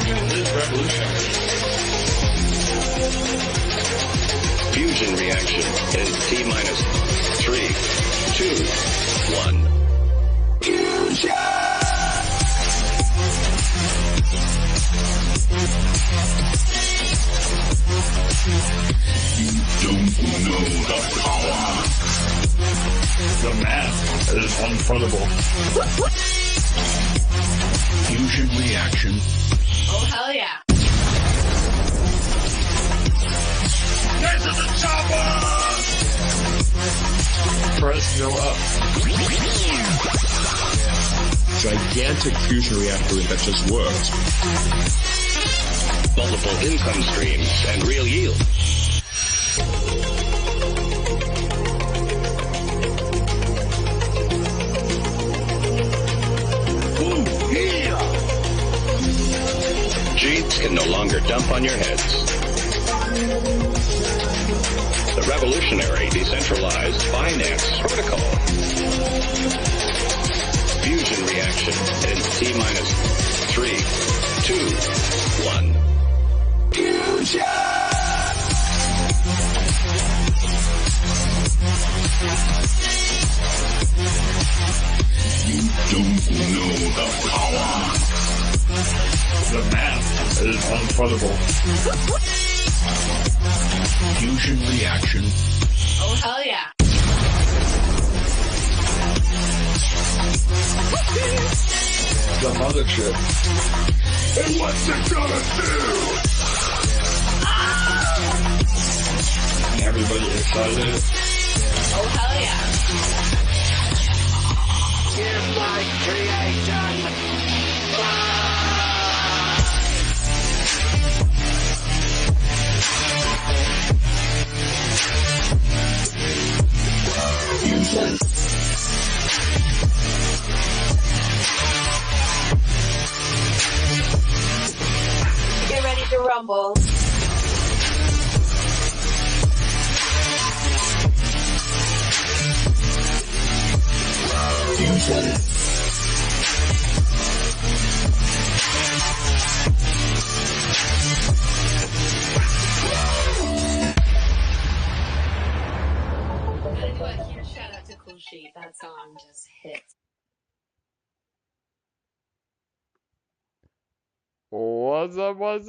This is revolutionary. Fusion reaction in T-minus 3, 2, 1. Fusion! You don't know the power. The math is unfrontable. Fusion reaction. Oh, hell yeah. Get to the chopper! Press go up. Gigantic fusion reactor that just works. Multiple income streams and real yield. Cheats can no longer dump on your heads. The revolutionary decentralized finance protocol. Fusion reaction in T-minus 3, 2, 1. Fusion! You don't know the power. The math is unfrontable. Fusion reaction. Oh, hell yeah. The mothership. And what's it gonna do? Everybody excited? Oh, hell yeah. Here's my creation. Fusion. Get ready to rumble. Fusion. Gotta do a huge shout out to Cool Sheet. That song just hits. What's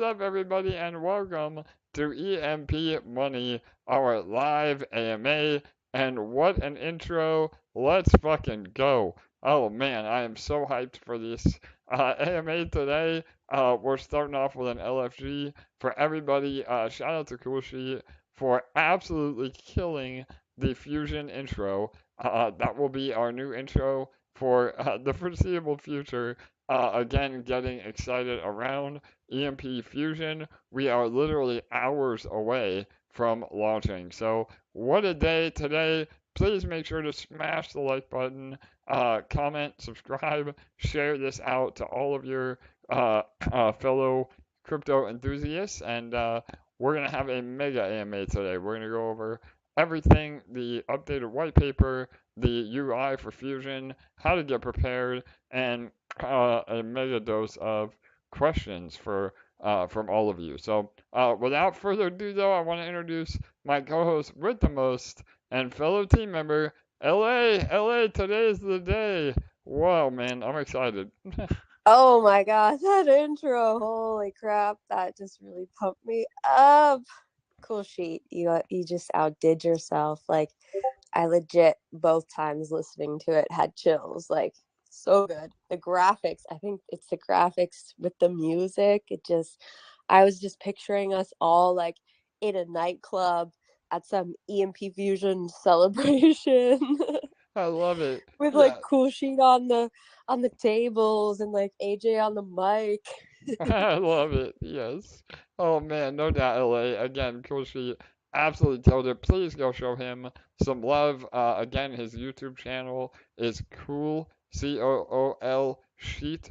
up, everybody, and welcome to EMP.Money, our live AMA, and what an intro. Let's fucking go. Oh, man, I am so hyped for this AMA today. We're starting off with an LFG for everybody. Shout out to Cool Sheet for absolutely killing the Fusion intro. That will be our new intro for the foreseeable future. Again, getting excited around EMP Fusion. We are literally hours away from launching. So what a day today. Please make sure to smash the like button, comment, subscribe, share this out to all of your fellow crypto enthusiasts. And we're going to have a mega AMA today. We're going to go over everything, the updated white paper, the UI for Fusion, how to get prepared, and a mega dose of questions for from all of you. So without further ado, though, I want to introduce my co-host with the most and fellow team member, LA, today is the day. Wow, man, I'm excited. Oh my god, that intro, holy crap, that just really pumped me up. Cool Sheet, you just outdid yourself. Like, I legit both times listening to it had chills. Like, so good. The graphics, I think it's the graphics with the music. I was just picturing us all like in a nightclub at some EMP Fusion celebration. I love it. With like Cool Sheet on the tables and like AJ on the mic. I love it. Yes. Oh man, no doubt, LA. Again, Cool Sheet absolutely killed it. Please go show him some love. Again, his YouTube channel is Cool COOL Sheet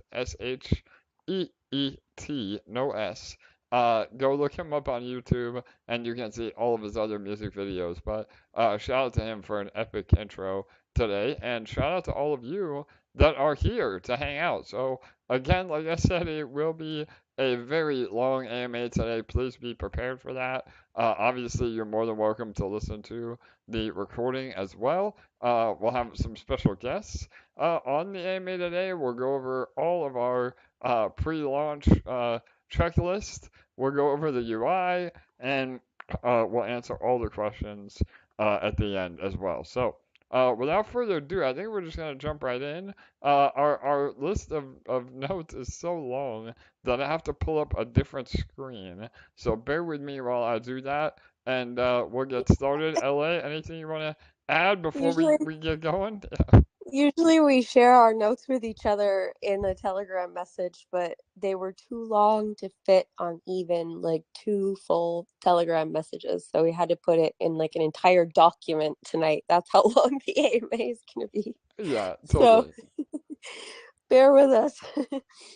SHEET, no S. Go look him up on YouTube, and you can see all of his other music videos. But shout out to him for an epic intro today, and shout out to all of you that are here to hang out. So again, like I said, it will be a very long AMA today. Please be prepared for that. Obviously, you're more than welcome to listen to the recording as well. We'll have some special guests on the AMA today. We'll go over all of our pre-launch checklist. We'll go over the UI, and we'll answer all the questions at the end as well. So, without further ado, I think we're just going to jump right in. Our list of notes is so long that I have to pull up a different screen. So bear with me while I do that, and we'll get started. LA, anything you want to add before we get going? Usually we share our notes with each other in a Telegram message, but they were too long to fit on even like 2 full Telegram messages. So we had to put it in like an entire document tonight. That's how long the AMA is going to be. Yeah, totally. So bear with us.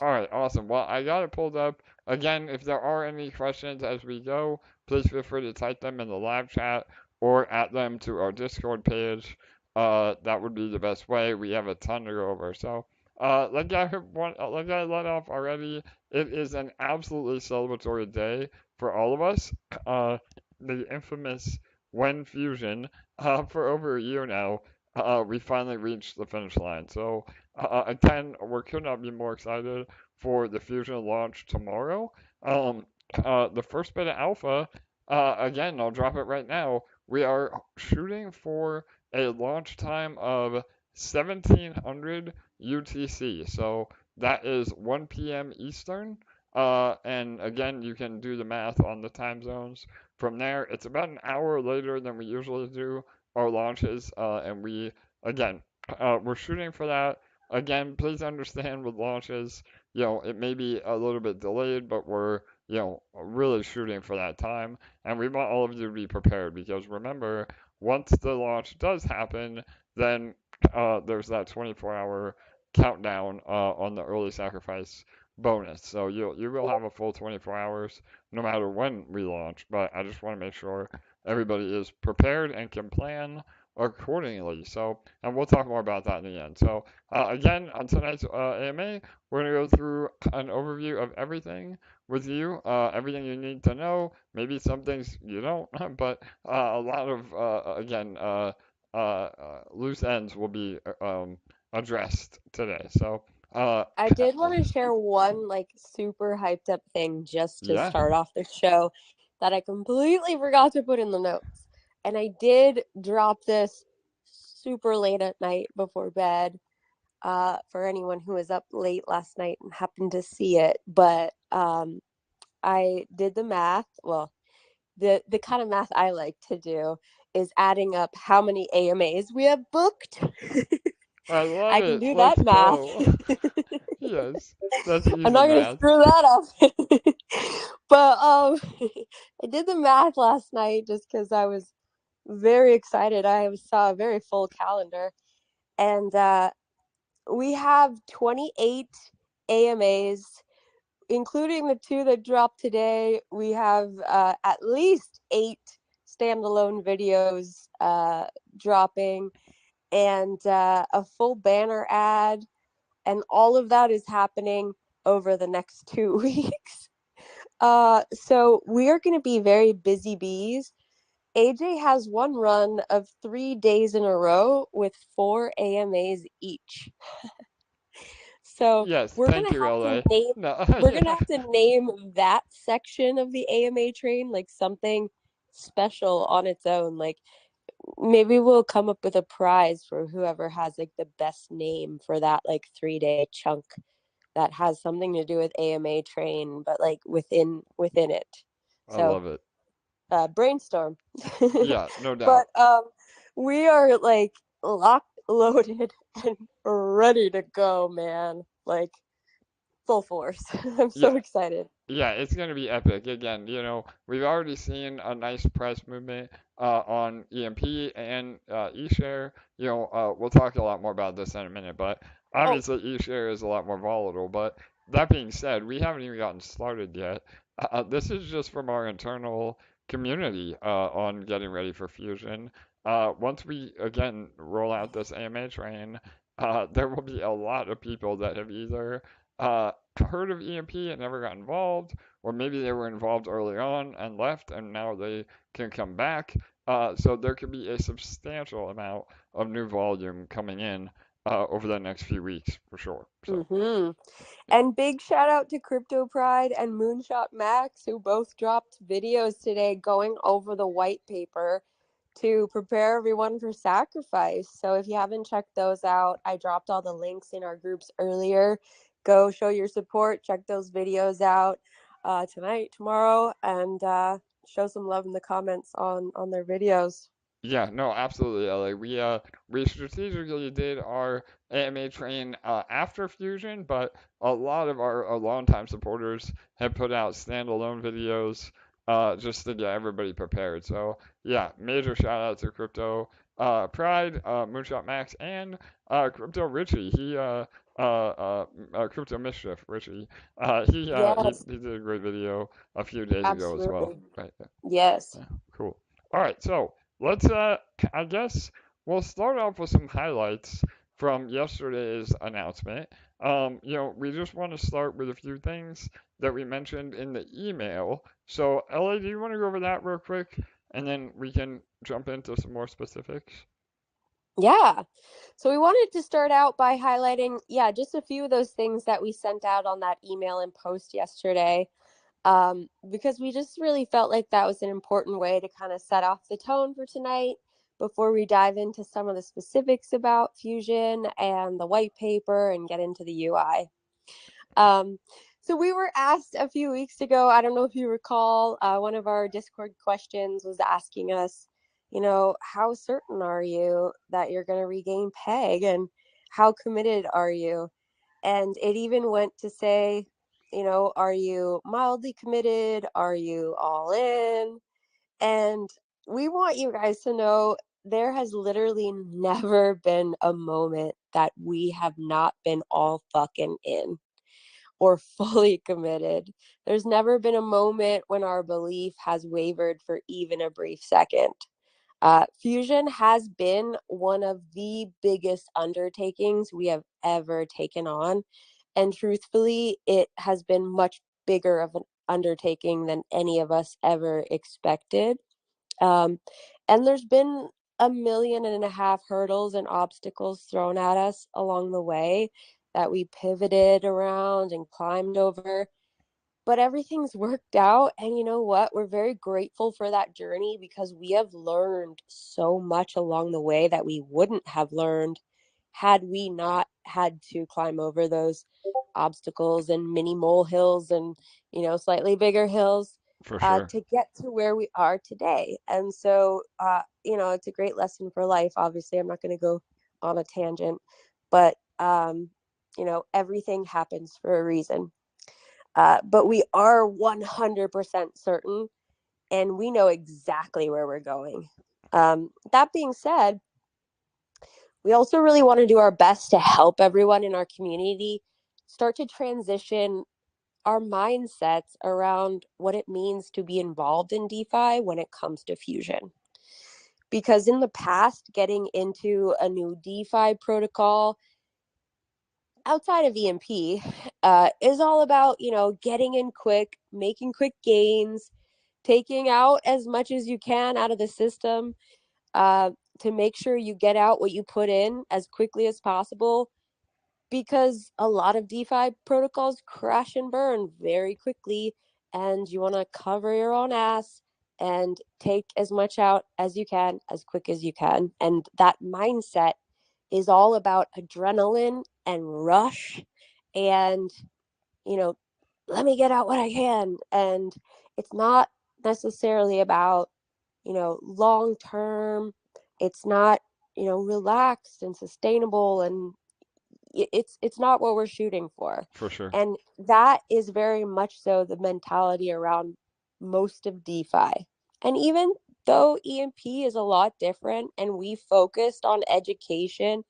All right, awesome. Well, I got it pulled up. Again, if there are any questions as we go, please feel free to type them in the live chat or add them to our Discord page. That would be the best way. We have a ton to go over. So, like I let off already, it is an absolutely celebratory day for all of us. The infamous when Fusion, for over a year now, we finally reached the finish line. So, again, we could not be more excited for the Fusion launch tomorrow. The first beta alpha, again, I'll drop it right now. We are shooting for a launch time of 1700 UTC. So that is 1 p.m. Eastern. And again, you can do the math on the time zones. From there, it's about an hour later than we usually do our launches. And again, we're shooting for that. Again, please understand with launches, it may be a little bit delayed, but we're, really shooting for that time. And we want all of you to be prepared because remember, once the launch does happen, then there's that 24-hour countdown on the early sacrifice bonus. So you will have a full 24 hours no matter when we launch. But I just want to make sure everybody is prepared and can plan accordingly. So, and we'll talk more about that in the end. So, again, on tonight's AMA, we're going to go through an overview of everything with you, everything you need to know, maybe some things you don't, but a lot of, again, loose ends will be addressed today. So, I did want to share one like super hyped up thing just to yeah, start off the show that I completely forgot to put in the notes. And I did drop this super late at night before bed for anyone who was up late last night and happened to see it. But I did the math. Well, the kind of math I like to do is adding up how many AMAs we have booked. I love I can it. do Let's that math. go. Yes, that's easy I'm not gonna math. screw that up. But I did the math last night just because I was very excited. I saw a very full calendar, and we have 28 AMAs, including the 2 that dropped today. We have at least 8 standalone videos dropping, and a full banner ad. And all of that is happening over the next 2 weeks. So we are going to be very busy bees. AJ has one run of 3 days in a row with 4 AMAs each. So Yes, we're thank gonna you, have LA. to name No, we're yeah. gonna have to name that section of the AMA train like something special on its own. Like maybe we'll come up with a prize for whoever has like the best name for that like 3-day chunk that has something to do with AMA train, but like within it. I So love it. brainstorm. Yeah, no But doubt. we are like locked, loaded, and ready to go, man. Like full force. I'm so Yeah, excited. yeah, it's gonna be epic. Again, we've already seen a nice price movement on EMP and eShare. We'll talk a lot more about this in a minute, but Oh, obviously eShare is a lot more volatile. But that being said, we haven't even gotten started yet. This is just from our internal community on getting ready for Fusion. Once we again roll out this AMA train, there will be a lot of people that have either heard of EMP and never got involved, or maybe they were involved early on and left and now they can come back. So there could be a substantial amount of new volume coming in over the next few weeks for sure. So, Mm-hmm. And big shout out to Crypto Pride and Moonshot Max, who both dropped videos today going over the white paper to prepare everyone for sacrifice. So if you haven't checked those out, I dropped all the links in our groups earlier. Go show your support, check those videos out tonight, tomorrow, and show some love in the comments on their videos. yeah, no, absolutely, LA. We strategically did our AMA train after Fusion, but a lot of our longtime supporters have put out standalone videos just to get everybody prepared. So yeah, major shout out to Crypto Pride, Moonshot Max, and Crypto Richie. Crypto Mischief Richie. Yes, He did a great video a few days ago as well. absolutely. Right. Yes. Yeah, cool. All right, so let's I guess we'll start off with some highlights from yesterday's announcement. We just want to start with a few things that we mentioned in the email. So, Ellie, do you want to go over that real quick, and then we can jump into some more specifics? Yeah. So we wanted to start out by highlighting, just a few of those things that we sent out on that email and post yesterday, because we just really felt like that was an important way to kind of set off the tone for tonight before we dive into some of the specifics about Fusion and the white paper and get into the UI. So we were asked a few weeks ago, I don't know if you recall, one of our Discord questions was asking us, how certain are you that you're going to regain peg, and how committed are you? And it even went to say, are you mildly committed? Are you all in? And we want you guys to know there has literally never been a moment that we have not been all fucking in or fully committed. There's never been a moment when our belief has wavered for even a brief second. Fusion has been one of the biggest undertakings we have ever taken on. And truthfully, it has been much bigger of an undertaking than any of us ever expected. And there's been 1.5 million hurdles and obstacles thrown at us along the way that we pivoted around and climbed over. But everything's worked out. And you know what? We're very grateful for that journey because we have learned so much along the way that we wouldn't have learned had we not had to climb over those obstacles and mini molehills and, slightly bigger hills For sure. to get to where we are today. And so, it's a great lesson for life. Obviously, I'm not going to go on a tangent, but, everything happens for a reason. But we are 100% certain, and we know exactly where we're going. That being said, we also really want to do our best to help everyone in our community start to transition our mindsets around what it means to be involved in DeFi when it comes to Fusion. Because in the past, getting into a new DeFi protocol outside of EMP is all about, getting in quick, making quick gains, taking out as much as you can out of the system to make sure you get out what you put in as quickly as possible, because a lot of DeFi protocols crash and burn very quickly, and you want to cover your own ass and take as much out as you can as quick as you can. And that mindset is all about adrenaline and rush and, let me get out what I can. And it's not necessarily about, long term. It's not, relaxed and sustainable, and it's not what we're shooting for. For sure. And that is very much so the mentality around most of DeFi. And even though EMP is a lot different and we focused on education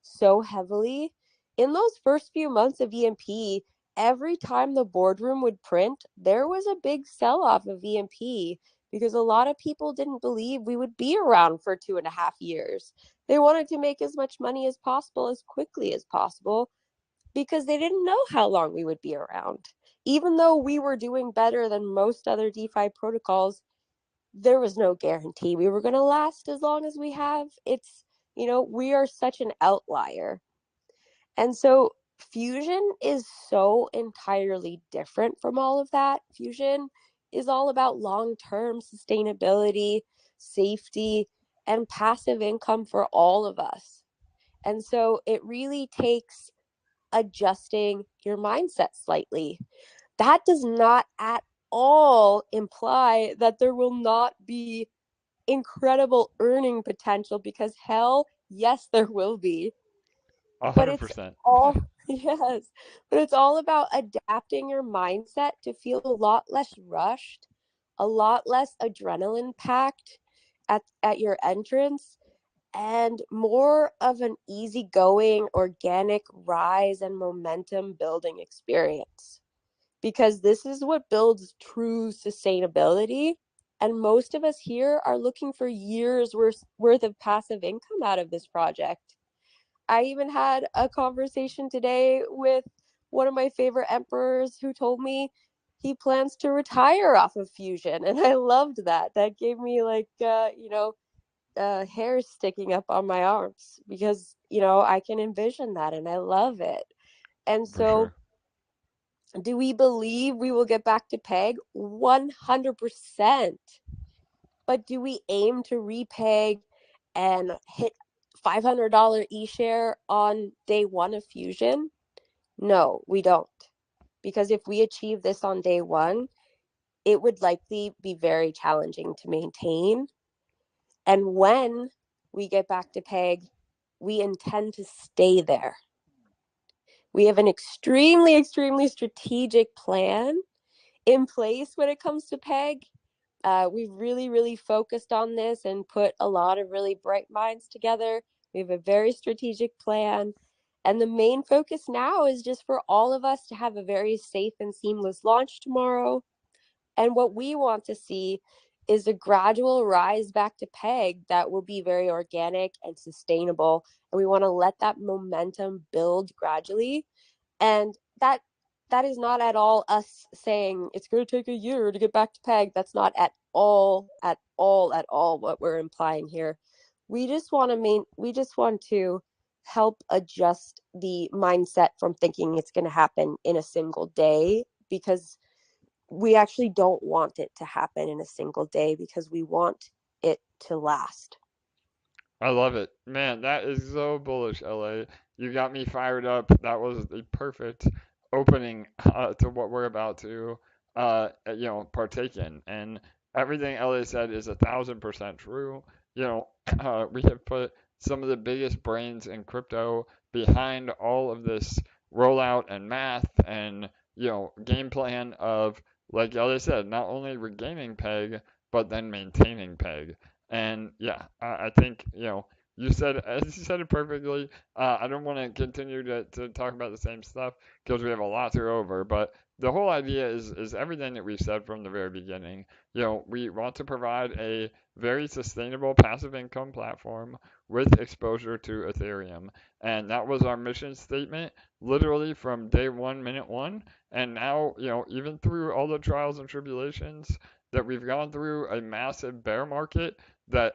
so heavily, in those first few months of EMP, every time the boardroom would print, there was a big sell-off of EMP because a lot of people didn't believe we would be around for 2.5 years. They wanted to make as much money as possible as quickly as possible. because they didn't know how long we would be around. Even though we were doing better than most other DeFi protocols, there was no guarantee we were going to last as long as we have. It's, we are such an outlier. And so Fusion is so entirely different from all of that. Fusion is all about long-term sustainability, safety, and passive income for all of us. And so it really takes adjusting your mindset slightly. That does not at all imply that there will not be incredible earning potential, because hell, yes, there will be. But it's 100%. all, yes, but it's all about adapting your mindset to feel a lot less rushed, a lot less adrenaline packed at your entrance, and more of an easygoing, organic rise and momentum building experience. Because this is what builds true sustainability. And most of us here are looking for years worth of passive income out of this project. I even had a conversation today with one of my favorite emperors who told me he plans to retire off of Fusion. And I loved that. That gave me hairs sticking up on my arms, because, I can envision that and I love it. And For so, sure. do we believe we will get back to peg? 100%. But do we aim to repeg and hit $500 eShare on day one of Fusion? No, we don't. Because if we achieve this on day one, it would likely be very challenging to maintain. And when we get back to peg, we intend to stay there. We have an extremely, extremely strategic plan in place when it comes to peg. We've really, really focused on this and put a lot of really bright minds together. We have a very strategic plan. And the main focus now is just for all of us to have a very safe and seamless launch tomorrow. And what we want to see is a gradual rise back to peg that will be very organic and sustainable. And we want to let that momentum build gradually. And that is not at all us saying it's going to take a year to get back to peg. That's not at all what we're implying here. We just want to help adjust the mindset from thinking it's going to happen in a single day, because we actually don't want it to happen in a single day, because we want it to last. I love it. Man, that is so bullish, LA. You got me fired up. That was the perfect opening to what we're about to, partake in. And everything LA said is 1,000% true. We have put some of the biggest brains in crypto behind all of this rollout and math and, game plan of, like LA said, not only regaining peg, but then maintaining peg. And yeah, I think, you said it perfectly. I don't want to continue to talk about the same stuff because we have a lot to go over, but the whole idea is everything that we've said from the very beginning. We want to provide a very sustainable passive income platform with exposure to Ethereum. And that was our mission statement literally from day one, minute one. And now, even through all the trials and tribulations that we've gone through, a massive bear market that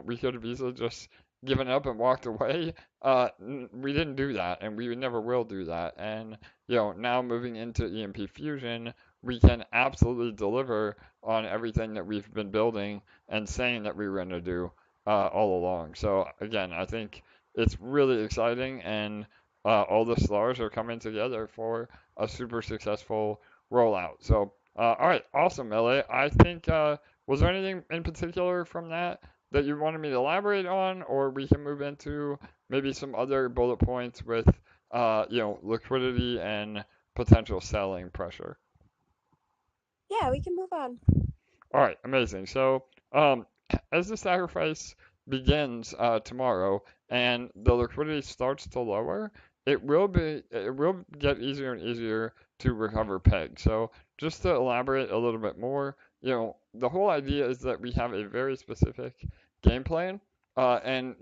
we could have easily just given up and walked away. We didn't do that, and we never will do that. And now moving into EMP Fusion, we can absolutely deliver on everything that we've been building and saying that we were going to do all along. So again, I think it's really exciting, and all the stars are coming together for a super successful rollout. So all right, awesome, LA. I think. Was there anything in particular from that you wanted me to elaborate on, or we can move into maybe some other bullet points with, liquidity and potential selling pressure? Yeah, we can move on. All right, amazing. So, as the sacrifice begins tomorrow and the liquidity starts to lower, it will get easier and easier to recover peg. So, just to elaborate a little bit more, the whole idea is that we have a very specific game plan, and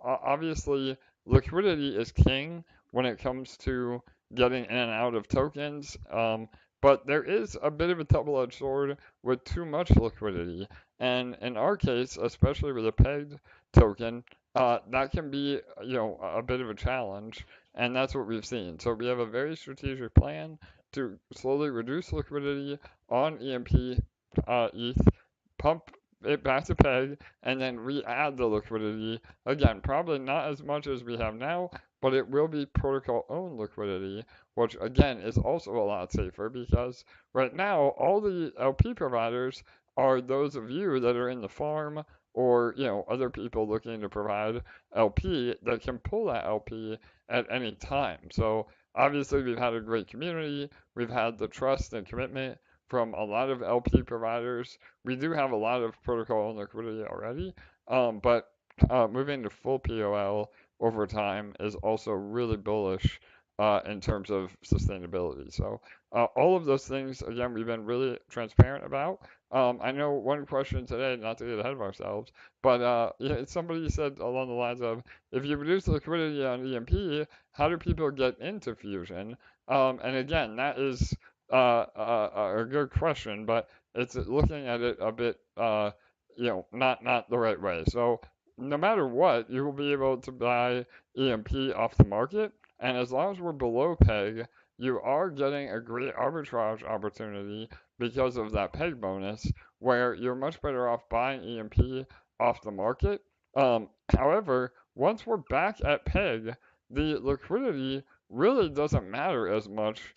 obviously liquidity is king when it comes to getting in and out of tokens. But there is a bit of a double-edged sword with too much liquidity. And in our case, especially with a pegged token, that can be, a bit of a challenge. And that's what we've seen. So we have a very strategic plan to slowly reduce liquidity on EMP ETH, pump it back to peg, and then re-add the liquidity. Again, probably not as much as we have now, but it will be protocol-owned liquidity, which again is also a lot safer because right now all the LP providers are those of you that are in the farm or other people looking to provide LP that can pull that LP at any time. So obviously we've had a great community, we've had the trust and commitment from a lot of LP providers. We do have a lot of protocol liquidity already, but moving to full POL over time is also really bullish in terms of sustainability. So all of those things, again, we've been really transparent about. I know one question today, not to get ahead of ourselves, but somebody said along the lines of, if you reduce liquidity on EMP, how do people get into Fusion? And again, that is a good question, but it's looking at it a bit, not the right way. So no matter what, you will be able to buy EMP off the market, and as long as we're below peg, you are getting a great arbitrage opportunity because of that peg bonus, where you're much better off buying EMP off the market. However, once we're back at peg, the liquidity really doesn't matter as much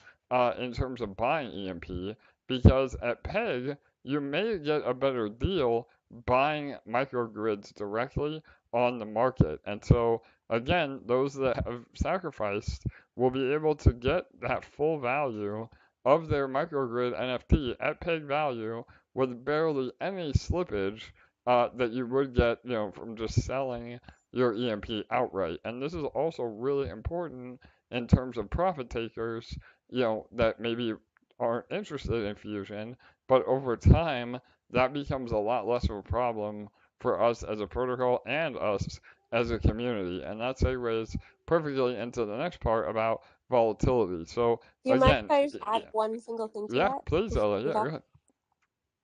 in terms of buying EMP, because at peg, you may get a better deal buying microgrids directly on the market. And so, again, those that have sacrificed will be able to get that full value of their microgrid NFT at peg value with barely any slippage that you would get, from just selling your EMP outright. And this is also really important in terms of profit takers, that maybe aren't interested in Fusion, but over time, that becomes a lot less of a problem for us as a protocol and us as a community. And that segues perfectly into the next part about volatility. So Do you mind again, if I just add one single thing to yeah, that? please, Ella, yeah, go ahead.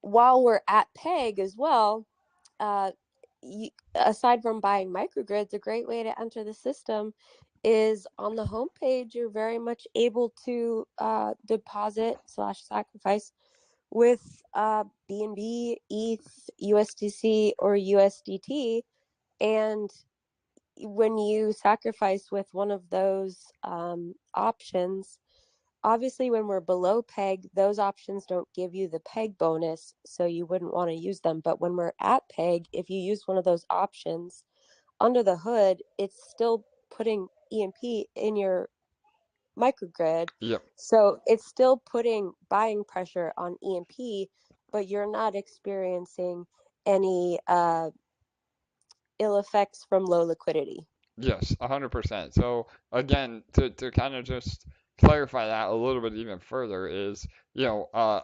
While we're at peg as well, aside from buying microgrids, a great way to enter the system is on the homepage. You're very much able to deposit/sacrifice with BNB, ETH, USDC, or USDT. And when you sacrifice with one of those options, obviously when we're below peg, those options don't give you the peg bonus, so you wouldn't want to use them. But when we're at peg, if you use one of those options, under the hood, it's still putting EMP in your microgrid. Yep. So it's still putting buying pressure on EMP, but you're not experiencing any ill effects from low liquidity. Yes, 100%. So again, to kind of just clarify that a little bit even further is, a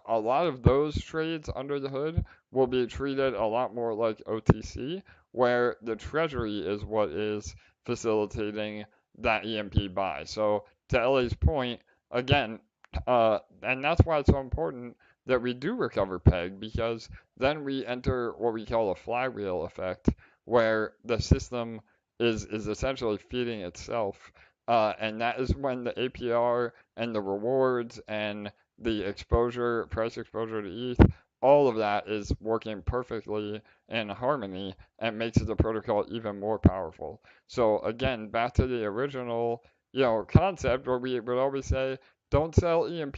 lot of those trades under the hood will be treated a lot more like OTC, where the treasury is what is facilitating that EMP buy. So to Ellie's point, again, and that's why it's so important that we do recover peg, because then we enter what we call a flywheel effect, where the system is essentially feeding itself. And that is when the APR and the rewards and the exposure, price exposure to ETH, all of that is working perfectly in harmony and makes the protocol even more powerful. So again, back to the original, concept where we would always say, don't sell EMP.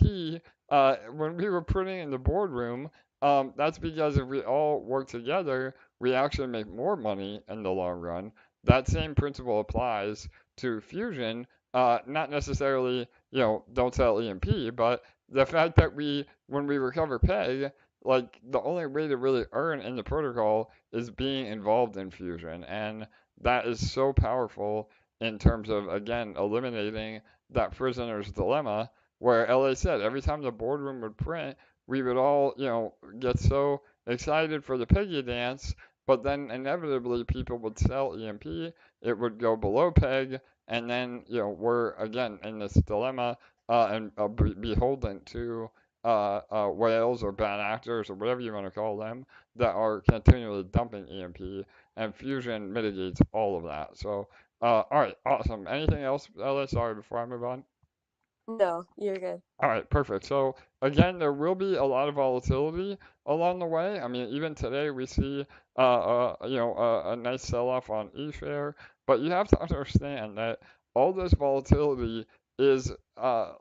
When we were putting in the boardroom, that's because if we all work together, we actually make more money in the long run. That same principle applies to Fusion, not necessarily, don't sell EMP, but the fact that when we recover peg, like the only way to really earn in the protocol is being involved in Fusion. And that is so powerful in terms of, again, eliminating that prisoner's dilemma, where LA said every time the boardroom would print, we would all, get so excited for the piggy dance, but then inevitably people would sell EMP, it would go below peg, and then we're again in this dilemma and beholden to whales or bad actors or whatever you want to call them that are continually dumping EMP, and Fusion mitigates all of that. So, all right, awesome. Anything else, Ella? Sorry, before I move on. No, you're good. All right, perfect. So again, there will be a lot of volatility along the way. I mean, even today we see, a nice sell-off on eShare, but you have to understand that all this volatility is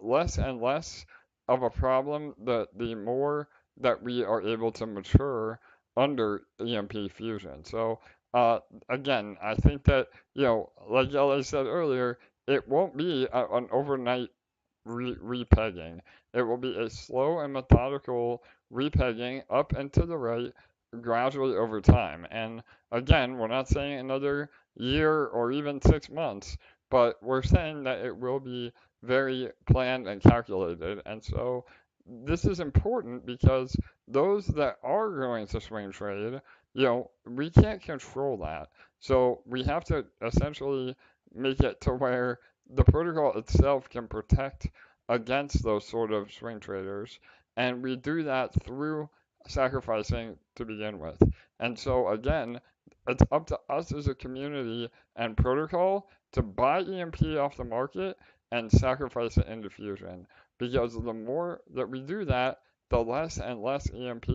less and less of a problem the more that we are able to mature under EMP Fusion. So again, I think that, like LA said earlier, it won't be an overnight repegging. It will be a slow and methodical repegging up and to the right gradually over time. And again, we're not saying another year or even 6 months, but we're saying that it will be very planned and calculated. And so this is important because those that are going to swing trade, we can't control that. So we have to essentially make it to where the protocol itself can protect against those sort of swing traders, and we do that through sacrificing to begin with. And so again, it's up to us as a community and protocol to buy EMP off the market and sacrifice it into Fusion. Because the more that we do that, the less and less EMP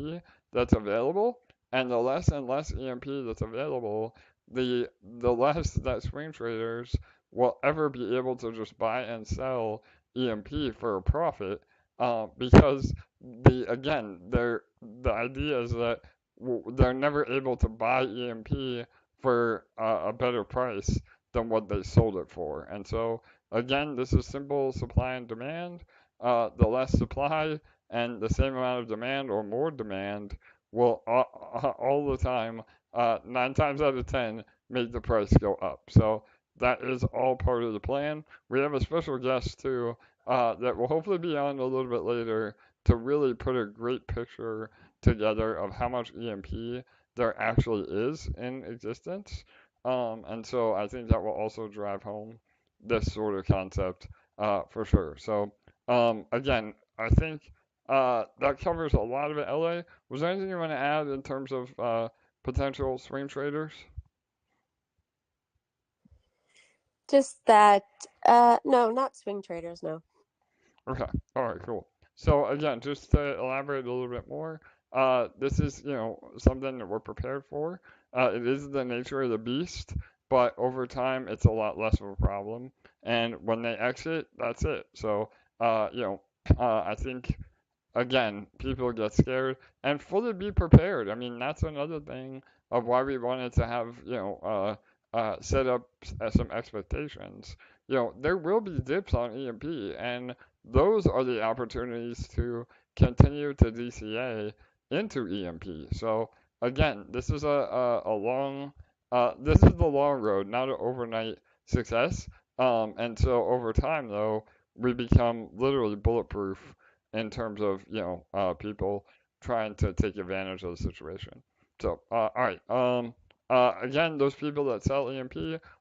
that's available, and the less and less EMP that's available, the less that swing traders will ever be able to just buy and sell EMP for a profit, because the idea is that they're never able to buy EMP for a better price than what they sold it for. And so again, this is simple supply and demand. The less supply and the same amount of demand or more demand will all the time, 9 times out of 10, make the price go up. So that is all part of the plan. We have a special guest too, that will hopefully be on a little bit later to really put a great picture together of how much EMP there actually is in existence. And so I think that will also drive home this sort of concept for sure. So again, I think that covers a lot of it. LA, was there anything you want to add in terms of potential swing traders? Just that, no, not swing traders, no. Okay. All right. Cool. So again, just to elaborate a little bit more, this is something that we're prepared for. It is the nature of the beast, but over time, it's a lot less of a problem. And when they exit, that's it. So I think again, people get scared and fully be prepared. I mean, that's another thing of why we wanted to have, set up some expectations. There will be dips on EMP, and those are the opportunities to continue to DCA into EMP. So again, this is a long, this is the long road, not an overnight success. And so over time, though, we become literally bulletproof in terms of people trying to take advantage of the situation. So all right. Again, those people that sell EMP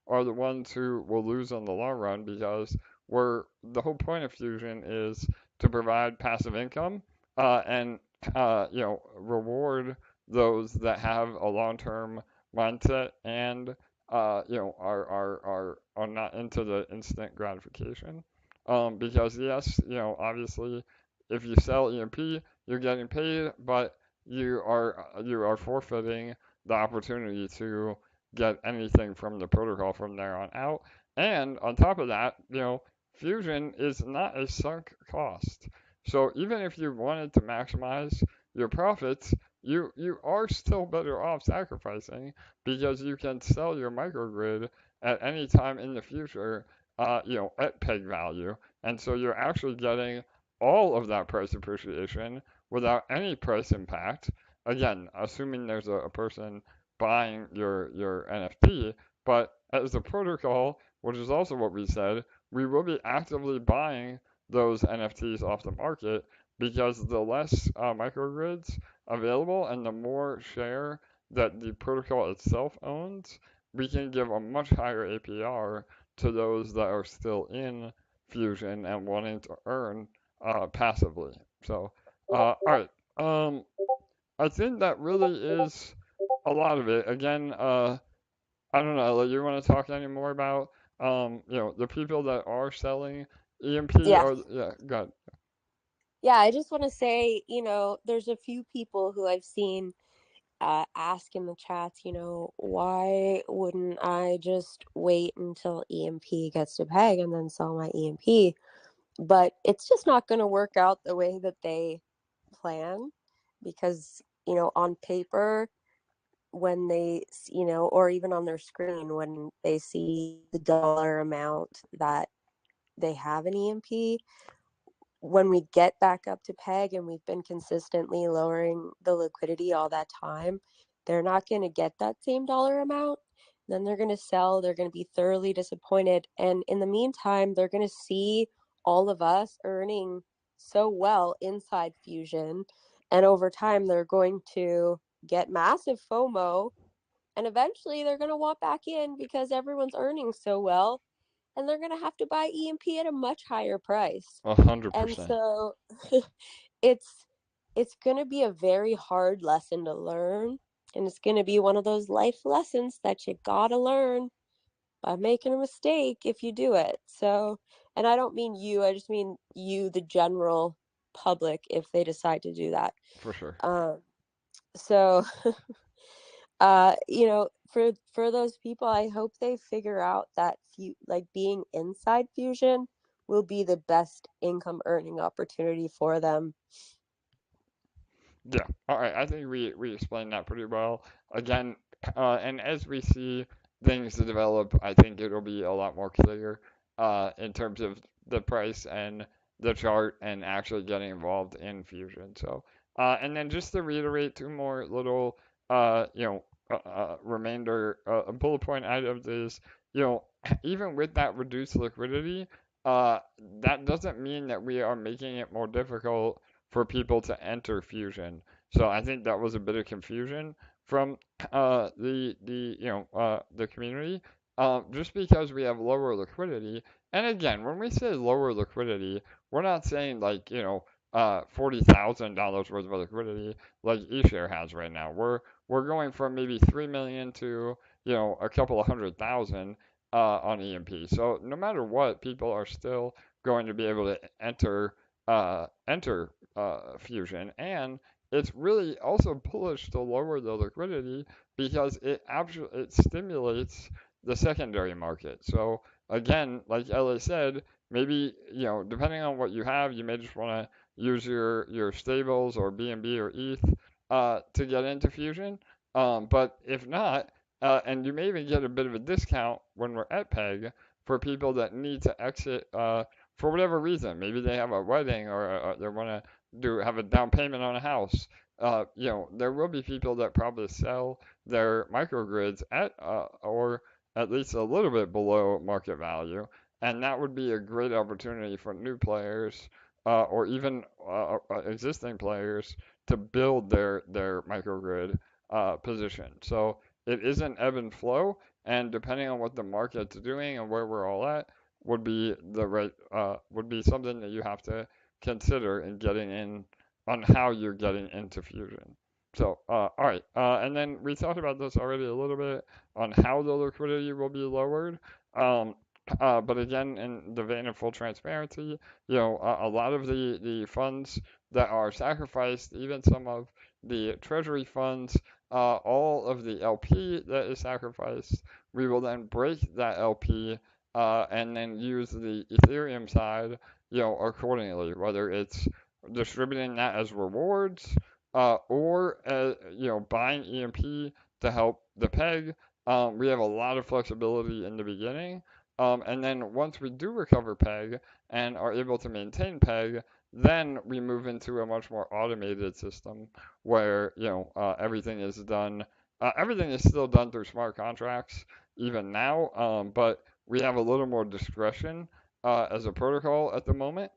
are the ones who will lose in the long run because the whole point of Fusion is to provide passive income and reward those that have a long-term mindset and are not into the instant gratification. Because yes, obviously if you sell EMP, you're getting paid, but you are forfeiting the opportunity to get anything from the protocol from there on out. And on top of that, Fusion is not a sunk cost. So even if you wanted to maximize your profits, you are still better off sacrificing because you can sell your microgrid at any time in the future, at peg value. And so you're actually getting all of that price appreciation without any price impact. Again, assuming there's a person buying your NFT, but as a protocol, which is also what we said, we will be actively buying those NFTs off the market because the less microgrids available and the more share that the protocol itself owns, we can give a much higher APR to those that are still in Fusion and wanting to earn passively. So, all right. I think that really is a lot of it. Again, I don't know. Like, you want to talk any more about, the people that are selling EMP Yeah. or yeah, God, Yeah, I just want to say, there's a few people who I've seen ask in the chats, why wouldn't I just wait until EMP gets to peg and then sell my EMP? But it's just not going to work out the way that they plan because, on paper, when they, or even on their screen, when they see the dollar amount that they have in EMP, when we get back up to peg and we've been consistently lowering the liquidity all that time, they're not going to get that same dollar amount. Then they're going to sell. They're going to be thoroughly disappointed. And in the meantime, they're going to see all of us earning so well inside Fusion. And over time, they're going to get massive FOMO. And eventually, they're going to want back in because everyone's earning so well, and they're going to have to buy EMP at a much higher price. And 100%. so it's going to be a very hard lesson to learn, and it's going to be one of those life lessons that you got to learn by making a mistake if you do it. So, and I don't mean you, I just mean you, the general public, if they decide to do that. For sure. So for those people, I hope they figure out that being inside Fusion will be the best income earning opportunity for them. Yeah. All right. I think we explained that pretty well. Again, and as we see things to develop, I think it'll be a lot more clear in terms of the price and the chart and actually getting involved in Fusion. So, and then just to reiterate two more little, remainder bullet point items is, even with that reduced liquidity, that doesn't mean that we are making it more difficult for people to enter Fusion. So I think that was a bit of confusion from the community. Just because we have lower liquidity, and again, when we say lower liquidity, we're not saying like $40,000 worth of liquidity like eShare has right now. We're going from maybe 3 million to a couple of 100,000 on EMP. So no matter what, people are still going to be able to enter Fusion, and it's really also bullish to lower the liquidity because it stimulates the secondary market. So again, like Ellie said, maybe depending on what you have, you may just want to use your stables or BNB or ETH to get into Fusion. But if not, and you may even get a bit of a discount when we're at peg for people that need to exit for whatever reason. Maybe they have a wedding or they want to have a down payment on a house. There will be people that probably sell their microgrids at or at least a little bit below market value, and that would be a great opportunity for new players or even existing players to build their microgrid position. So it is an ebb and flow, and depending on what the market's doing and where we're all at, would be something that you have to consider in getting in on how you're getting into Fusion. So, all right, and then we talked about this already a little bit on how the liquidity will be lowered. Um, but again, in the vein of full transparency, a lot of the funds that are sacrificed, even some of the treasury funds, all of the LP that is sacrificed, we will then break that LP and then use the Ethereum side, accordingly, whether it's distributing that as rewards or buying EMP to help the peg. We have a lot of flexibility in the beginning, and then once we do recover peg and are able to maintain peg, then we move into a much more automated system where everything is done. Everything is still done through smart contracts even now, but we have a little more discretion as a protocol at the moment,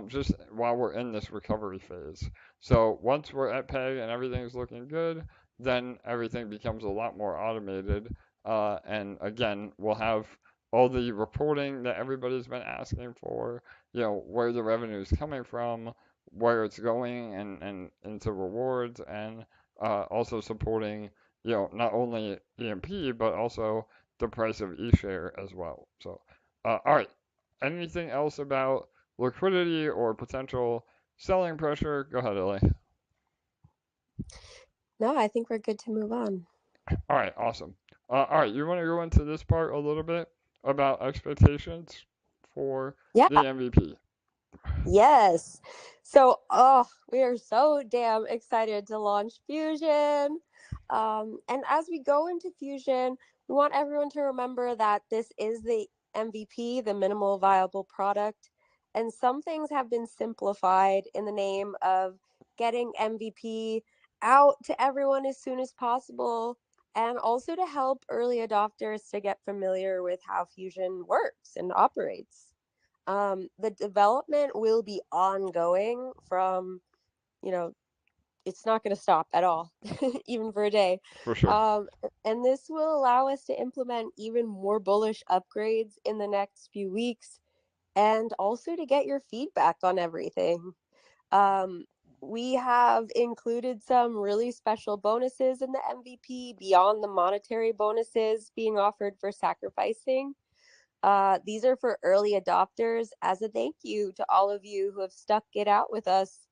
just while we're in this recovery phase. So once we're at peg and everything's looking good, then everything becomes a lot more automated. And again, we'll have all the reporting that everybody's been asking for, where the revenue is coming from, where it's going, and into rewards, and also supporting, not only EMP, but also the price of eShare as well. So, all right. Anything else about liquidity or potential selling pressure? Go ahead, Ellie. No, I think we're good to move on. All right, awesome. All right, you want to go into this part a little bit about expectations for Yeah. the MVP? Yes. So, we are so damn excited to launch Fusion. And as we go into Fusion, we want everyone to remember that this is the MVP, the minimal viable product. And some things have been simplified in the name of getting MVP out to everyone as soon as possible, and also to help early adopters to get familiar with how Fusion works and operates. The development will be ongoing from, it's not going to stop at all, even for a day. For sure. And this will allow us to implement even more bullish upgrades in the next few weeks, and also to get your feedback on everything. We have included some really special bonuses in the MVP beyond the monetary bonuses being offered for sacrificing. These are for early adopters as a thank you to all of you who have stuck it out with us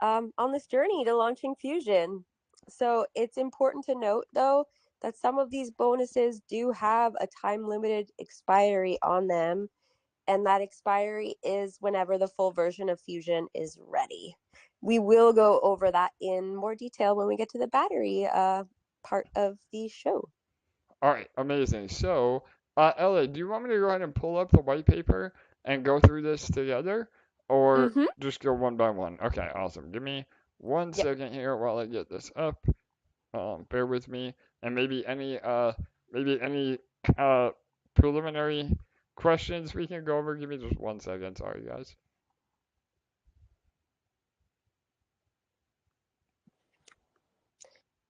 on this journey to launching Fusion. So it's important to note, though, that some of these bonuses do have a time-limited expiry on them, and that expiry is whenever the full version of Fusion is ready. We will go over that in more detail when we get to the battery part of the show. All right, amazing. So, Ellie, do you want me to go ahead and pull up the white paper and go through this together, or just go one by one? Okay, awesome. Give me one second here while I get this up. Bear with me, and maybe any preliminary questions we can go over. Give me just 1 second. Sorry, guys.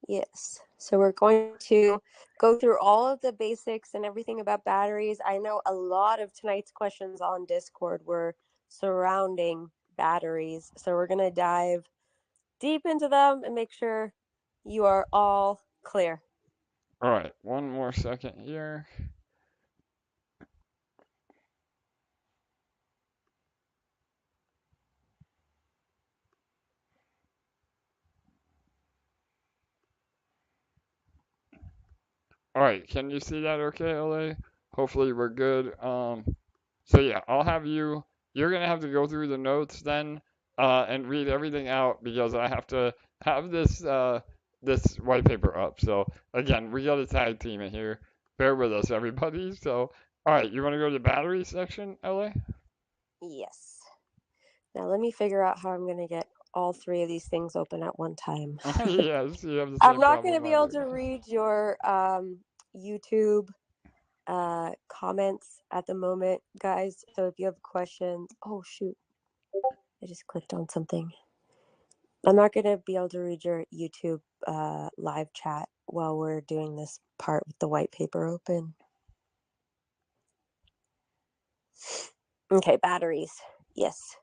Yes. So we're going to go through all of the basics and everything about batteries. I know a lot of tonight's questions on Discord were surrounding batteries. So we're going to dive deep into them and make sure you are all clear. All right, one more second here. All right, can you see that okay, LA? Hopefully we're good. So yeah, I'll have you, you're gonna have to go through the notes then, and read everything out because I have to have this white paper up. So again, we got a tag team in here. Bear with us, everybody. So, all right, you want to go to the battery section, LA? Yes. Now let me figure out how I'm going to get all three of these things open at one time. Yes, you have the same I'm not going to problem be I able do. to read your YouTube comments at the moment, guys. So if you have questions, oh shoot, I just clicked on something. I'm not going to be able to read your YouTube live chat while we're doing this part with the white paper open. Okay, batteries. Yes.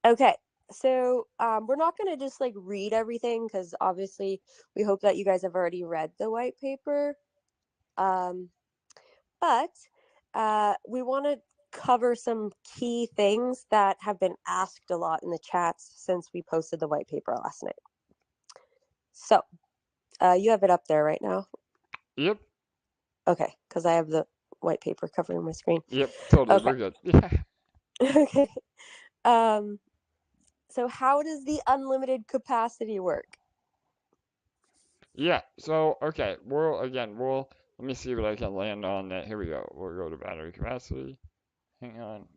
Okay, so we're not going to just like read everything because obviously we hope that you guys have already read the white paper. But we want to cover some key things that have been asked a lot in the chats since we posted the white paper last night. So you have it up there right now? Yep. Okay, because I have the white paper covering my screen. Yep, totally. Okay. We're good. Yeah. Okay. So how does the unlimited capacity work? Yeah, so, okay, let me see what I can land on that. Here we go. We'll go to battery capacity. Hang on.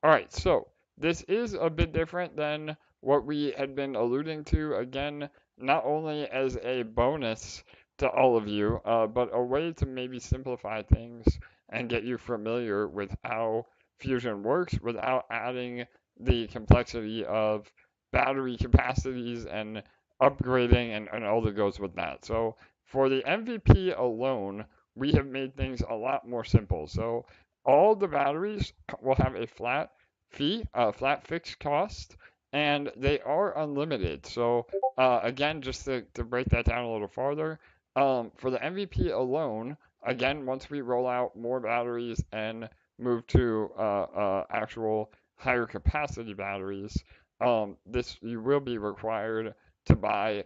All right, so this is a bit different than what we had been alluding to. Again, not only as a bonus to all of you, but a way to maybe simplify things and get you familiar with how Fusion works without adding the complexity of battery capacities and upgrading and all that goes with that. So For the MVP alone, we have made things a lot more simple. So all the batteries will have a flat fee, a flat fixed cost, and they are unlimited. So again, just to break that down a little farther, for the MVP alone, again, once we roll out more batteries and move to actual higher capacity batteries, this you will be required to buy,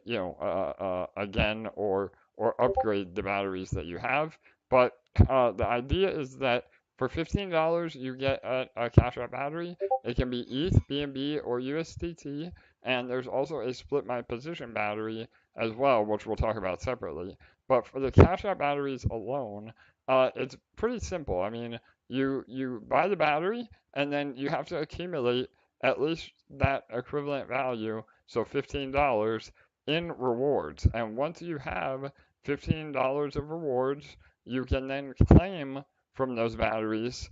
again or upgrade the batteries that you have. But the idea is that for $15, you get a Cash App battery. It can be ETH, BNB, or USDT, and there's also a split my position battery as well, which we'll talk about separately. But for the Cash App batteries alone, it's pretty simple. I mean, you buy the battery, and then you have to accumulate at least that equivalent value, so $15 in rewards. And once you have $15 of rewards, you can then claim from those batteries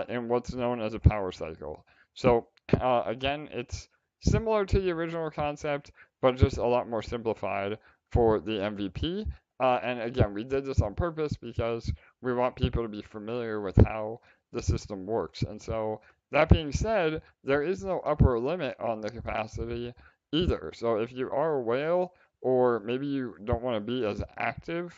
in what's known as a power cycle. So again, it's similar to the original concept, but just a lot more simplified for the MVP. And again, we did this on purpose because we want people to be familiar with how the system works. And so that being said, there is no upper limit on the capacity either. So if you are a whale, or maybe you don't want to be as active,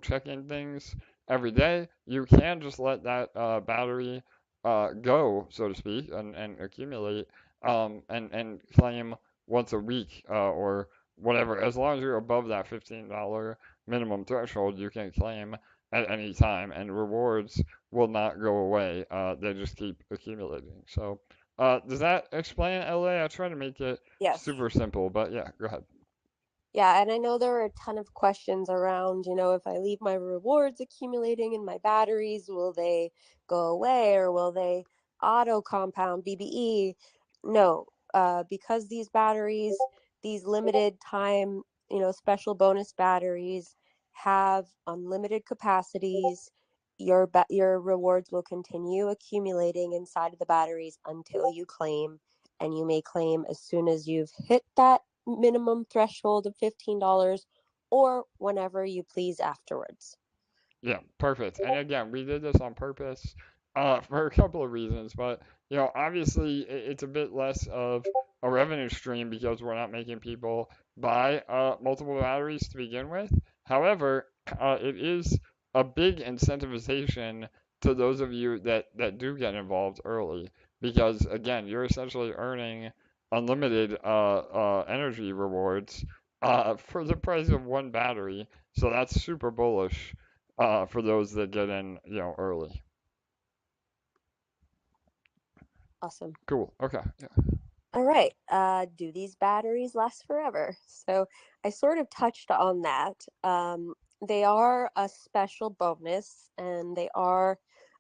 checking things every day, you can just let that battery go, so to speak, and accumulate and claim once a week or whatever. As long as you're above that $15 minimum threshold, you can claim at any time, and rewards will not go away. They just keep accumulating. So, does that explain LA? I try to make it Yes. super simple, but yeah, go ahead. Yeah, and I know there are a ton of questions around, if I leave my rewards accumulating in my batteries, will they go away or will they auto compound BBE? No, because these batteries, these limited time, special bonus batteries have unlimited capacities. Your rewards will continue accumulating inside of the batteries until you claim, and you may claim as soon as you've hit that minimum threshold of $15 or whenever you please afterwards. Yeah, perfect. And again, we did this on purpose for a couple of reasons, but obviously it's a bit less of a revenue stream because we're not making people buy multiple batteries to begin with. However, it is a big incentivization to those of you that do get involved early because again, you're essentially earning unlimited energy rewards for the price of one battery. So that's super bullish for those that get in, early. Awesome. Cool. Okay. Yeah. All right. Do these batteries last forever? So I sort of touched on that. They are a special bonus, and they are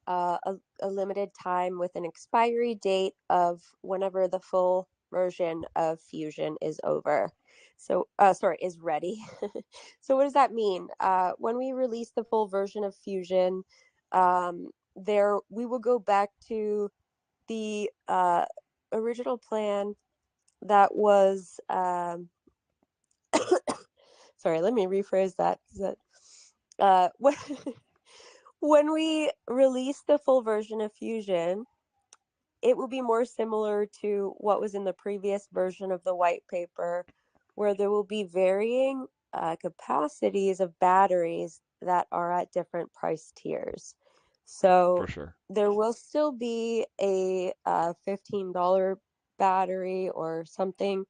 a limited time with an expiry date of whenever the full version of Fusion is over. So, is ready. So what does that mean? When we release the full version of Fusion, we will go back to the original plan that was sorry, let me rephrase that. When, when we release the full version of Fusion, it will be more similar to what was in the previous version of the white paper, where there will be varying capacities of batteries that are at different price tiers. So For sure. there will still be a $15 battery or something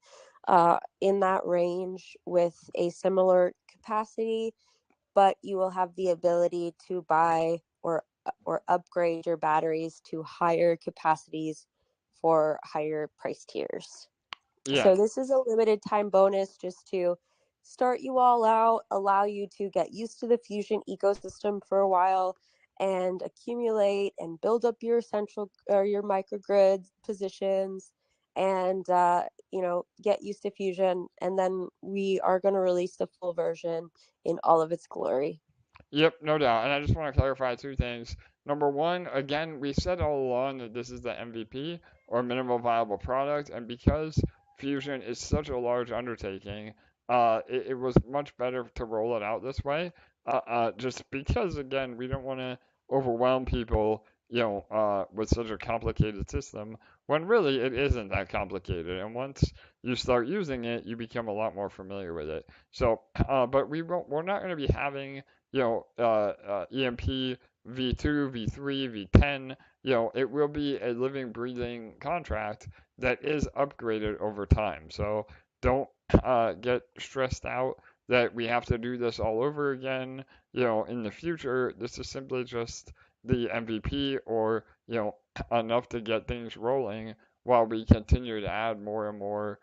in that range with a similar capacity, but you will have the ability to buy or upgrade your batteries to higher capacities for higher price tiers. Yeah. So this is a limited time bonus just to start you all out, allow you to get used to the Fusion ecosystem for a while and accumulate and build up your central or your microgrid positions and get used to Fusion, and then we are going to release the full version in all of its glory. Yep, no doubt. And I just want to clarify two things. Number one, again, we said all along that this is the MVP or minimal viable product, and because Fusion is such a large undertaking, it was much better to roll it out this way, just because, again, we don't want to overwhelm people, with such a complicated system when really it isn't that complicated. And once you start using it, you become a lot more familiar with it. So, but we're not going to be having, EMP V2, V3, V10. It will be a living, breathing contract that is upgraded over time. So don't get stressed out that we have to do this all over again, in the future. This is simply just the MVP, or, enough to get things rolling while we continue to add more and more,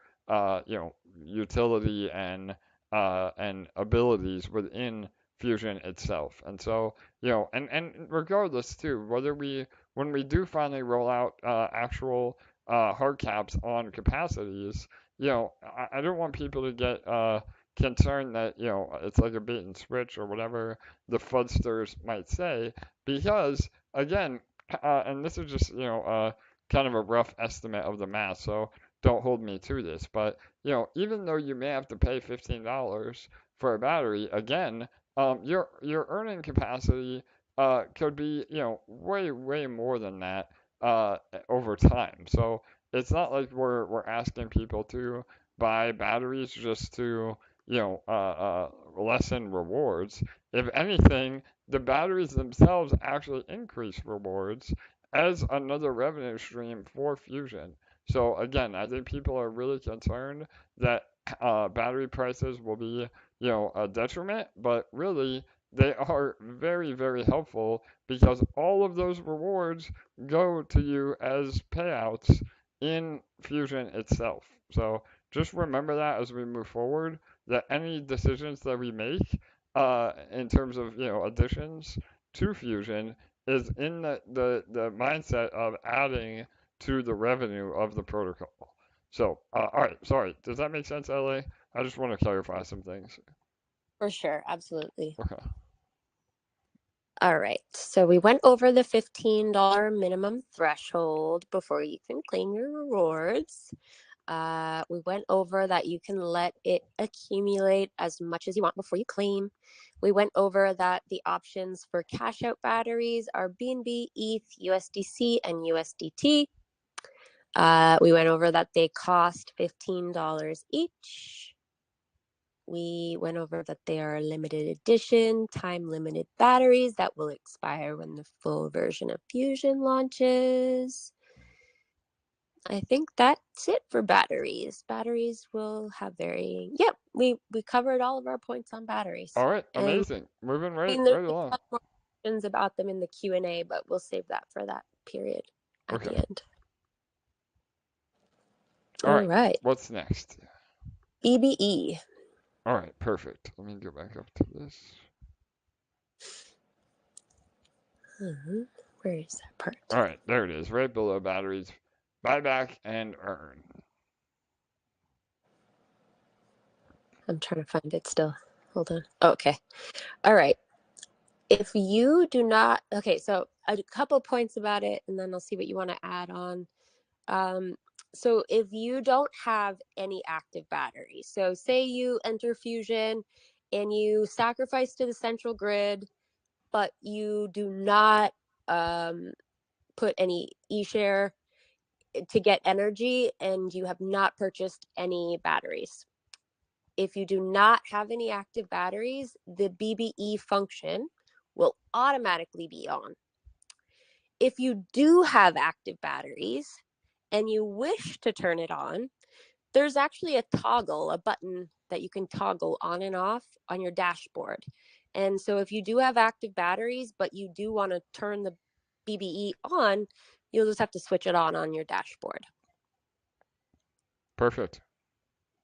utility and abilities within Fusion itself. And so, and regardless too, when we do finally roll out actual hard caps on capacities, I don't want people to get concerned that, it's like a bait and switch or whatever the fudsters might say, because again, and this is just, kind of a rough estimate of the math, so don't hold me to this, but, even though you may have to pay $15 for a battery, again, your earning capacity could be, way, way more than that over time. So it's not like we're asking people to buy batteries just to, lessen rewards. If anything, the batteries themselves actually increase rewards as another revenue stream for Fusion. So again, I think people are really concerned that battery prices will be, a detriment, but really they are very, very helpful because all of those rewards go to you as payouts in Fusion itself. So just remember that as we move forward, that any decisions that we make in terms of, additions to Fusion is in the mindset of adding to the revenue of the protocol. So, all right, sorry. Does that make sense, LA? I just want to clarify some things. For sure, absolutely. Okay. All right, so we went over the $15 minimum threshold before you can claim your rewards. We went over that you can let it accumulate as much as you want before you claim. We went over that the options for cash out batteries are BNB, ETH, USDC, and USDT. We went over that they cost $15 each. We went over that they are limited edition, time-limited batteries that will expire when the full version of Fusion launches. I think that's it for batteries. Batteries will have varying. Yep, we covered all of our points on batteries. All right, And, amazing. Moving right along. More questions about them in the Q&A, but we'll save that for that period at the end. All right. What's next? BBE. All right, perfect. Let me go back up to this. Where is that part? All right, there it is, right below batteries. Buyback and earn. I'm trying to find it still. Hold on. Oh, okay. All right. If you do not, okay, so a couple points about it, and then I'll see what you want to add on. So if you don't have any active batteries, so say you enter Fusion and you sacrifice to the central grid, but you do not put any Eshare to get energy, and you have not purchased any batteries. If you do not have any active batteries, the BBE function will automatically be on. If you do have active batteries and you wish to turn it on, there's actually a toggle, a button that you can toggle on and off on your dashboard. And so if you do have active batteries, but you do want to turn the BBE on, you'll just have to switch it on your dashboard. Perfect.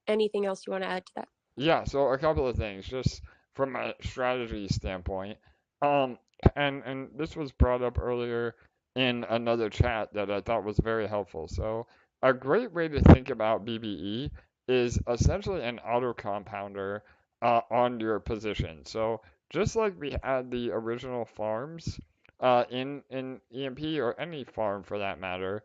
Anything else you want to add to that? Yeah, so a couple of things, just from a strategy standpoint. And this was brought up earlier in another chat that I thought was very helpful. So a great way to think about BBE is essentially an auto compounder on your position. So just like we had the original farms in EMP, or any farm for that matter,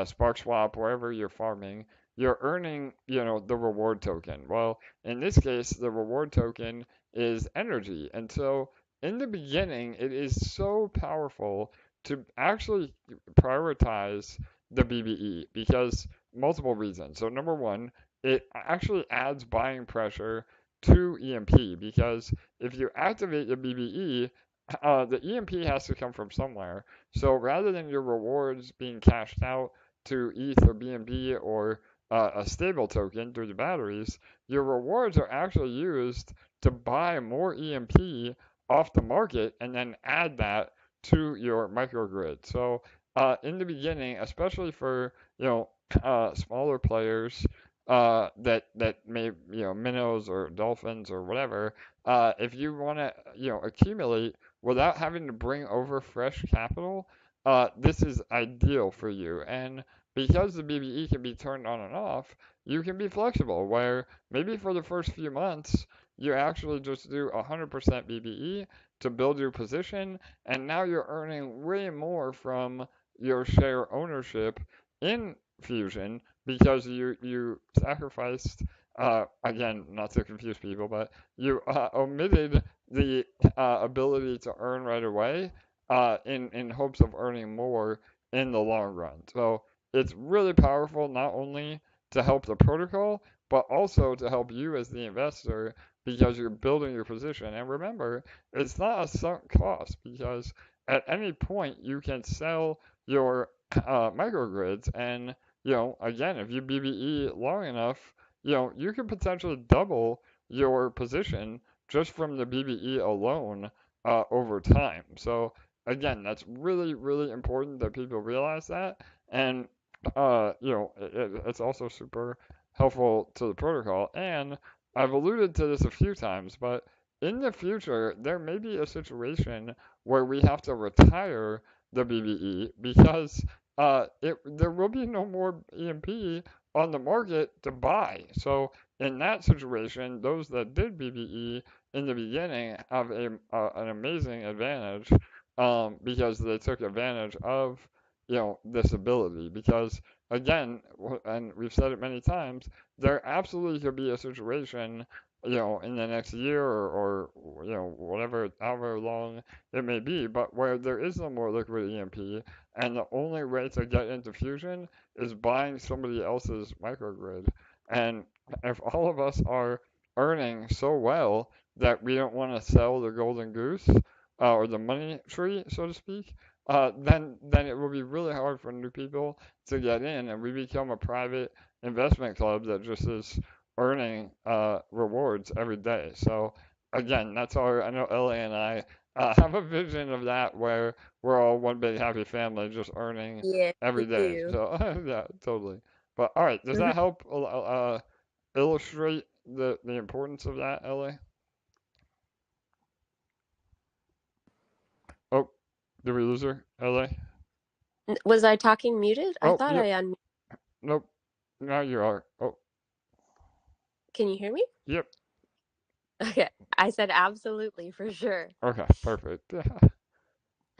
Spark Swap, wherever you're farming, you're earning, the reward token. Well, in this case, the reward token is energy. And so in the beginning, it is so powerful to actually prioritize the BBE because multiple reasons. So number one, it actually adds buying pressure to EMP because if you activate the BBE, the EMP has to come from somewhere. So rather than your rewards being cashed out to ETH or BNB or a stable token through the batteries, your rewards are actually used to buy more EMP off the market and then add that to your microgrid. So in the beginning, especially for smaller players that may minnows or dolphins or whatever, if you want to accumulate without having to bring over fresh capital, this is ideal for you. And because the BBE can be turned on and off, you can be flexible where maybe for the first few months, you actually just do 100% BBE to build your position, and now you're earning way more from your share ownership in Fusion because you sacrificed, again, not to confuse people, but you omitted the ability to earn right away in hopes of earning more in the long run. So it's really powerful not only to help the protocol, but also to help you as the investor because you're building your position. And remember, it's not a sunk cost because at any point you can sell your microgrids and again, if you BBE long enough, you can potentially double your position just from the BBE alone over time. So again, that's really, really important that people realize that. And, it's also super helpful to the protocol. And I've alluded to this a few times, but in the future, there may be a situation where we have to retire the BBE because there will be no more EMP on the market to buy. So in that situation, those that did BBE in the beginning have an amazing advantage because they took advantage of this ability. Because again, and we've said it many times, there absolutely could be a situation in the next year or whatever, however long it may be, but where there is no more liquid EMP, and the only way to get into Fusion is buying somebody else's microgrid. And if all of us are earning so well that we don't want to sell the golden goose or the money tree, so to speak, then it will be really hard for new people to get in, and we become a private investment club that just is earning rewards every day. So again, that's our. I know LA and I have a vision of that where we're all one big happy family just earning Yeah, every me day. too. So yeah, totally. But all right, does Mhm. that help illustrate the importance of that, LA? Oh, did we lose her, LA? Was I talking muted? I Oh, thought yep. I un. Nope. Now you are. Oh, Can you hear me? yep. Okay. I said absolutely for sure. Okay, perfect.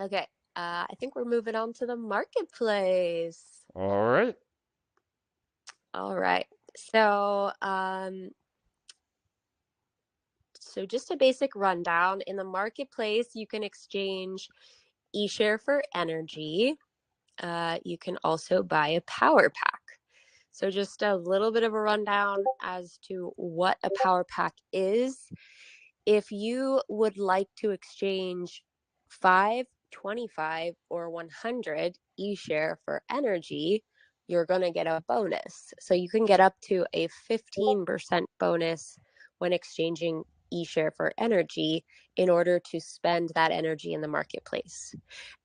Okay. I think we're moving on to the marketplace. All right. All right. So, just a basic rundown. In the marketplace, you can exchange eShare for energy. You can also buy a power pack. So just a little bit of a rundown as to what a power pack is. If you would like to exchange 5, 25, or 100 eShare for energy, you're going to get a bonus. So you can get up to a 15% bonus when exchanging eShare for energy in order to spend that energy in the marketplace.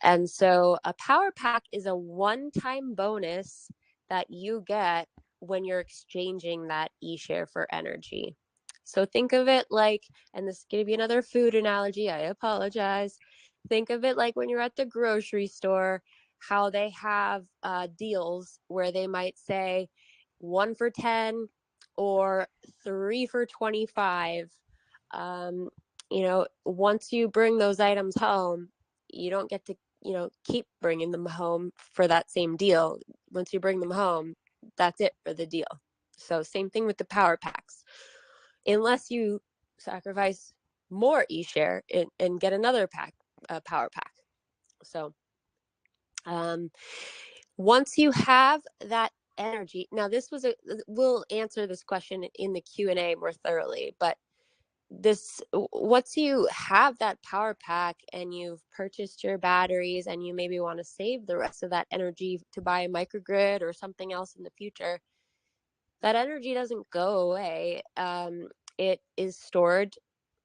And so a power pack is a one-time bonus that you get when you're exchanging that eShare for energy. So think of it like, and this is going to be another food analogy, I apologize. Think of it like when you're at the grocery store, how they have deals where they might say 1 for 10 or 3 for 25. Once you bring those items home, you don't get to keep bringing them home for that same deal. Once you bring them home, that's it for the deal. So same thing with the power packs. Unless you sacrifice more eShare and get another power pack. So once you have that energy, now we'll answer this question in the Q&A more thoroughly, but once you have that power pack and you've purchased your batteries and you maybe want to save the rest of that energy to buy a microgrid or something else in the future, that energy doesn't go away. It is stored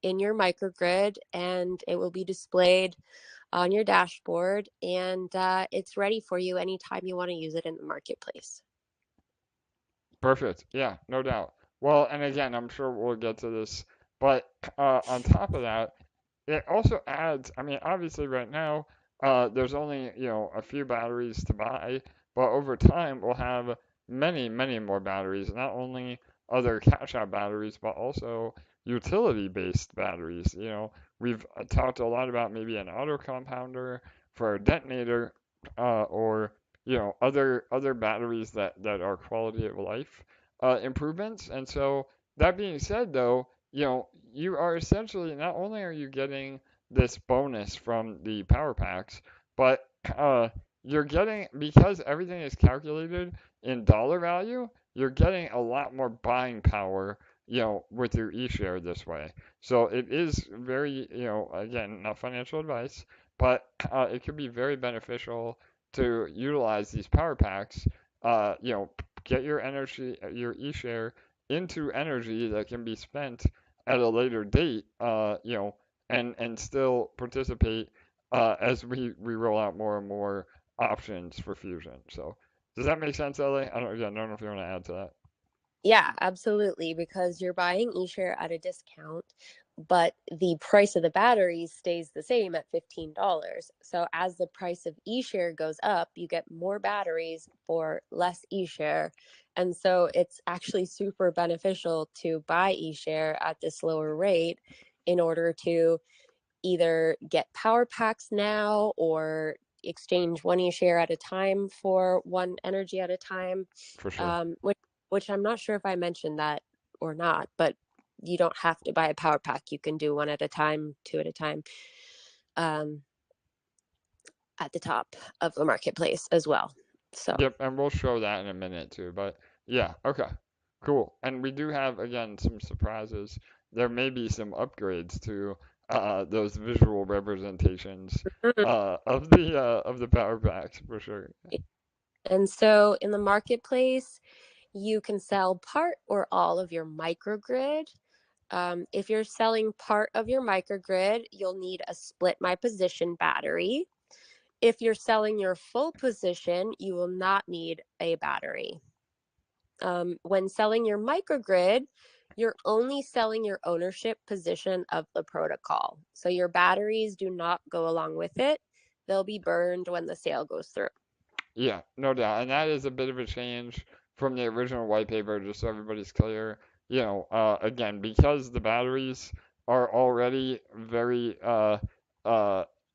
in your microgrid and it will be displayed on your dashboard, and it's ready for you anytime you want to use it in the marketplace. Perfect. Yeah, no doubt. Well, and again, I'm sure we'll get to this, but on top of that, it also adds, I mean, obviously right now, there's only, a few batteries to buy, but over time we'll have many, many more batteries, not only other cash out batteries, but also utility-based batteries. We've talked a lot about maybe an auto compounder for a detonator, or, other batteries that are quality of life improvements. And so that being said, though, you are essentially, not only are you getting this bonus from the power packs, but you're getting, because everything is calculated in dollar value, you're getting a lot more buying power, with your eShare this way. So it is very, again, not financial advice, but it could be very beneficial to utilize these power packs, get your energy, your eShare into energy that can be spent at a later date, and still participate as we roll out more and more options for Fusion. So does that make sense, Ellie? I don't know if you want to add to that. Yeah, absolutely, because you're buying eShare at a discount, but the price of the batteries stays the same at $15. So as the price of eShare goes up, you get more batteries for less eShare. And so it's actually super beneficial to buy eShare at this lower rate in order to either get power packs now or exchange one eShare at a time for one energy at a time. For sure. Which I'm not sure if I mentioned that or not, but you don't have to buy a power pack. You can do one at a time, two at a time, at the top of the marketplace as well. So Yep, and we'll show that in a minute too. But yeah, okay, cool. And we do have, again, some surprises. There may be some upgrades to those visual representations of the power packs for sure. And so in the marketplace, you can sell part or all of your microgrid. If you're selling part of your microgrid, you'll need a split my position battery. If you're selling your full position, you will not need a battery. When selling your microgrid, you're only selling your ownership position of the protocol. So your batteries do not go along with it. They'll be burned when the sale goes through. Yeah, no doubt. And that is a bit of a change from the original white paper, just so everybody's clear. Again, because the batteries are already very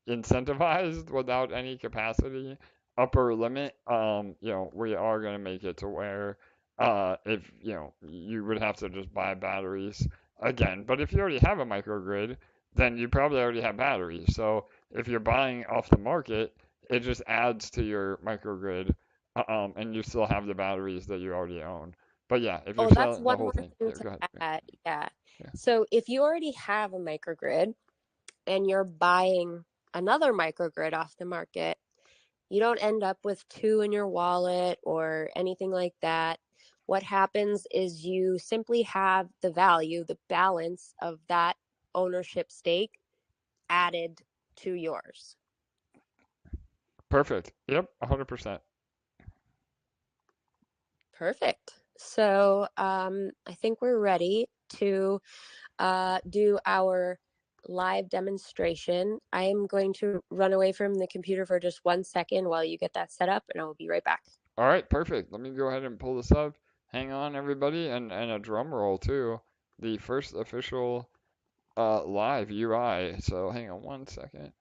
incentivized without any capacity upper limit, we are going to make it to where if, you would have to just buy batteries again. But if you already have a microgrid, then you probably already have batteries. So if you're buying off the market, it just adds to your microgrid, and you still have the batteries that you already own. But yeah, if you're That's selling the one whole more thing, thing yeah, go ahead. to add. Yeah. Yeah. So if you already have a microgrid and you're buying another microgrid off the market, you don't end up with two in your wallet or anything like that. What happens is you simply have the value, the balance of that ownership stake added to yours. Perfect. Yep, 100%. Perfect. So I think we're ready to do our live demonstration. I am going to run away from the computer for just 1 second while you get that set up, and I will be right back. All right, perfect. Let me go ahead and pull this up. Hang on, everybody, and a drum roll too. The first official live UI. So hang on 1 second.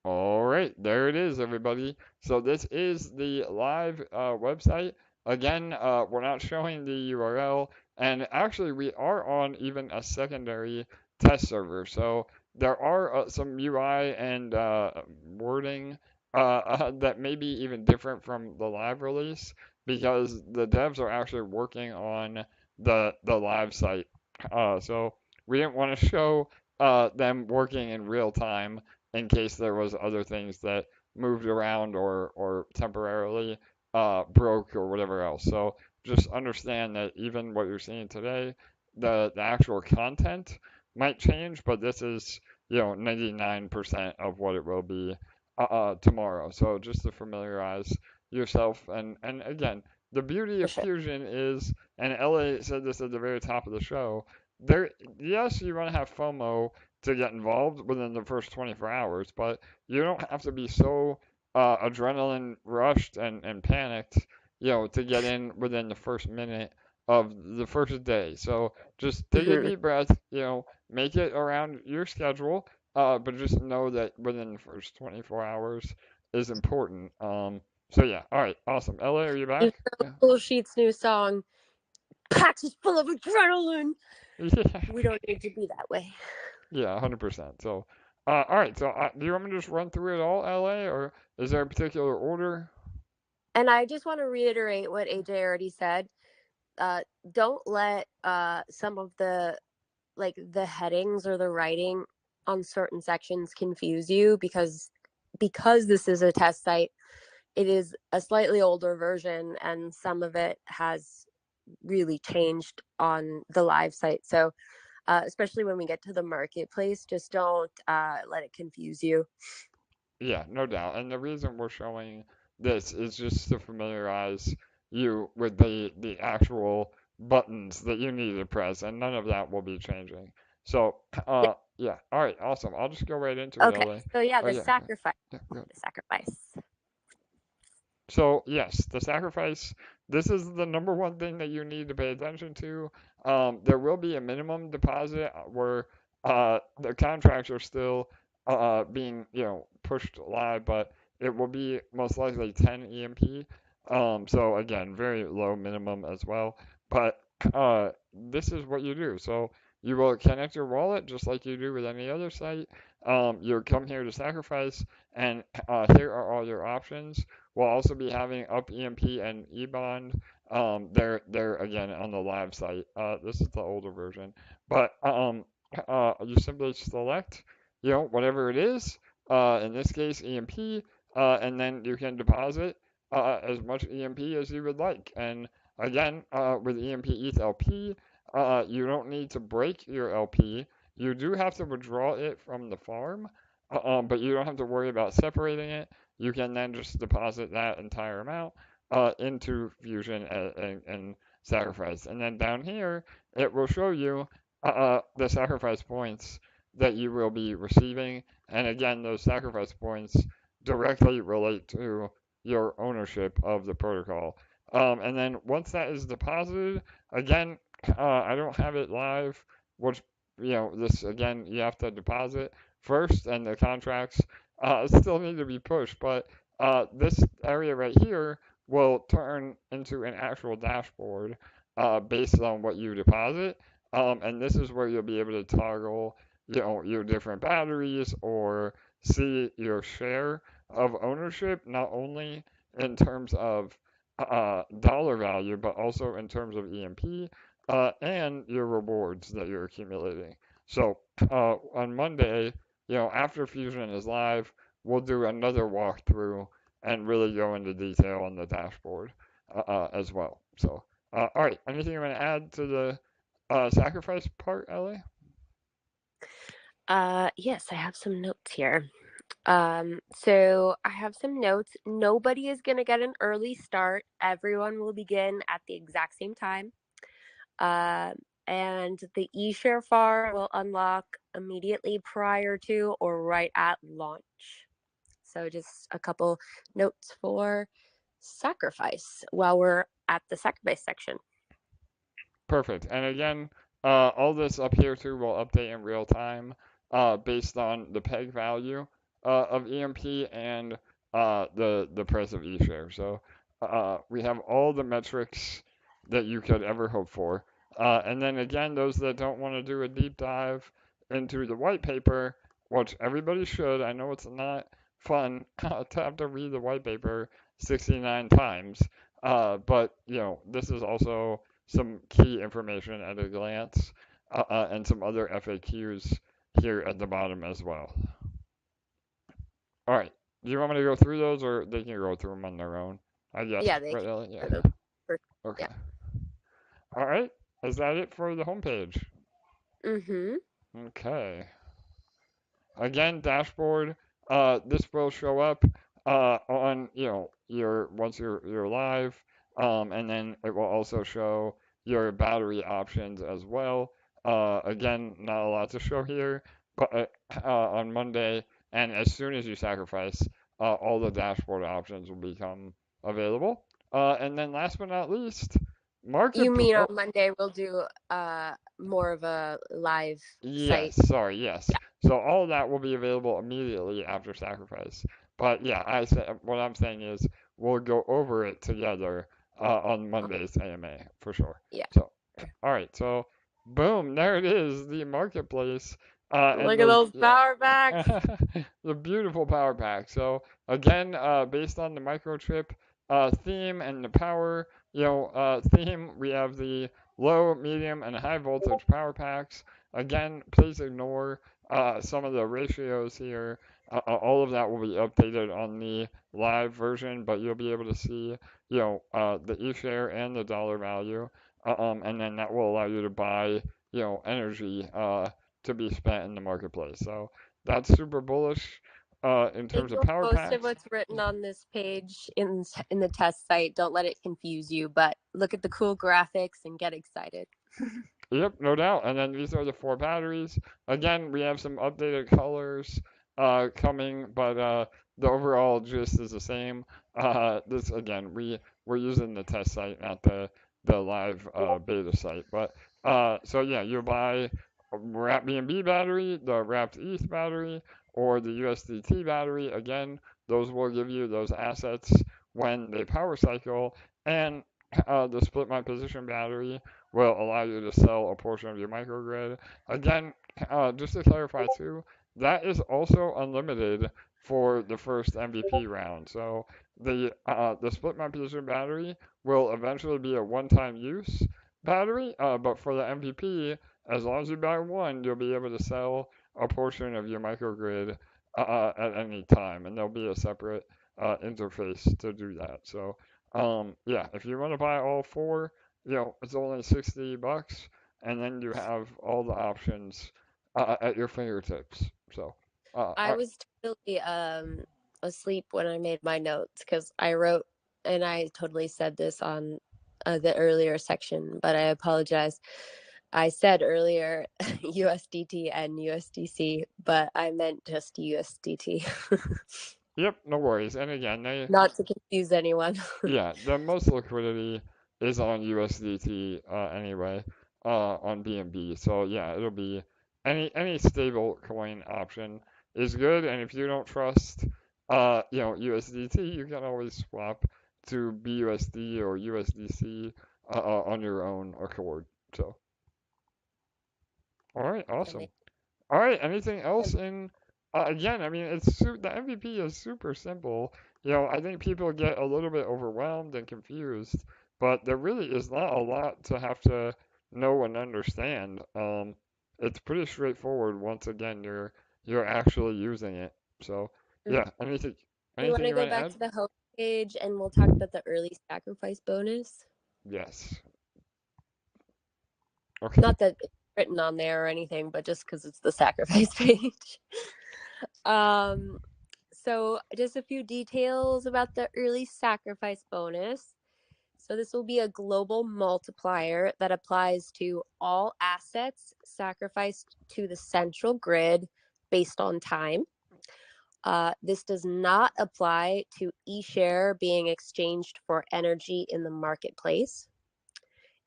All right, there it is, everybody. So this is the live website. Again, we're not showing the URL, and actually we are on even a secondary test server. So there are some UI and wording that may be even different from the live release because the devs are actually working on the live site. So we didn't want to show them working in real time in case there was other things that moved around or temporarily broke or whatever else. So just understand that even what you're seeing today, the actual content might change, but this is 99% of what it will be tomorrow. So just to familiarize yourself and again, the beauty For of sure. Fusion is, and LA said this at the very top of the show, there yes, you're gonna have FOMO to get involved within the first 24 hours, but you don't have to be so adrenaline rushed and panicked, to get in within the first minute of the first day. So just take a Mhm. deep breath, make it around your schedule, but just know that within the first 24 hours is important. So yeah, all right, awesome. Ella, are you back? Yeah. Cool Sheet's new song, Pax is full of adrenaline. Yeah. We don't need to be that way. Yeah, 100%. So, all right. So, do you want me to just run through it all, LA, or is there a particular order? And I just want to reiterate what AJ already said. Don't let some of the headings or the writing on certain sections confuse you because this is a test site. It is a slightly older version, and some of it has really changed on the live site. So, especially when we get to the marketplace, just don't let it confuse you. Yeah, no doubt. And the reason we're showing this is just to familiarize you with the actual buttons that you need to press, and none of that will be changing. So, Yeah. yeah. All right, awesome. I'll just go right into it, Okay. LA. So yeah, Oh the yeah, sacrifice. yeah, good. The sacrifice. So yes, the sacrifice. This is the number one thing that you need to pay attention to. There will be a minimum deposit where the contracts are still being pushed live, but it will be most likely 10 EMP. So again, very low minimum as well. But this is what you do. So you will connect your wallet just like you do with any other site. You'll come here to sacrifice, and here are all your options. We'll also be having up EMP and eBond. They're again on the live site. This is the older version, but you simply select, whatever it is. In this case, EMP, and then you can deposit as much EMP as you would like. And again, with EMP ETH LP, you don't need to break your LP. You do have to withdraw it from the farm, but you don't have to worry about separating it. You can then just deposit that entire amount into Fusion and sacrifice. And then down here, it will show you the sacrifice points that you will be receiving. And again, those sacrifice points directly relate to your ownership of the protocol. And then once that is deposited, again, I don't have it live, which, this again, you have to deposit first, and the contracts still need to be pushed. But this area right here will turn into an actual dashboard based on what you deposit. And this is where you'll be able to toggle, your different batteries or see your share of ownership, not only in terms of dollar value, but also in terms of EMP and your rewards that you're accumulating. So on Monday, after Fusion is live, we'll do another walkthrough and really go into detail on the dashboard as well. So, all right, anything you want to add to the sacrifice part, Ellie? Yes, I have some notes here. So I have some notes. Nobody is gonna get an early start. Everyone will begin at the exact same time. Uh, and the eShare farm will unlock immediately prior to or right at launch. So just a couple notes for sacrifice while we're at the sacrifice section. Perfect. And again, all this up here too will update in real time based on the peg value of EMP and the price of eShare. So we have all the metrics that you could ever hope for. And then again, those that don't want to do a deep dive into the white paper, which everybody should. I know it's not fun to have to read the white paper 69 times, but this is also some key information at a glance, and some other FAQs here at the bottom as well. All right. Do you want me to go through those, or they can go through them on their own? I guess. Yeah, they Right, can. Ellie? Yeah. Okay. Yeah. All right. Is that it for the homepage? Mm-hmm. Okay. Again, dashboard. This will show up on your once you're live, and then it will also show your battery options as well. Again, not a lot to show here, but on Monday, and as soon as you sacrifice, all the dashboard options will become available. And then last but not least, market. You mean on Monday we'll do more of a live site? Yes, sorry, yes. Yeah. So all of that will be available immediately after sacrifice. But yeah, what I'm saying is we'll go over it together on Monday's AMA for sure. Yeah. So, all right. So, boom, there it is, the marketplace. Look at those power packs. The beautiful power pack. So again, based on the microchip theme and the power, theme, we have the low, medium, and high voltage power packs. Again, please ignore some of the ratios here. All of that will be updated on the live version, but you'll be able to see, the eShare and the dollar value, and then that will allow you to buy, energy to be spent in the marketplace. So that's super bullish in terms of power Most packs. of what's written on this page in the test site, don't let it confuse you, but look at the cool graphics and get excited. Yep, no doubt. And then these are the 4 batteries. Again, we have some updated colors coming, but the overall gist is the same. This again, we're using the test site, not the live beta site. But so yeah, you buy a wrapped BNB battery, the wrapped ETH battery, or the USDT battery. Again, those will give you those assets when they power cycle, and the split my position battery will allow you to sell a portion of your microgrid. Again, just to clarify too, that is also unlimited for the first MVP round. So the split my position battery will eventually be a one-time use battery, but for the MVP, as long as you buy one, you'll be able to sell a portion of your microgrid at any time, and there'll be a separate interface to do that. So yeah, if you want to buy all 4, it's only $60, and then you have all the options at your fingertips. So I was totally asleep when I made my notes because I wrote, and I totally said this on the earlier section, but I apologize. I said earlier USDT and USDC, but I meant just USDT. Yep, no worries. And again, not to confuse anyone. Yeah, the most liquidity is on USDT anyway, on BNB. So yeah, it'll be any stable coin option is good. And if you don't trust, USDT, you can always swap to BUSD or USDC on your own accord. So, all right, awesome. All right, anything else in? Again, I mean, the MVP is super simple. I think people get a little bit overwhelmed and confused, but there really is not a lot to have to know and understand. It's pretty straightforward once again you're actually using it. So yeah, anything You want to go back to the home page and we'll talk about the early sacrifice bonus? Yes. Okay. Not that it's written on there or anything, but just because it's the sacrifice page. So just a few details about the early sacrifice bonus. So this will be a global multiplier that applies to all assets sacrificed to the central grid based on time. This does not apply to eShare being exchanged for energy in the marketplace.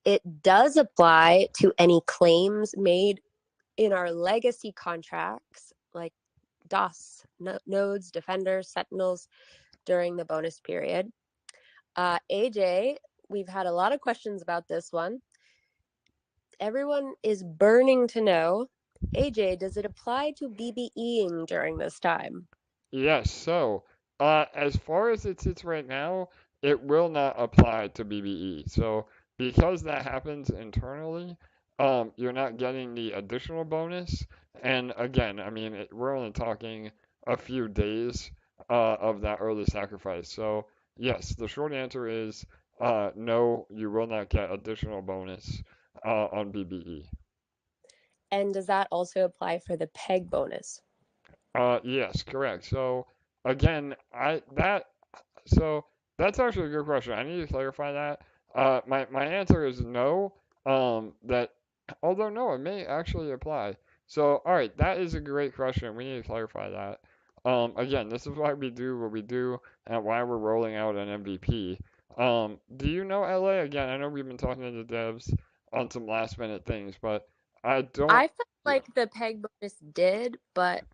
It does apply to any claims made in our legacy contracts, like DAAS nodes, defenders, sentinels during the bonus period. AJ, we've had a lot of questions about this one. Everyone is burning to know, AJ, does it apply to BBEing during this time? Yes, so as far as it sits right now, it will not apply to BBE. So because that happens internally, you're not getting the additional bonus. And again, I mean, we're only talking a few days of that early sacrifice. So yes, the short answer is no, you will not get additional bonus on BBE. And does that also apply for the peg bonus? Yes, correct. So again, so that's actually a good question. I need to clarify that. My answer is no. That although no, it may actually apply. So all right, that is a great question. We need to clarify that. Again, this is why we do what we do and why we're rolling out an MVP. Do you know LA? Again, I know we've been talking to the devs on some last minute things, but I don't. I felt like the peg bonus did, but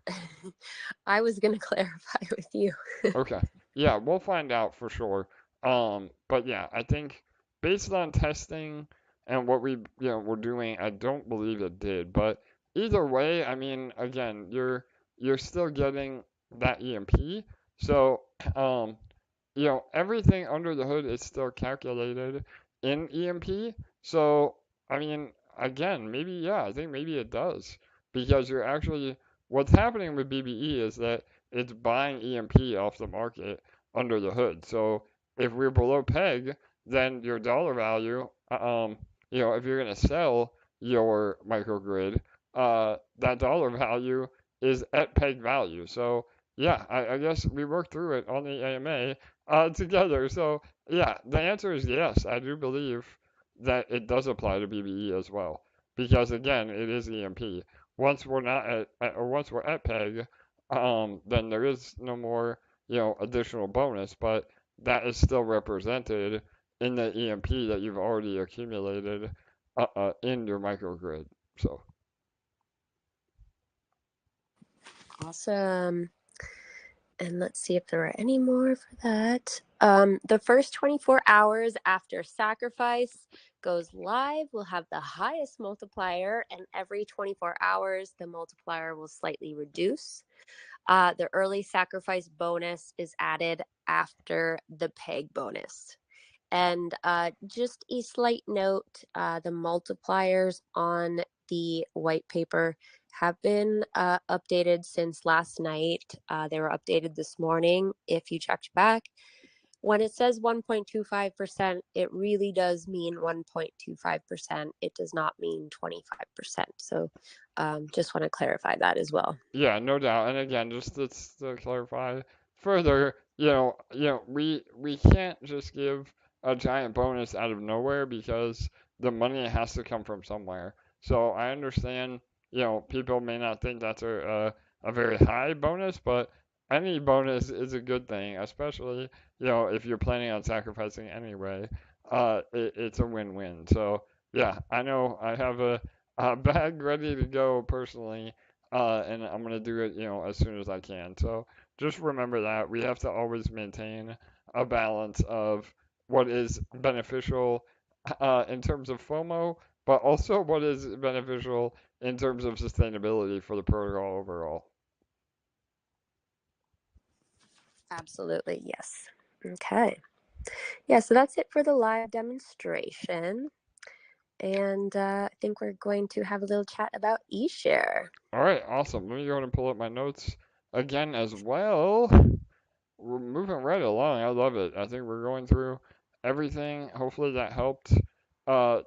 I was going to clarify with you. Okay. Yeah, we'll find out for sure. But yeah, I think based on testing and what we're doing, I don't believe it did. But either way, I mean, again, you're still getting that EMP. So, everything under the hood is still calculated in EMP. So, I mean, again, maybe, yeah, I think maybe it does. Because what's happening with BBE is that it's buying EMP off the market under the hood. So if we're below peg, then your dollar value, if you're going to sell your microgrid, that dollar value is at peg value. So yeah, I guess we worked through it on the AMA together. So yeah, the answer is yes. I do believe that it does apply to BBE as well, because again, it is EMP. Once we're not or once we're at peg, then there is no more, additional bonus, but that is still represented in the EMP that you've already accumulated in your microgrid. So. Awesome. And let's see if there are any more for that. The first 24 hours after sacrifice goes live will have the highest multiplier, and every 24 hours, the multiplier will slightly reduce. The early sacrifice bonus is added after the peg bonus. And just a slight note, the multipliers on the white paper have been updated since last night. They were updated this morning. If you checked back, when it says 1.25%, it really does mean 1.25%. It does not mean 25%. So just want to clarify that as well. Yeah, no doubt. And again, just to clarify further, we can't just give a giant bonus out of nowhere, because the money has to come from somewhere. So I understand, people may not think that's a very high bonus, but any bonus is a good thing, especially, if you're planning on sacrificing anyway. It's a win-win. So yeah, I know I have a bag ready to go personally, and I'm gonna do it, as soon as I can. So just remember that we have to always maintain a balance of what is beneficial in terms of FOMO, but also what is beneficial in terms of sustainability for the protocol overall. Absolutely, yes. Okay. Yeah, so that's it for the live demonstration. And I think we're going to have a little chat about Eshare. All right, awesome. Let me go ahead and pull up my notes again as well. We're moving right along. I love it. I think we're going through everything. Hopefully that helped.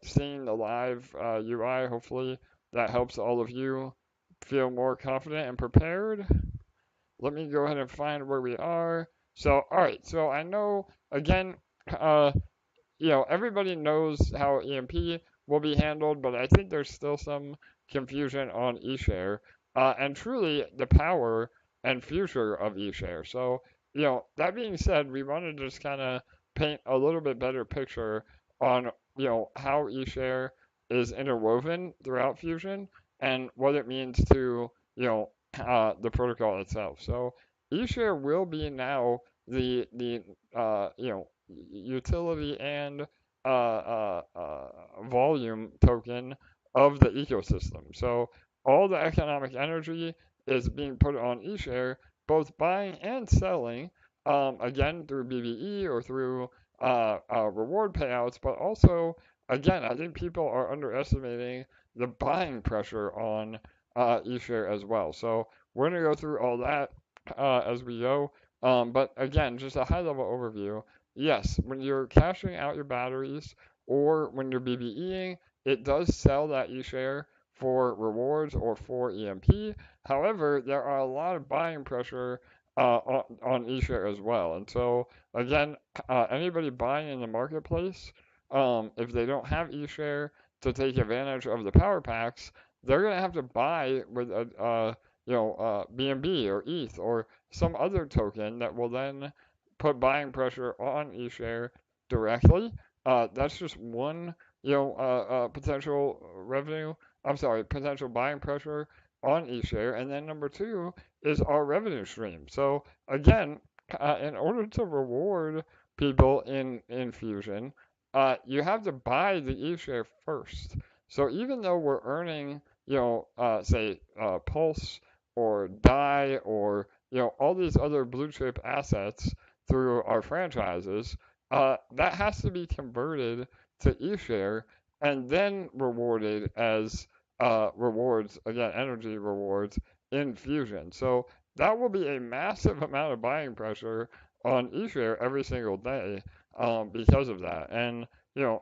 Seeing the live UI, hopefully that helps all of you feel more confident and prepared. Let me go ahead and find where we are. So, all right. So I know, again, everybody knows how EMP will be handled, but I think there's still some confusion on eShare, and truly the power and future of eShare. So, that being said, we want to just kind of paint a little bit better picture on, how eShare is interwoven throughout Fusion and what it means to, the protocol itself. So eShare will be now the utility and volume token of the ecosystem. So all the economic energy is being put on eShare, both buying and selling, again through BBE or through reward payouts, but also, again, I think people are underestimating the buying pressure on eShare as well. So we're going to go through all that as we go. But again, just a high level overview. Yes, when you're cashing out your batteries or when you're BBEing, it does sell that eShare for rewards or for EMP. However, there are a lot of buying pressure on eShare as well. And so, again, anybody buying in the marketplace, if they don't have eShare to take advantage of the power packs, they're going to have to buy with a BNB or ETH or some other token that will then put buying pressure on eShare directly. That's just one, potential revenue. I'm sorry, potential buying pressure on eShare. And then number two is our revenue stream. So again, in order to reward people in Fusion, you have to buy the eShare first. So even though we're earning, say Pulse or DAI or all these other blue chip assets through our franchises, that has to be converted to eShare and then rewarded as rewards, again, energy rewards in Fusion. So that will be a massive amount of buying pressure on eShare every single day because of that. And,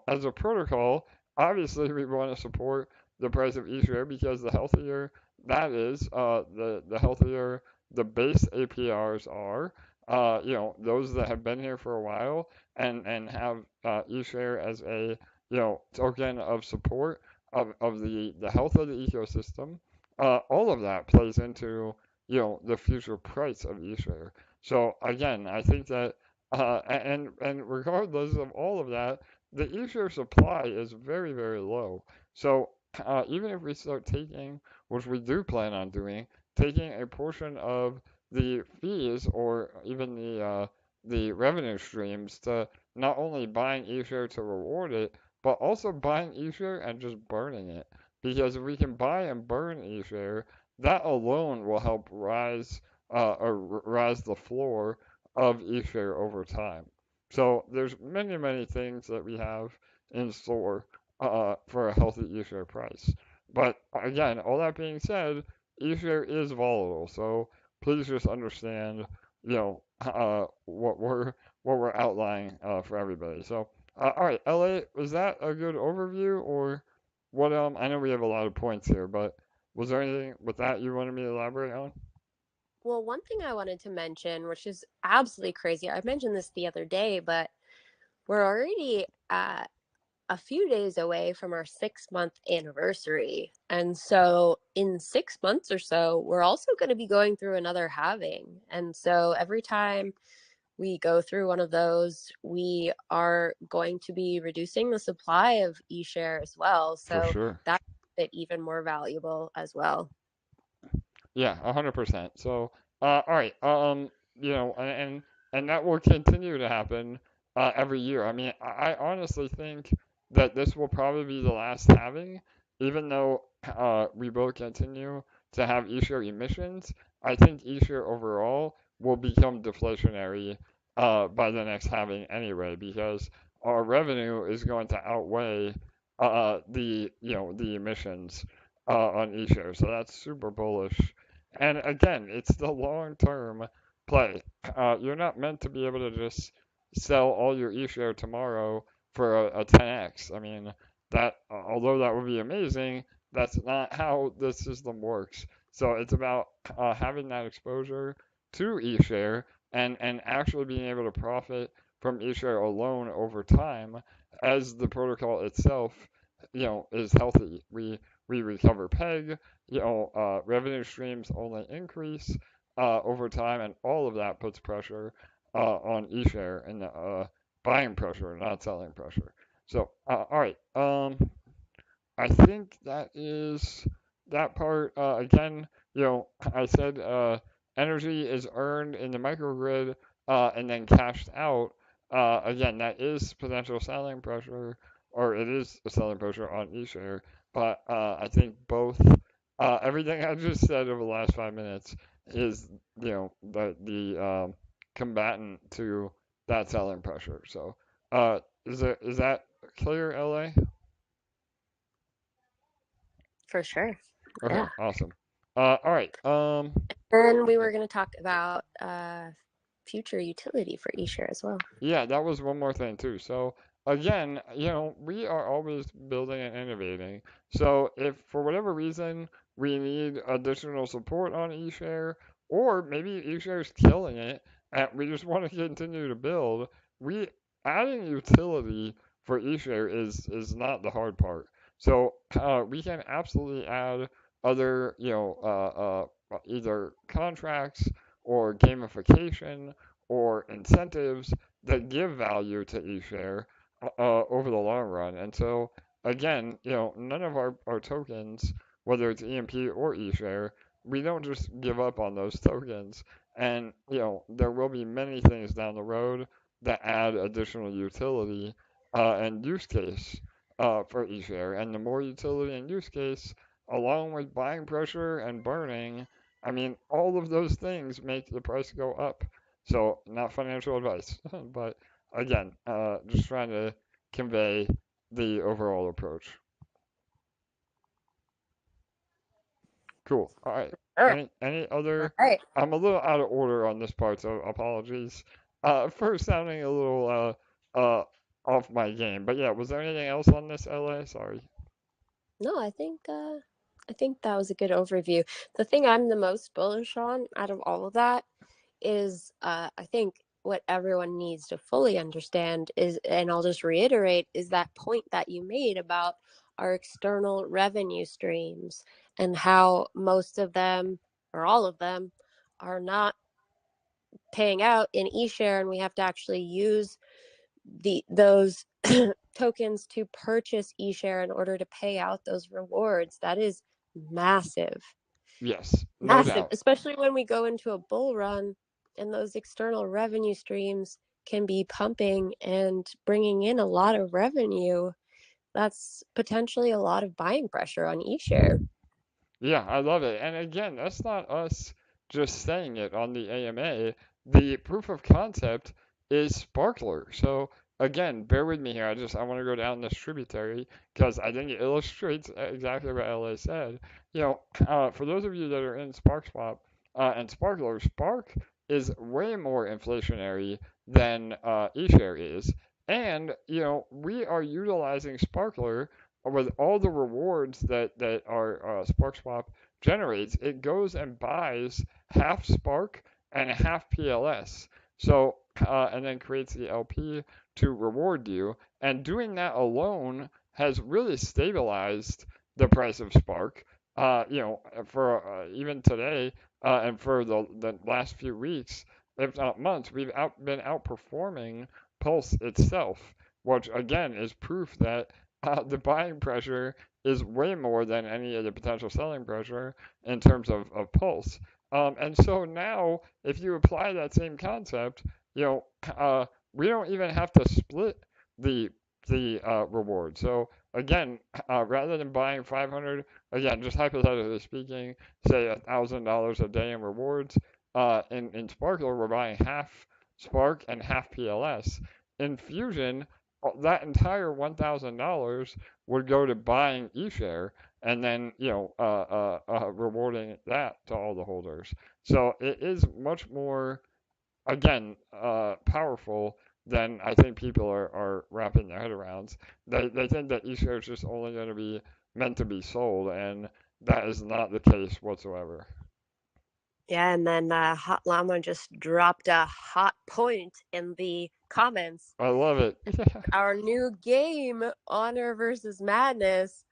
as a protocol, obviously we want to support the price of eShare because the healthier that is, the healthier the base APRs are. Those that have been here for a while and have eShare as a token of support of the health of the ecosystem. All of that plays into the future price of eShare. So again, I think that and regardless of all of that, the eShare supply is very, very low. So even if we start taking, which we do plan on doing, taking a portion of the fees or even the revenue streams to not only buying eShare to reward it, but also buying eShare and just burning it. Because if we can buy and burn eShare, that alone will help rise the floor of eShare over time. So there's many, many things that we have in store for a healthy eShare price. But again, all that being said, eShare is volatile. So please just understand, what we're outlining for everybody. So, all right, LA, was that a good overview or what? I know we have a lot of points here, but was there anything with that you wanted me to elaborate on? Well, one thing I wanted to mention, which is absolutely crazy, I mentioned this the other day, but we're already a few days away from our 6-month anniversary. And so in 6 months or so, we're also going to be going through another halving. And so every time we go through one of those, we are going to be reducing the supply of eShare as well. For So sure. that's it even more valuable as well. Yeah, 100%. So, all right, and that will continue to happen every year. I mean, I honestly think that this will probably be the last halving, even though we will continue to have eShare emissions. I think eShare overall will become deflationary by the next halving anyway, because our revenue is going to outweigh the emissions on eShare. So that's super bullish. And again, it's the long-term play. You're not meant to be able to just sell all your eShare tomorrow for a 10x. I mean, that although that would be amazing, that's not how the system works. So it's about having that exposure to eShare and actually being able to profit from eShare alone over time as the protocol itself, is healthy. We recover peg, revenue streams only increase over time, and all of that puts pressure on eShare and buying pressure, not selling pressure. So, all right, I think that is that part. Again, I said energy is earned in the microgrid and then cashed out. Again, that is potential selling pressure, or it is a selling pressure on eShare. But I think both, everything I just said over the last 5 minutes is, the combatant to that selling pressure. So, is that clear, LA? For sure. Okay, Yeah. awesome. All right. And we were going to talk about future utility for eShare as well. Yeah, that was one more thing too. So again, we are always building and innovating. So if for whatever reason we need additional support on eShare, or maybe eShare is killing it and we just want to continue to build, we adding utility for eShare is not the hard part. So we can absolutely add other, either contracts or gamification or incentives that give value to eShare over the long run. And so, again, none of our tokens, whether it's EMP or eShare, we don't just give up on those tokens. And, there will be many things down the road that add additional utility and use case for eShare. And the more utility and use case, along with buying pressure and burning, I mean, all of those things make the price go up. So, not financial advice, but again, just trying to convey the overall approach. Cool. All right. Any other? All right. I'm a little out of order on this part, so apologies for sounding a little off my game. But yeah, was there anything else on this, LA? Sorry. No, I think that was a good overview. The thing I'm the most bullish on out of all of that is I think what everyone needs to fully understand is, and I'll just reiterate, is that point that you made about our external revenue streams and how most of them or all of them are not paying out in eShare, and we have to actually use those tokens to purchase eShare in order to pay out those rewards. That is massive. Yes, no Massive, doubt. especially when we go into a bull run and those external revenue streams can be pumping and bringing in a lot of revenue. That's potentially a lot of buying pressure on eShare. Yeah, I love it. And again, that's not us just saying it on the AMA. The proof of concept is Sparkler. So again, bear with me here. I want to go down this tributary because I think it illustrates exactly what LA said. For those of you that are in SparkSwap and Sparkler, Spark is way more inflationary than eShare is. And, we are utilizing Sparkler with all the rewards that our SparkSwap generates. It goes and buys half Spark and half PLS. So and then creates the LP to reward you. And doing that alone has really stabilized the price of Spark. For even today and for the last few weeks, if not months, we've been outperforming Pulse itself, which again is proof that the buying pressure is way more than any of the potential selling pressure in terms of Pulse. And so now, if you apply that same concept, we don't even have to split the reward. So again, rather than buying 500, again, just hypothetically speaking, say $1,000 a day in rewards, in Sparkler, we're buying half Spark and half PLS. In Fusion, that entire $1,000 would go to buying eShare and then rewarding that to all the holders. So it is much more, again, powerful than I think people are wrapping their head around. They think that eShare is just only going to be meant to be sold, and that is not the case whatsoever. Yeah, and then Hot Llama just dropped a hot point in the comments. I love it. Our new game, Honor versus Madness,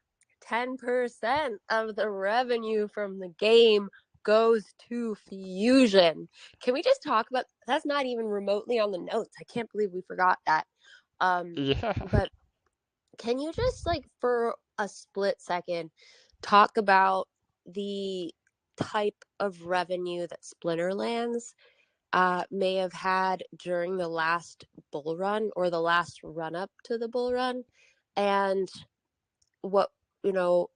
10% of the revenue from the game goes to Fusion. Can we just talk about that's not even remotely on the notes. I can't believe we forgot that. Yeah. But can you just for a split second talk about the type of revenue that Splinterlands may have had during the last bull run or the last run up to the bull run, and what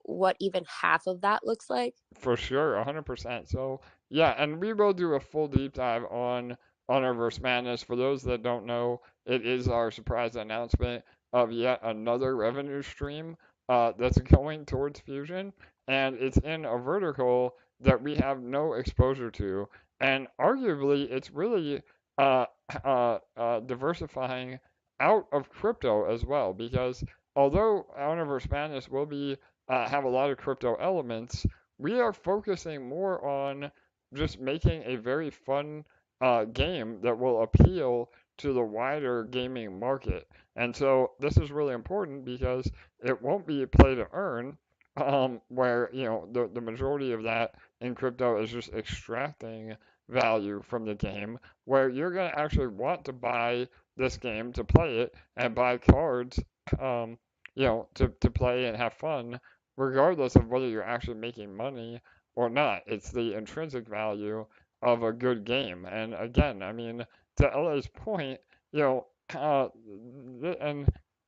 what even half of that looks like? For sure, 100%. So, yeah, and we will do a full deep dive on Reverse Madness. For those that don't know, it is our surprise announcement of yet another revenue stream that's going towards Fusion, and it's in a vertical that we have no exposure to, and arguably it's really diversifying out of crypto as well, because although Reverse Madness will be have a lot of crypto elements, we are focusing more on just making a very fun game that will appeal to the wider gaming market. And so this is really important because it won't be play to earn, where the majority of that in crypto is just extracting value from the game, where you're going to actually want to buy this game to play it and buy cards, to play and have fun regardless of whether you're actually making money or not. It's the intrinsic value of a good game. And again, I mean, to LA's point, and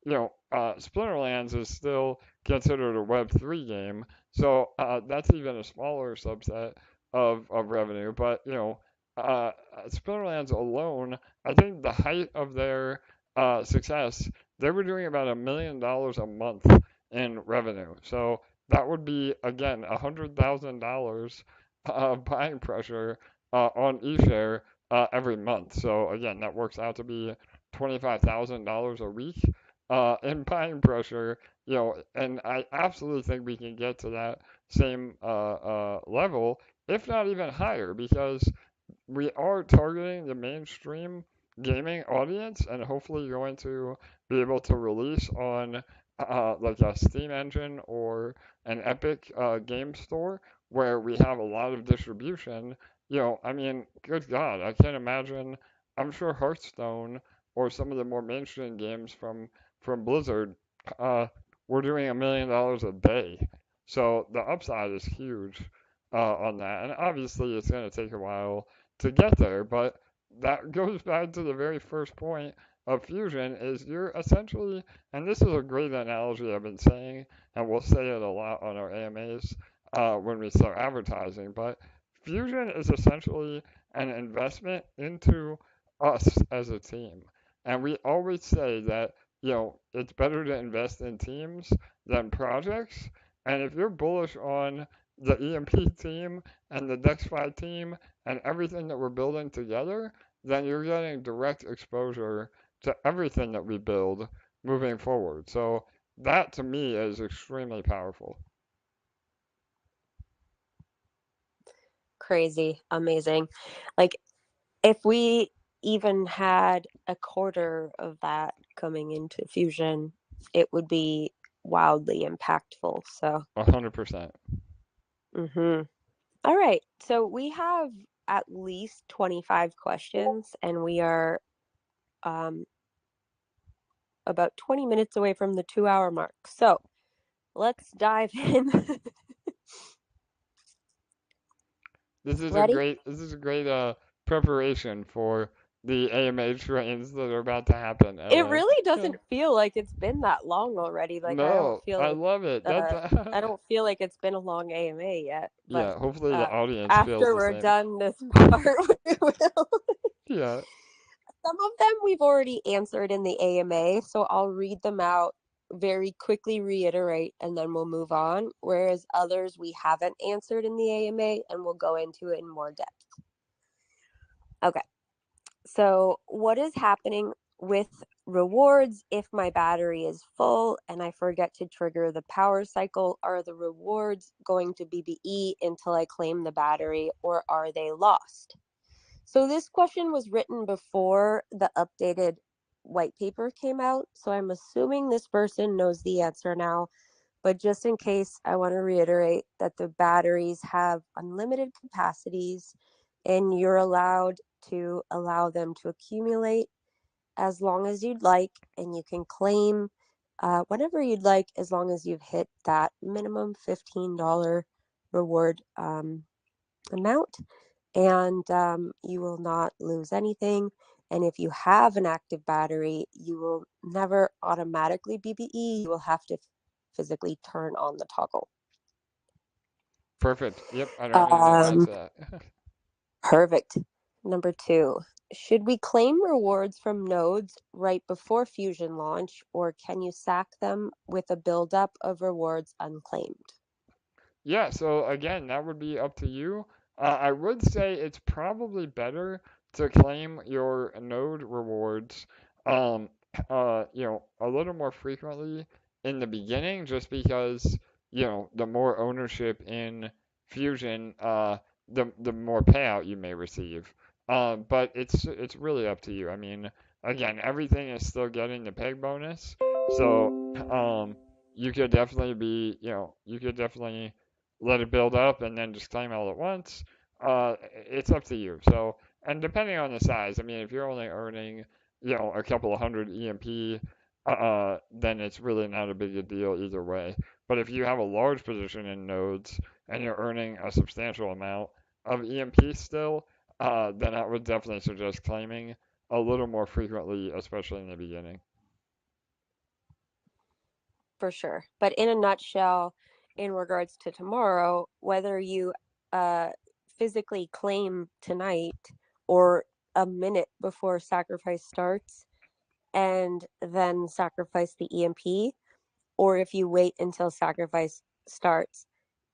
Splinterlands is still considered a Web3 game, so that's even a smaller subset of revenue. But Splinterlands alone, I think the height of their success, they were doing about $1 million a month in revenue. So that would be, again, $100,000 buying pressure on eShare every month. So again, that works out to be $25,000 a week in buying pressure. And I absolutely think we can get to that same level, if not even higher, because we are targeting the mainstream gaming audience, and hopefully going to be able to release on like a Steam engine or an Epic game store where we have a lot of distribution. I mean, good God, I can't imagine. I'm sure Hearthstone or some of the more mainstream games from Blizzard, we're doing $1 million a day. So the upside is huge on that, and obviously it's going to take a while to get there, but that goes back to the very first point of Fusion is you're essentially, and this is a great analogy I've been saying, and we'll say it a lot on our AMAs when we start advertising, but Fusion is essentially an investment into us as a team. And we always say that, it's better to invest in teams than projects. And if you're bullish on the EMP team and the DexFi team and everything that we're building together, then you're getting direct exposure to everything that we build moving forward. So that to me is extremely powerful. Crazy, amazing. Like, if we even had a quarter of that coming into Fusion, it would be wildly impactful. So 100%. All right. So we have at least 25 questions, and we are about 20 minutes away from the 2-hour mark. So let's dive in. This is Ready? a great preparation for the AMA trains that are about to happen. It really doesn't feel like it's been that long already. Like, I don't No, feel I like love it. I don't feel like it's been a long AMA yet. But Yeah, hopefully the audience feels after the we're same. done this part, we will. Yeah. Some of them we've already answered in the AMA, so I'll read them out, very quickly reiterate, and then we'll move on. Whereas others we haven't answered in the AMA, and we'll go into it in more depth. Okay. So what is happening with rewards if my battery is full and I forget to trigger the power cycle? Are the rewards going to BBE until I claim the battery, or are they lost? So this question was written before the updated white paper came out, so I'm assuming this person knows the answer now. But just in case, I want to reiterate that the batteries have unlimited capacities, and you're allowed to allow them to accumulate as long as you'd like, and you can claim whenever you'd like, as long as you've hit that minimum $15 reward amount, and you will not lose anything. And if you have an active battery, you will never automatically BBE. You will have to physically turn on the toggle. Perfect. Yep, I don't have anything to add to that. Perfect. Number 2, should we claim rewards from nodes right before Fusion launch, or can you sack them with a buildup of rewards unclaimed? Yeah, so again, that would be up to you. I would say it's probably better to claim your node rewards, a little more frequently in the beginning, just because, the more ownership in Fusion, the more payout you may receive. But it's really up to you. I mean, again, everything is still getting the peg bonus, so you could definitely let it build up and then just claim all at once. It's up to you. So, and depending on the size, I mean, if you're only earning, a couple of hundred EMP, then it's really not a big a deal either way. But if you have a large position in nodes and you're earning a substantial amount of EMP still, then I would definitely suggest claiming a little more frequently, especially in the beginning. For sure. But in a nutshell, in regards to tomorrow, whether you physically claim tonight or a minute before sacrifice starts and then sacrifice the EMP, or if you wait until sacrifice starts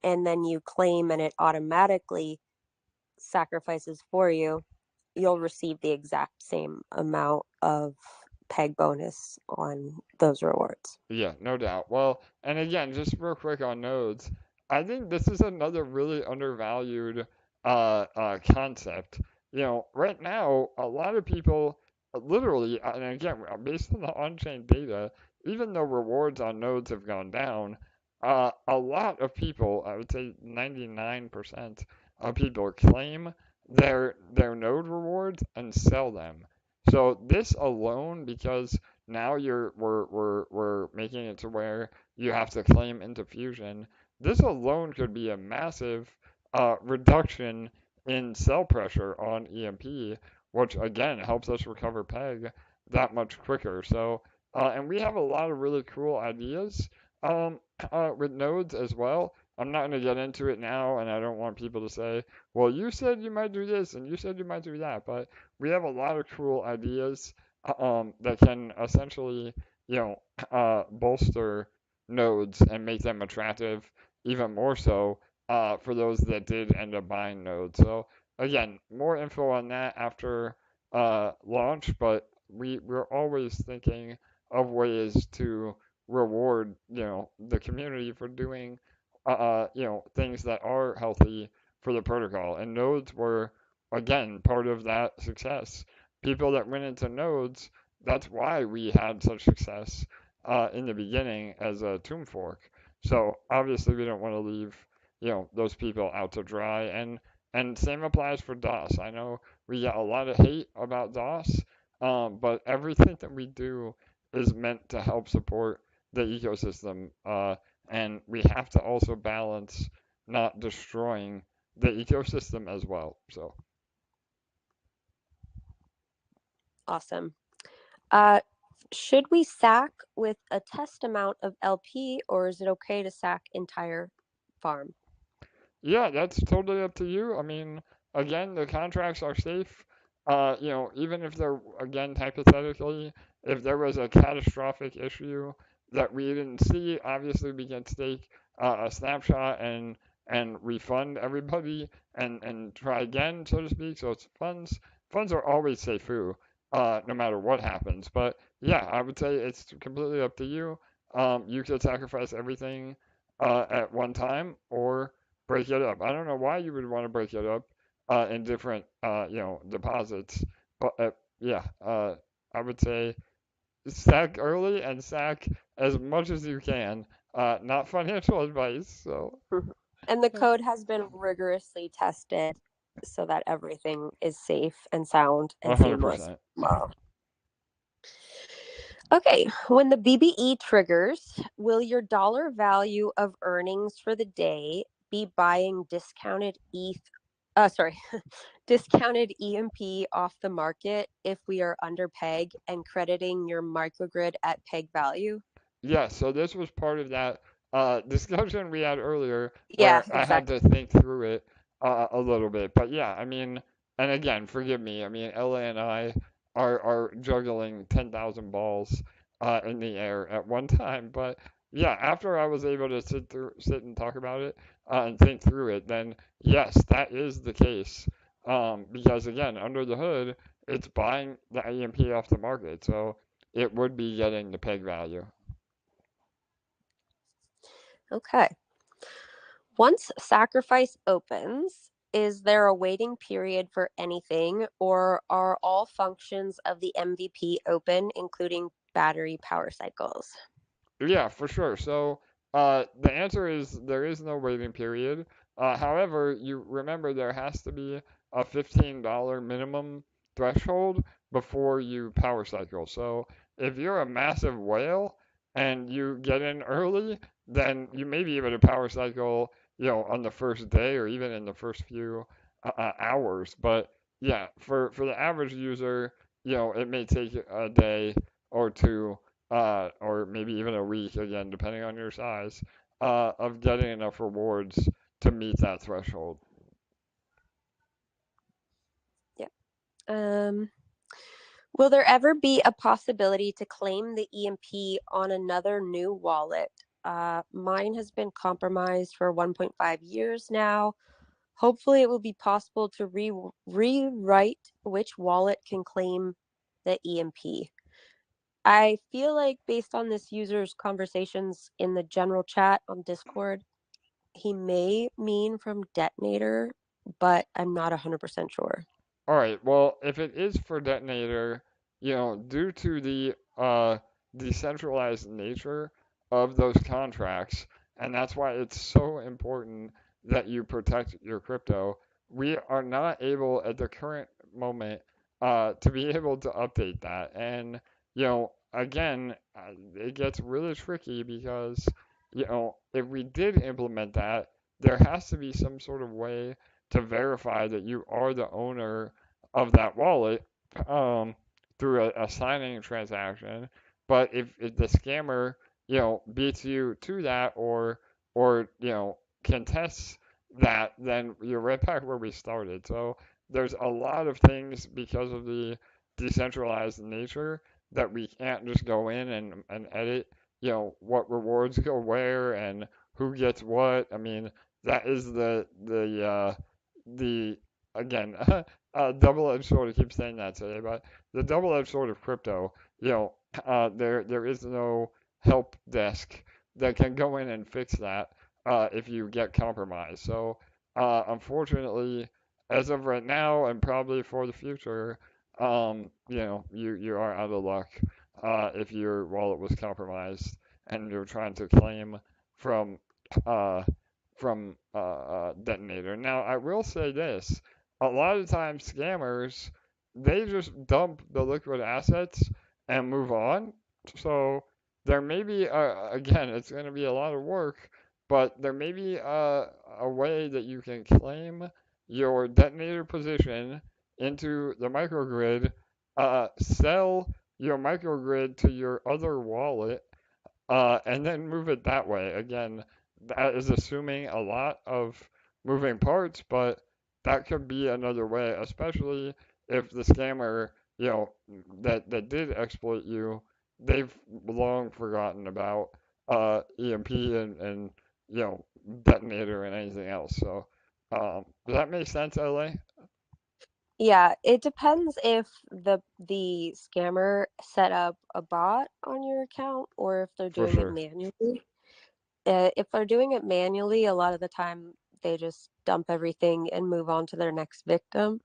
and then you claim and it automatically sacrifices for you, you'll receive the exact same amount of peg bonus on those rewards. Yeah, no doubt. Well, and again, just real quick on nodes, I think this is another really undervalued concept. Right now, a lot of people literally, and again, based on the on-chain data, even though rewards on nodes have gone down, a lot of people, I would say 99% of people claim their node rewards and sell them. So this alone, because now we're making it to where you have to claim into Fusion. This alone could be a massive reduction in sell pressure on EMP, which again helps us recover peg that much quicker. So, and we have a lot of really cool ideas with nodes as well. I'm not going to get into it now, and I don't want people to say, well, you said you might do this and you said you might do that, but we have a lot of cool ideas that can essentially, bolster nodes and make them attractive even more so for those that did end up buying nodes. So again, more info on that after launch, but we're always thinking of ways to reward, the community for doing, things that are healthy for the protocol. And nodes were, again, part of that success. People that went into nodes, that's why we had such success in the beginning as a tomb fork. So obviously we don't want to leave, those people out to dry. And same applies for DAAS. I know we get a lot of hate about DAAS, but everything that we do is meant to help support the ecosystem. And we have to also balance not destroying the ecosystem as well. So Awesome. Should we sack with a test amount of LP, or is it okay to sack entire farm? yeah, that's totally up to you. I mean, again, the contracts are safe. Even if they're, again, hypothetically, if there was a catastrophic issue that we didn't see, obviously we can take a snapshot and refund everybody and try again, so to speak. So it's funds are always safe, no matter what happens. But yeah, I would say it's completely up to you. You could sacrifice everything at one time or break it up. I don't know why you would want to break it up in different, deposits, but yeah, I would say stack early and stack as much as you can. Not financial advice, so. And the code has been rigorously tested so that everything is safe and sound and seamless. 100%. Wow. Okay, when the BBE triggers, will your dollar value of earnings for the day be buying discounted ETH sorry, discounted EMP off the market if we are under peg and crediting your microgrid at peg value? Yeah, so this was part of that discussion we had earlier Yeah, where I had exactly. to think through it a little bit. But yeah, I mean, and again, forgive me. I mean, LA and I are juggling 10,000 balls in the air at one time. But yeah, after I was able to sit and talk about it and think through it, then yes, that is the case. Because again, under the hood, it's buying the EMP off the market, so it would be getting the peg value. Okay. Once sacrifice opens, is there a waiting period for anything, or are all functions of the MVP open, including battery power cycles? Yeah, for sure. So the answer is there is no waiting period. However, you remember there has to be a $15 minimum threshold before you power cycle. So if you're a massive whale and you get in early, then you may be able to power cycle, on the first day or even in the first few hours. But yeah, for the average user, it may take a day or two or maybe even a week, again, depending on your size, of getting enough rewards to meet that threshold. Yeah. Will there ever be a possibility to claim the EMP on another new wallet? Mine has been compromised for 1.5 years now. Hopefully, it will be possible to rewrite which wallet can claim the EMP. I feel like, based on this user's conversations in the general chat on Discord, he may mean from detonator, but I'm not 100% sure. All right, well, if it is for detonator, due to the decentralized nature of those contracts, and that's why it's so important that you protect your crypto, we are not able at the current moment to be able to update that. And, again, it gets really tricky because, if we did implement that, there has to be some sort of way to verify that you are the owner of that wallet through a signing transaction. But if the scammer, beats you to that or contests that, then you're right back where we started. So there's a lot of things because of the decentralized nature that we can't just go in and edit, what rewards go where and who gets what. I mean, that is the again double-edged sword. I keep saying that today, but the double-edged sword of crypto, there is no help desk that can go in and fix that if you get compromised. So unfortunately, as of right now and probably for the future, you are out of luck if your wallet was compromised and you're trying to claim from uh, detonator. Now, I will say this: a lot of times scammers they just dump the liquid assets and move on. So there may be again, it's going to be a lot of work, but there may be a way that you can claim your detonator position into the microgrid, sell your microgrid to your other wallet, and then move it that way. Again, that is assuming a lot of moving parts, but that could be another way, especially if the scammer, that did exploit you, they've long forgotten about EMP and detonator and anything else. So, does that make sense, LA? Yeah, it depends if the scammer set up a bot on your account or if they're For doing it sure. manually. If they're doing it manually, a lot of the time they just dump everything and move on to their next victim.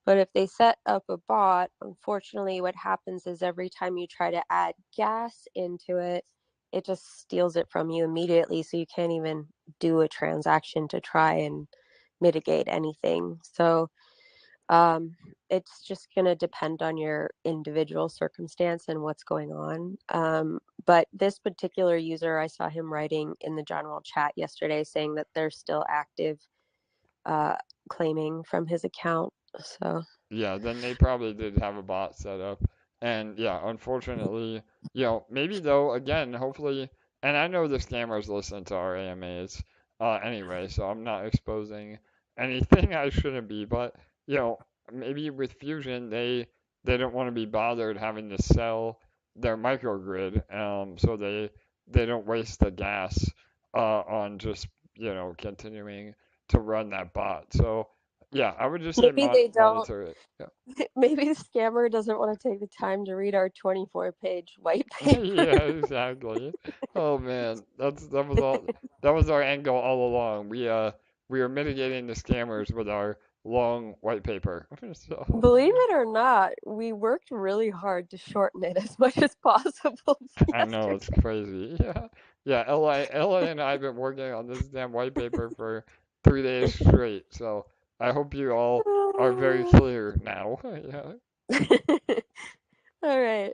But if they set up a bot, unfortunately, what happens is every time you try to add gas into it, it just steals it from you immediately. So you can't even do a transaction to try and mitigate anything. So um, it's just going to depend on your individual circumstance and what's going on. But this particular user, I saw him writing in the general chat yesterday saying that they're still active claiming from his account. So Yeah, then they probably did have a bot set up. And yeah, unfortunately, maybe though, again, hopefully, and I know the scammers listen to our AMAs anyway, so I'm not exposing anything I shouldn't be, but maybe with Fusion, they don't want to be bothered having to sell their microgrid, so they don't waste the gas on just, continuing to run that bot. So yeah, I would just say maybe they don't. monitor it. Yeah. Maybe the scammer doesn't want to take the time to read our 24-page white paper. Yeah, exactly. Oh man, that was our angle all along. We are mitigating the scammers with our long white paper. So Believe it or not, we worked really hard to shorten it as much as possible I know it's yesterday. crazy. Yeah. Yeah, LA and I have been working on this damn white paper for 3 days straight. So I hope you all are very clear now. Yeah. All right.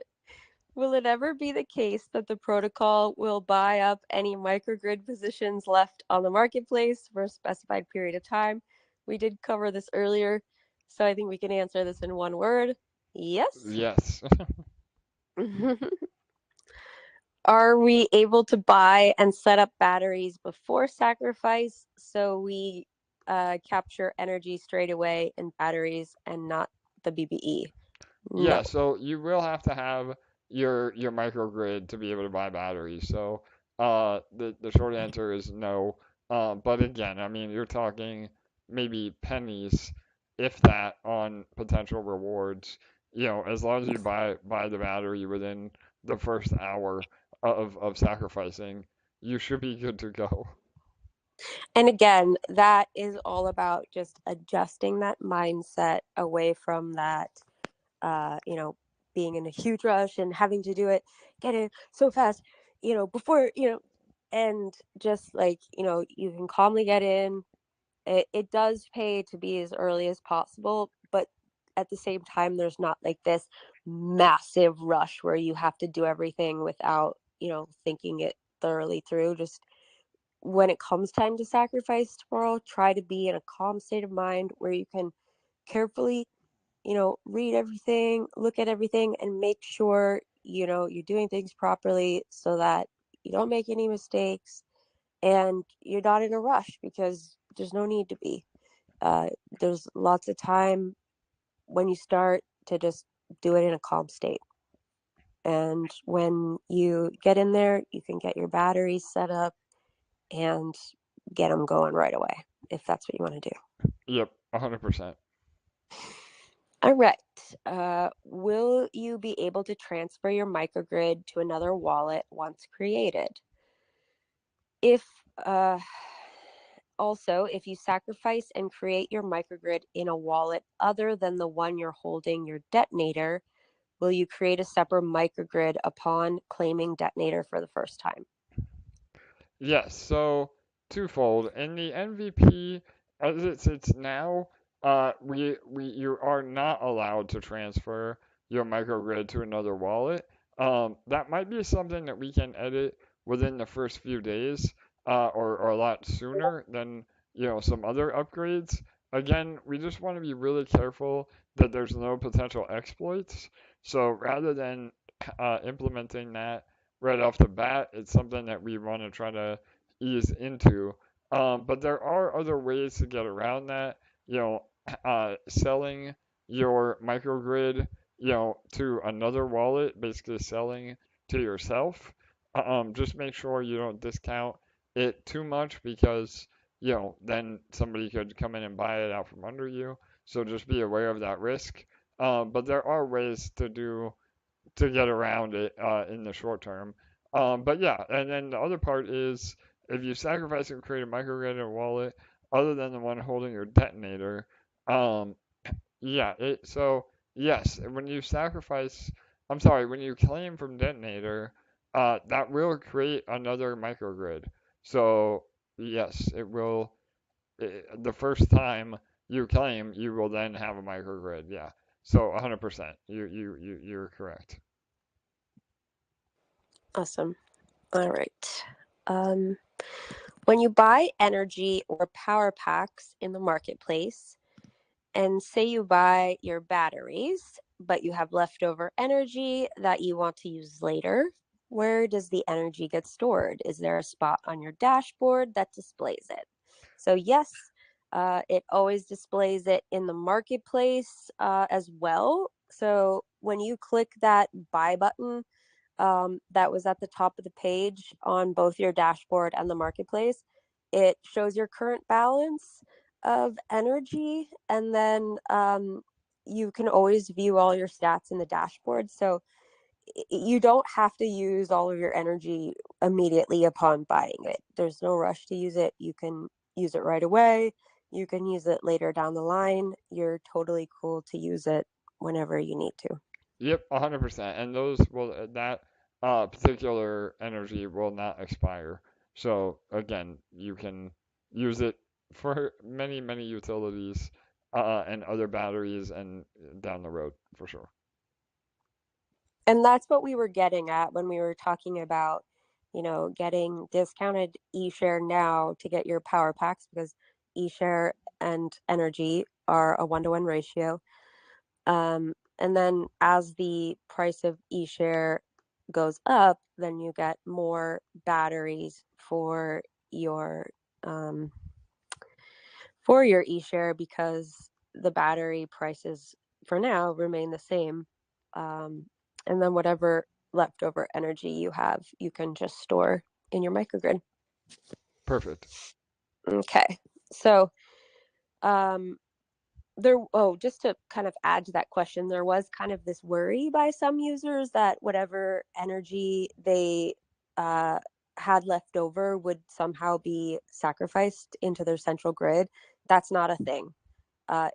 Will it ever be the case that the protocol will buy up any microgrid positions left on the marketplace for a specified period of time? We did cover this earlier, so I think we can answer this in one word. Yes. Yes. Are we able to buy and set up batteries before sacrifice so we capture energy straight away in batteries and not the BBE? Yeah, No. so you will have to have your microgrid to be able to buy batteries. So the short answer is no. But again, I mean you're talking maybe pennies, if that, on potential rewards. As long as you buy the battery within the first hour of sacrificing, you should be good to go. And again, that is all about just adjusting that mindset away from that, being in a huge rush and having to do it, get it so fast, before, and just like, you can calmly get in. It does pay to be as early as possible, but at the same time, there's not like this massive rush where you have to do everything without, thinking it thoroughly through. Just when it comes time to sacrifice tomorrow, try to be in a calm state of mind where you can carefully, read everything, look at everything, and make sure, you're doing things properly so that you don't make any mistakes and you're not in a rush because there's no need to be. There's lots of time when you start to just do it in a calm state. And when you get in there, you can get your batteries set up and get them going right away if that's what you want to do. Yep, 100%. All right. Will you be able to transfer your microgrid to another wallet once created? If Also, if you sacrifice and create your microgrid in a wallet other than the one you're holding your detonator, will you create a separate microgrid upon claiming detonator for the first time? Yes, so twofold. In the MVP, as it sits now, you are not allowed to transfer your microgrid to another wallet. That might be something that we can edit within the first few days, or a lot sooner than some other upgrades. Again, we just want to be really careful that there's no potential exploits. So rather than implementing that right off the bat, it's something that we want to try to ease into. But there are other ways to get around that. Selling your microgrid, to another wallet, basically selling to yourself. Just make sure you don't discount it too much because, then somebody could come in and buy it out from under you. So just be aware of that risk. But there are ways to get around it in the short term. But yeah, and then the other part is if you sacrifice and create a microgrid in a wallet other than the one holding your detonator, um, yeah, so yes, when you when you claim from detonator, that will create another microgrid. So yes, it will. The first time you claim, you will then have a microgrid. Yeah. So 100%. You're correct. Awesome. All right. When you buy energy or power packs in the marketplace, and say you buy your batteries, but you have leftover energy that you want to use later, where does the energy get stored? Is there a spot on your dashboard that displays it? So yes, it always displays it in the marketplace as well. So when you click that buy button that was at the top of the page on both your dashboard and the marketplace, it shows your current balance of energy, and then you can always view all your stats in the dashboard. So you don't have to use all of your energy immediately upon buying it. There's no rush to use it. You can use it right away. You can use it later down the line. You're totally cool to use it whenever you need to. Yep, 100%. And those will that particular energy will not expire. So again, you can use it for many, many utilities and other batteries and down the road for sure. And that's what we were getting at when we were talking about, getting discounted eShare now to get your power packs, because eShare and Energy are a 1-to-1 ratio. And then as the price of eShare goes up, then you get more batteries for your eShare, because the battery prices for now remain the same. And then whatever leftover energy you have, you can just store in your microgrid. Perfect. Okay. So just to kind of add to that question, there was kind of this worry by some users that whatever energy they had left over would somehow be sacrificed into their central grid. That's not a thing.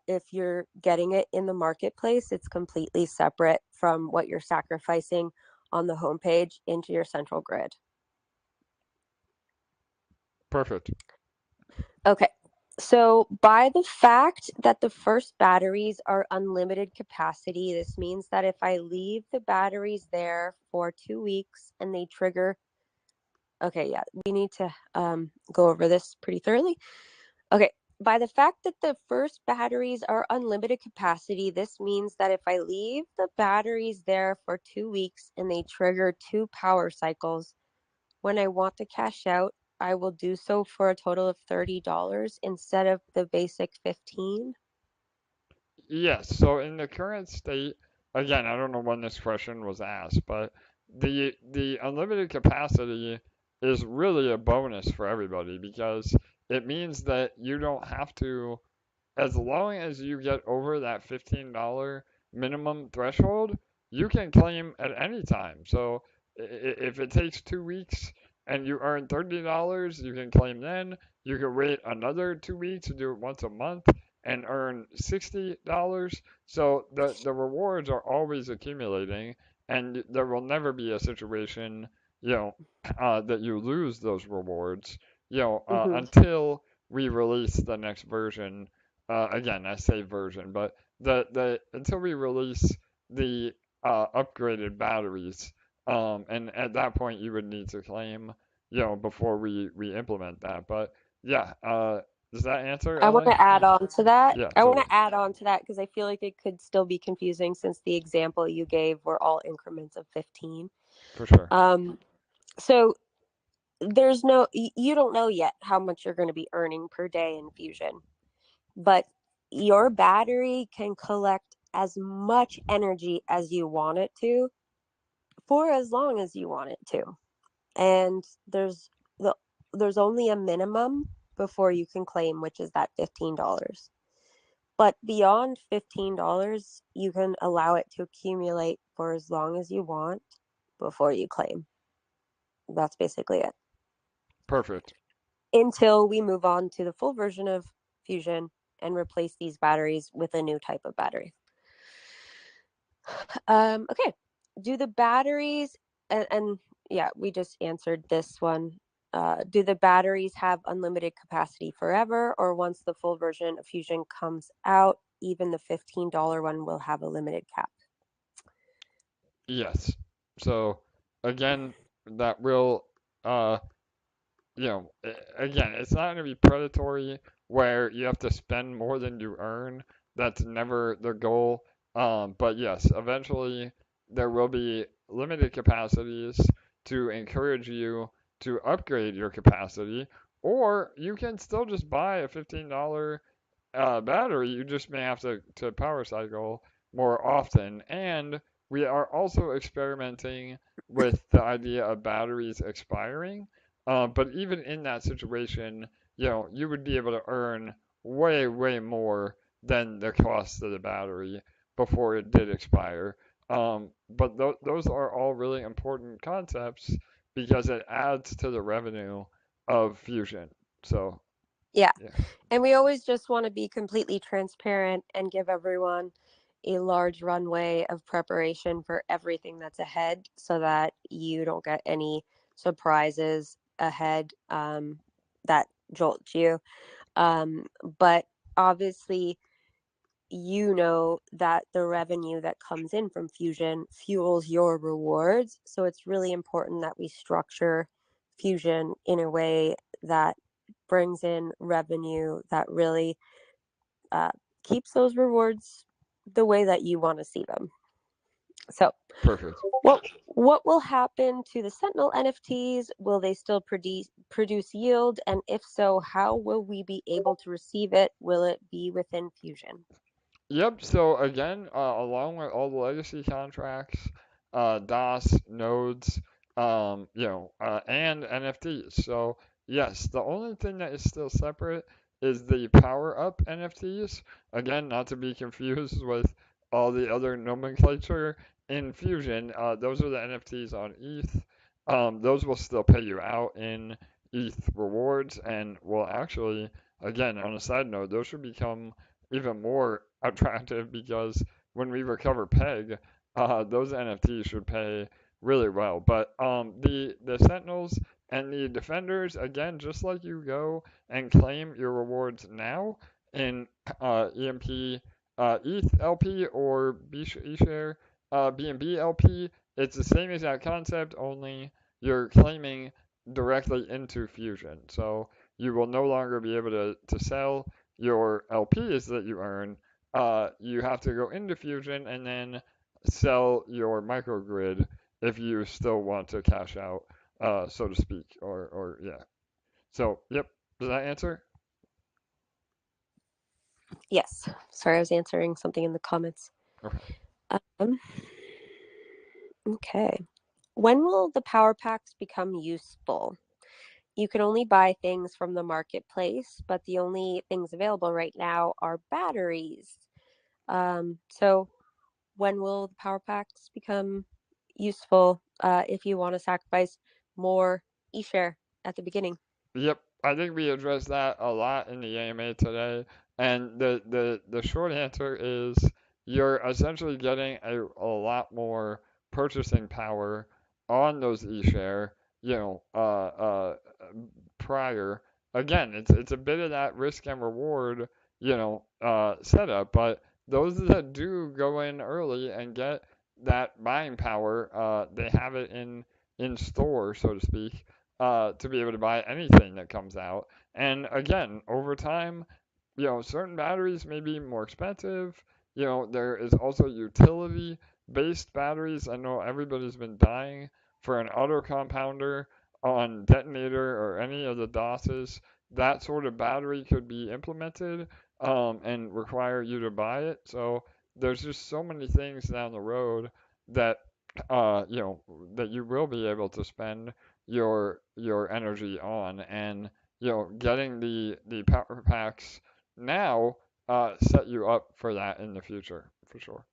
If you're getting it in the marketplace, it's completely separate from what you're sacrificing on the homepage into your central grid. Perfect. Okay. So by the fact that the first batteries are unlimited capacity, this means that if I leave the batteries there for 2 weeks and they trigger, okay, yeah, we need to go over this pretty thoroughly. Okay, by the fact that the first batteries are unlimited capacity, this means that if I leave the batteries there for 2 weeks and they trigger 2 power cycles, when I want to cash out, I will do so for a total of $30 instead of the basic $15. Yes, so in the current state, again, I don't know when this question was asked, but the unlimited capacity is really a bonus for everybody because it means that you don't have to, as long as you get over that $15 minimum threshold, you can claim at any time. So if it takes 2 weeks and you earn $30, you can claim then. You can wait another 2 weeks to do it once a month and earn $60. So the rewards are always accumulating, and there will never be a situation, that you lose those rewards, until we release the next version. Again, I say version, but the until we release the upgraded batteries, and at that point you would need to claim, before we implement that. But yeah, does that answer, I want Ellen? to add on to that. Yeah, I want totally, to add on to that because I feel like it could still be confusing since the example you gave were all increments of 15. for sure. So you don't know yet how much you're going to be earning per day in Fusion, but your battery can collect as much energy as you want it to for as long as you want it to. And there's only a minimum before you can claim, which is that $15. But beyond $15, you can allow it to accumulate for as long as you want before you claim. That's basically it. Perfect. Until we move on to the full version of Fusion and replace these batteries with a new type of battery. Okay. Do the batteries, and yeah, we just answered this one. Do the batteries have unlimited capacity forever, or once the full version of Fusion comes out, even the $15 one will have a limited cap? Yes. So again, that will again, it's not going to be predatory where you have to spend more than you earn. That's never the goal. But yes, eventually there will be limited capacities to encourage you to upgrade your capacity, or you can still just buy a $15 battery. You just may have to power cycle more often. And we are also experimenting with the idea of batteries expiring. But even in that situation, you would be able to earn way, way more than the cost of the battery before it did expire. But those are all really important concepts because it adds to the revenue of Fusion. So, Yeah. yeah. And we always just want to be completely transparent and give everyone a large runway of preparation for everything that's ahead so that you don't get any surprises ahead that jolt you. But obviously, you know that the revenue that comes in from Fusion fuels your rewards. So it's really important that we structure Fusion in a way that brings in revenue that really keeps those rewards the way that you want to see them. So Perfect. what will happen to the Sentinel NFTs? Will they still produce yield? And if so, how will we be able to receive it? Will it be within Fusion? Yep. So again, along with all the legacy contracts, DAAS nodes, and NFTs. So yes, the only thing that is still separate is the power up NFTs. Again, not to be confused with all the other nomenclature in Fusion. Those are the NFTs on ETH. Those will still pay you out in ETH rewards, and will actually, again, on a side note, those should become even more attractive because when we recover peg, those NFTs should pay really well. But the Sentinels and the Defenders, again, just like you go and claim your rewards now in EMP ETH LP or Eshare BNB LP, it's the same exact concept, only you're claiming directly into Fusion. So you will no longer be able to sell your LPs that you earn. You have to go into Fusion and then sell your microgrid if you still want to cash out, so to speak, or yeah. So, yep. Does that answer? Yes. Sorry, I was answering something in the comments. Okay. Okay. When will the power packs become useful? You can only buy things from the marketplace, but the only things available right now are batteries. So when will the power packs become useful if you want to sacrifice more eShare at the beginning? Yep, I think we addressed that a lot in the AMA today, and the short answer is you're essentially getting a lot more purchasing power on those eShare, prior. Again, it's a bit of that risk and reward, setup, but those that do go in early and get that buying power, they have it in store, so to speak, to be able to buy anything that comes out. And again, over time, certain batteries may be more expensive. There is also utility-based batteries. I know everybody's been dying for an auto compounder on detonator or any of the DOSes. That sort of battery could be implemented, and require you to buy it. So there's just so many things down the road that that you will be able to spend your energy on, and getting the power packs now set you up for that in the future for sure.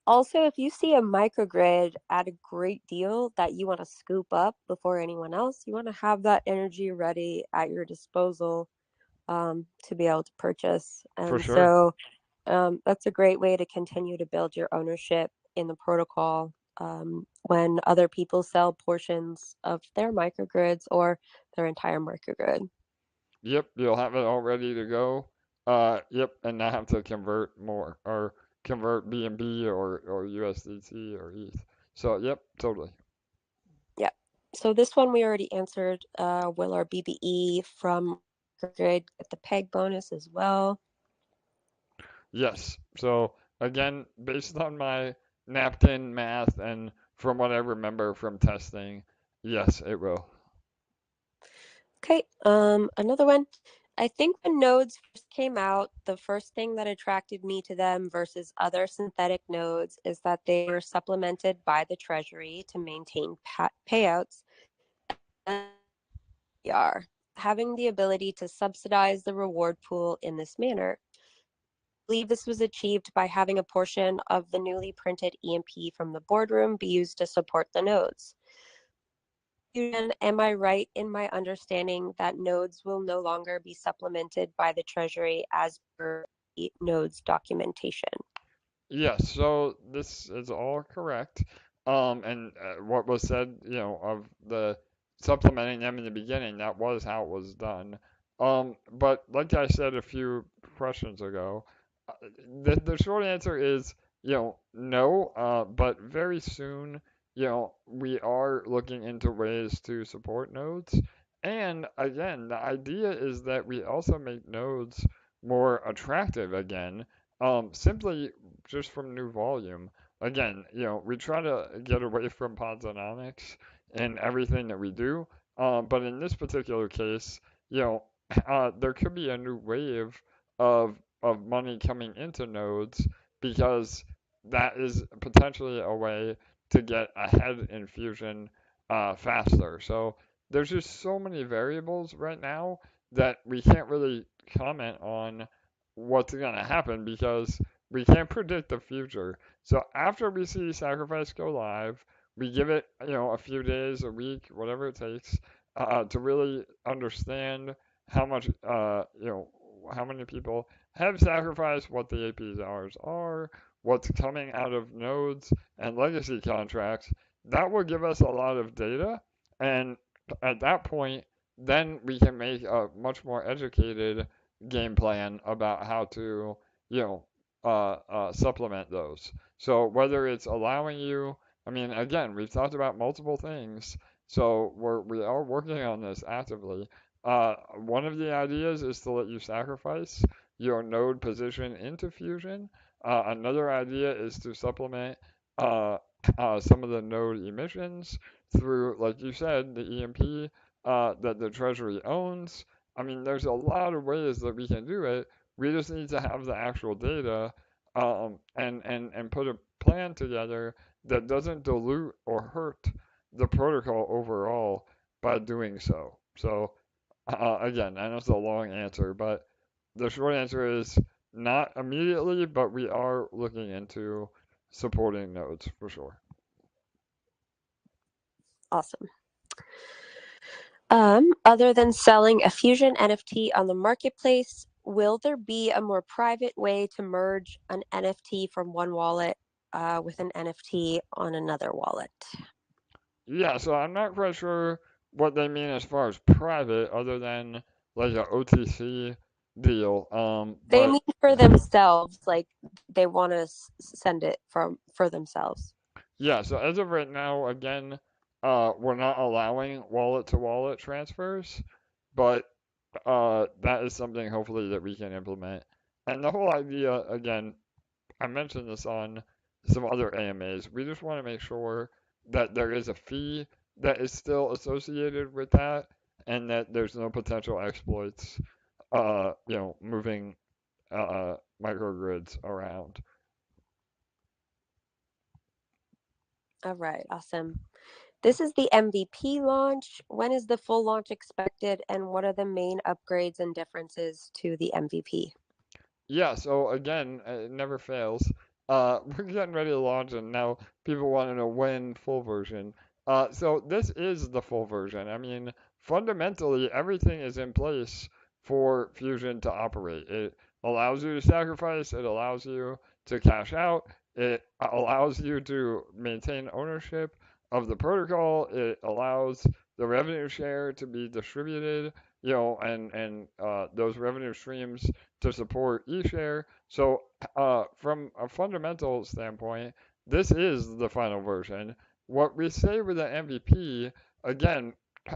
Also, if you see a microgrid at a great deal that you want to scoop up before anyone else, you want to have that energy ready at your disposal to be able to purchase. For And sure. so that's a great way to continue to build your ownership in the protocol when other people sell portions of their microgrids or their entire microgrid. Yep, you'll have it all ready to go. Yep, and not have to convert more or convert BNB or USDT or ETH. So yep, totally. Yeah. So this one we already answered. Will our BBE from Microgrid get the peg bonus as well? Yes. So again, based on my napkin math and from what I remember from testing, yes, it will. Okay, another one. I think when nodes first came out, the first thing that attracted me to them versus other synthetic nodes is that they were supplemented by the treasury to maintain payouts. They are having the ability to subsidize the reward pool in this manner. I believe this was achieved by having a portion of the newly printed EMP from the boardroom be used to support the nodes. Am I right in my understanding that nodes will no longer be supplemented by the Treasury as per the nodes documentation? Yes, so this is all correct. And what was said, of the supplementing them in the beginning, that was how it was done. But like I said a few questions ago, uh, the short answer is, no, but very soon, we are looking into ways to support nodes. And again, the idea is that we also make nodes more attractive again, simply just from new volume. Again, we try to get away from Podzonomics in everything that we do, but in this particular case, there could be a new wave of money coming into nodes because that is potentially a way to get ahead in Fusion faster. So there's just so many variables right now that we can't really comment on what's going to happen because we can't predict the future. So after we see Sacrifice go live, we give it, a few days, a week, whatever it takes, to really understand how much, how many people have sacrificed, what the APRs are, what's coming out of nodes and legacy contracts. That will give us a lot of data, and at that point, then we can make a much more educated game plan about how to, you know, supplement those. So whether it's allowing you, I mean, again, we've talked about multiple things, so we are working on this actively. One of the ideas is to let you sacrifice your node position into Fusion. Another idea is to supplement some of the node emissions through, like you said, the EMP that the Treasury owns. I mean, there's a lot of ways that we can do it. We just need to have the actual data and put a plan together that doesn't dilute or hurt the protocol overall by doing so. So, again, I know it's a long answer, but the short answer is not immediately, but we are looking into supporting nodes for sure. Awesome. Other than selling a Fusion NFT on the marketplace, will there be a more private way to merge an NFT from one wallet with an NFT on another wallet? Yeah, so I'm not quite sure what they mean as far as private, other than like a OTC deal. They But mean for themselves, like they want to send it for themselves. yeah, so as of right now, again, we're not allowing wallet-to-wallet transfers, but that is something hopefully that we can implement. And the whole idea, again, I mentioned this on some other AMAs. We just want to make sure that there is a fee that is still associated with that, and that there's no potential exploits, moving microgrids around. All right, awesome. This is the MVP launch. When is the full launch expected, and what are the main upgrades and differences to the MVP? Yeah, so again, it never fails. We're getting ready to launch, and now people want to know when full version. So this is the full version. I mean, fundamentally, everything is in place for Fusion to operate. It allows you to sacrifice, it allows you to cash out, it allows you to maintain ownership of the protocol, it allows the revenue share to be distributed, and those revenue streams to support Eshare. So, from a fundamental standpoint, this is the final version. What we say with the MVP, again,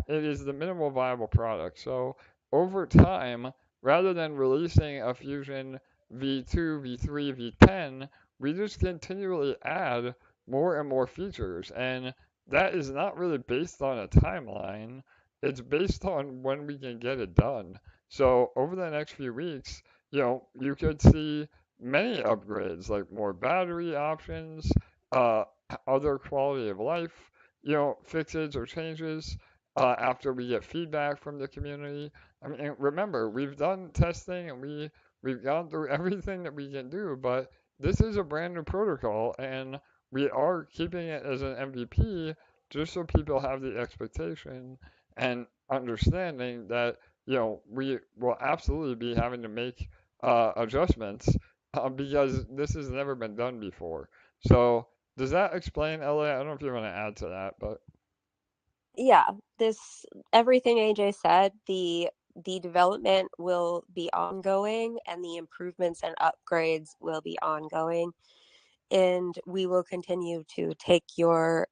it is the minimal viable product. So over time, rather than releasing a Fusion V2, V3, V10, we just continually add more and more features. And that is not really based on a timeline. It's based on when we can get it done. So over the next few weeks, you could see many upgrades, like more battery options, uh, other quality of life, fixes or changes after we get feedback from the community. I mean, remember, we've done testing and we've gone through everything that we can do, but this is a brand new protocol and we are keeping it as an MVP just so people have the expectation and understanding that, we will absolutely be having to make adjustments because this has never been done before. So does that explain, LA? I don't know if you want to add to that, but Yeah, everything AJ said, the development will be ongoing and the improvements and upgrades will be ongoing. And we will continue to take your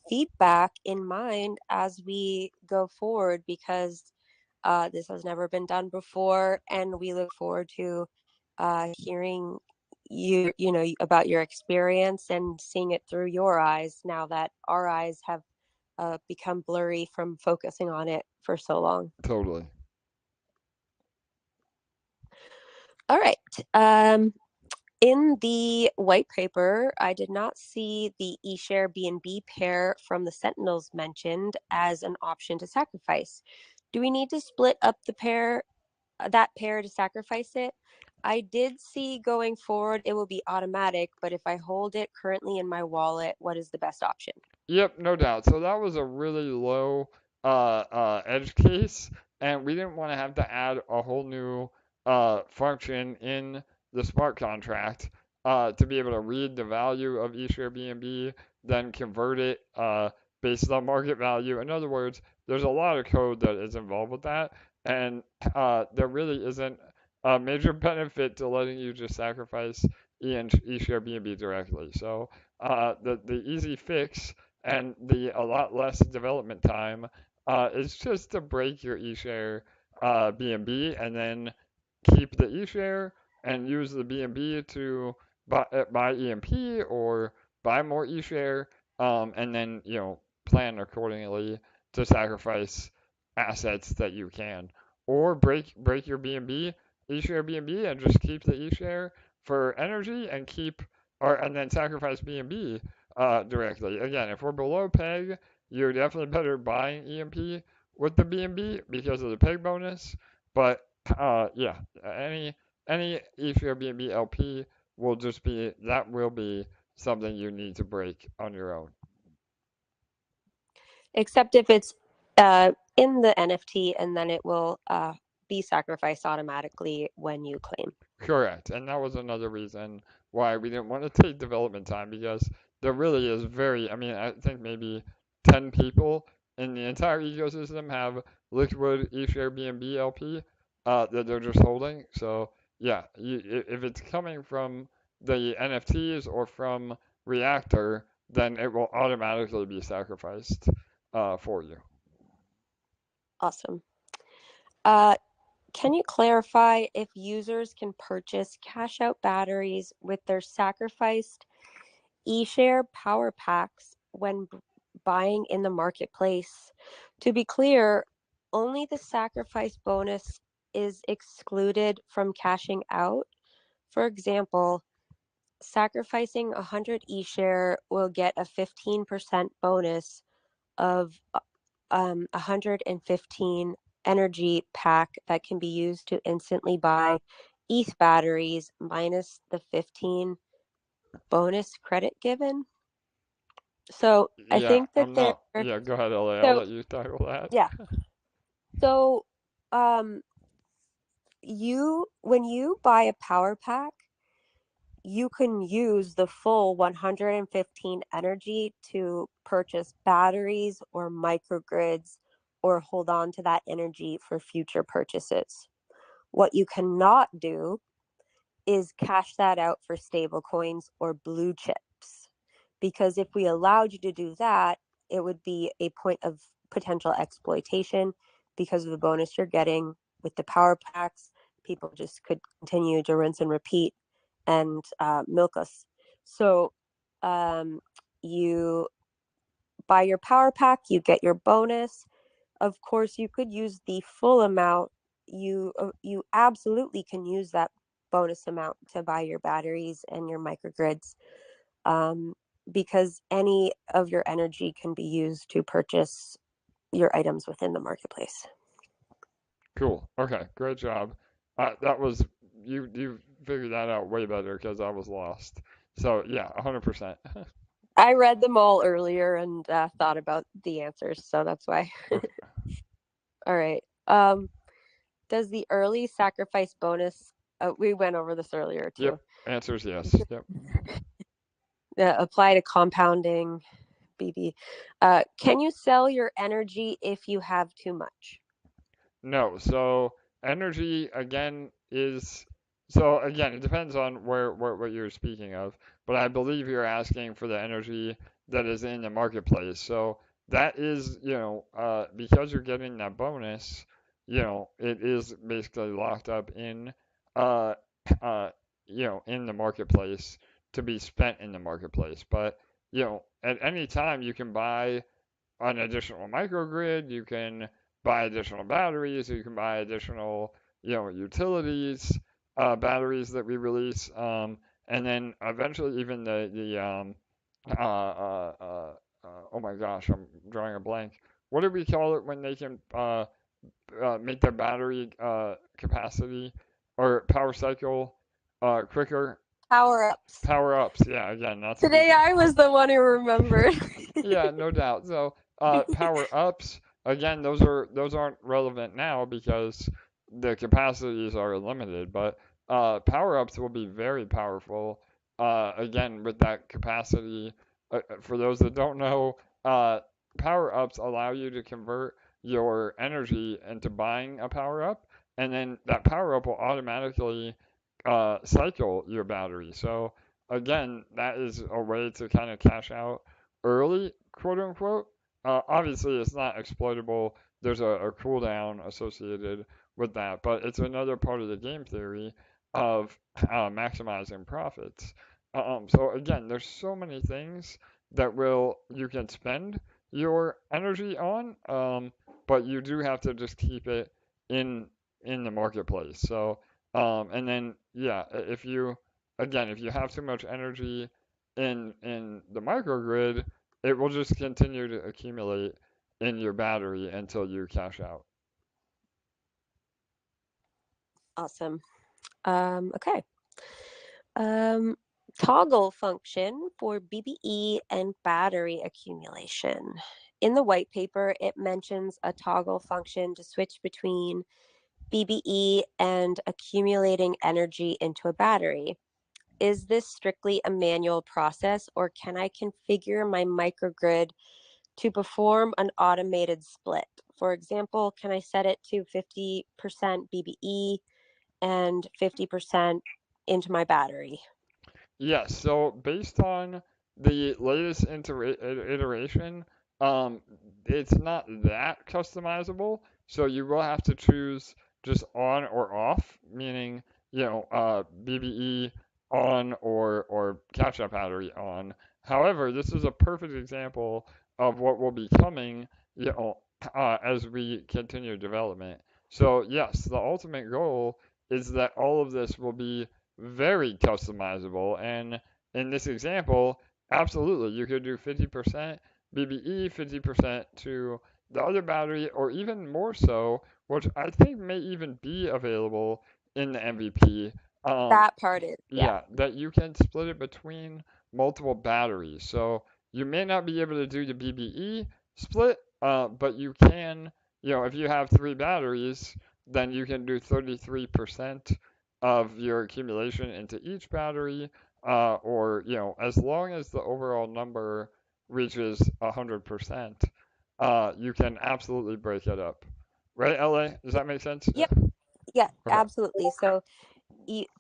feedback in mind as we go forward because this has never been done before, and we look forward to hearing about your experience and seeing it through your eyes now that our eyes have become blurry from focusing on it for so long. totally. All right. In the white paper, I did not see the Eshare-BNB pair from the Sentinels mentioned as an option to sacrifice. Do we need to split up that pair to sacrifice it? I did see going forward it will be automatic, but if I hold it currently in my wallet, what is the best option? Yep, no doubt. So that was a really low edge case, and we didn't want to have to add a whole new function in the smart contract to be able to read the value of eShare-BNB, then convert it based on market value. In other words, there's a lot of code that is involved with that, and there really isn't a major benefit to letting you just sacrifice eShare-BNB directly. So the easy fix and a lot less development time is just to break your eShare BNB and then keep the eShare and use the BNB to buy EMP or buy more eShare and then plan accordingly to sacrifice assets that you can, or break your BNB eShare BNB and just keep the eShare for energy and and then sacrifice BNB directly. Again, if we're below peg, you're definitely better buying EMP with the BNB because of the peg bonus. But yeah, any Eshare-BNB LP will be something you need to break on your own. Except if it's in the NFT, and then it will be sacrificed automatically when you claim. Correct, and that was another reason why we didn't want to take development time because there really is I think maybe 10 people in the entire ecosystem have liquid Eshare-BNB LP that they're just holding. So yeah, if it's coming from the NFTs or from Reactor, then it will automatically be sacrificed for you. Awesome. Can you clarify if users can purchase cash out batteries with their sacrificed eShare power packs when buying in the marketplace? To be clear, only the sacrifice bonus is excluded from cashing out. For example, sacrificing 100 eShare will get a 15% bonus of 115 energy pack that can be used to instantly buy ETH batteries minus the 15 bonus credit given. So I think that Yeah, go ahead, LA. I'll let you tackle that. Yeah. So when you buy a power pack, you can use the full 115 energy to purchase batteries or microgrids or hold on to that energy for future purchases. What you cannot do is cash that out for stable coins or blue chips, because if we allowed you to do that, it would be a point of potential exploitation because of the bonus you're getting with the power packs. People just could continue to rinse and repeat and milk us. So you buy your power pack, you get your bonus. Of course, you could use the full amount. You absolutely can use that bonus amount to buy your batteries and your microgrids, because any of your energy can be used to purchase your items within the marketplace. Cool. Okay, great job. That was you figured that out way better because I was lost. So yeah, 100%. I read them all earlier and thought about the answers, so that's why. Okay. All right. Does the early sacrifice bonus, we went over this earlier too. Yep. Answer is yes. Yep. Apply to compounding, BB. Can you sell your energy if you have too much? No. So energy again is it depends on what you're speaking of, but I believe you're asking for the energy that is in the marketplace. So that is, because you're getting that bonus, it is basically locked up in uh in the marketplace to be spent in the marketplace. But, at any time you can buy an additional microgrid, you can buy additional batteries, you can buy additional, utilities, batteries that we release, and then eventually even oh my gosh, I'm drawing a blank. What do we call it when they can make their battery capacity or power cycle quicker? Power ups. Power ups, yeah. Again, that's Today I was the one who remembered. yeah, no doubt. So power ups again, those aren't relevant now because the capacities are limited. But power ups will be very powerful. Again, with that capacity. For those that don't know, power ups allow you to convert your energy into buying a power up, and then that power up will automatically cycle your battery. So again, that is a way to kind of cash out early, quote unquote. Obviously, it's not exploitable. There's a cooldown associated with that, but it's another part of the game theory of maximizing profits. So again, there's so many things that you can spend your energy on, but you do have to just keep it in the marketplace. So and then yeah, if you have too much energy in the microgrid, it will just continue to accumulate in your battery until you cash out. Awesome. Okay. Toggle function for BBE and battery accumulation. In the white paper, it mentions a toggle function to switch between BBE and accumulating energy into a battery. Is this strictly a manual process, or can I configure my microgrid to perform an automated split? For example, can I set it to 50% BBE and 50% into my battery? Yes, so based on the latest iteration, it's not that customizable. So you will have to choose just on or off, meaning, BBE on or catch-up battery on. However, this is a perfect example of what will be coming, as we continue development. So yes, the ultimate goal is that all of this will be very customizable. And in this example, absolutely, you could do 50% BBE, 50% to the other battery, or even more so, which I think may even be available in the MVP. That part is, yeah. That you can split it between multiple batteries. So you may not be able to do the BBE split, but you can, if you have 3 batteries, then you can do 33% of your accumulation into each battery, or as long as the overall number reaches 100%, you can absolutely break it up. Right, LA? Does that make sense? Yep. Yeah, Okay. absolutely. So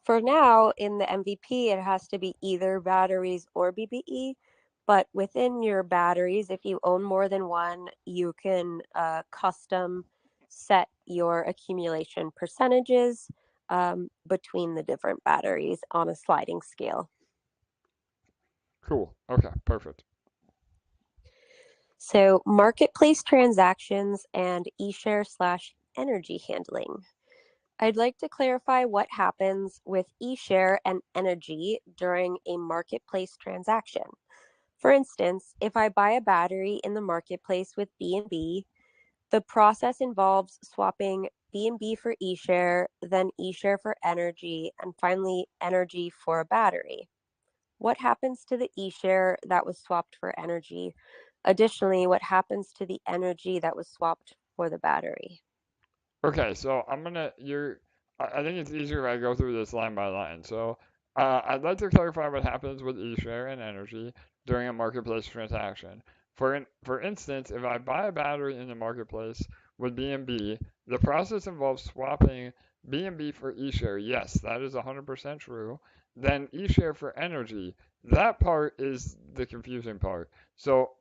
for now in the MVP, it has to be either batteries or BBE. But within your batteries, if you own more than one, you can custom set your accumulation percentages between the different batteries on a sliding scale. Cool. Okay, perfect. So marketplace transactions and Eshare/energy handling. I'd like to clarify what happens with Eshare and Energy during a marketplace transaction. For instance, if I buy a battery in the marketplace with BNB, the process involves swapping BNB for Eshare, then Eshare for Energy, and finally Energy for a battery. What happens to the Eshare that was swapped for Energy? Additionally, what happens to the Energy that was swapped for the battery? Okay, so I think it's easier if I go through this line by line. So I'd like to clarify what happens with Eshare and Energy during a marketplace transaction. For instance, if I buy a battery in the marketplace with BNB, the process involves swapping BNB for Eshare. Yes, that is 100% true. Then Eshare for Energy. That part is the confusing part. So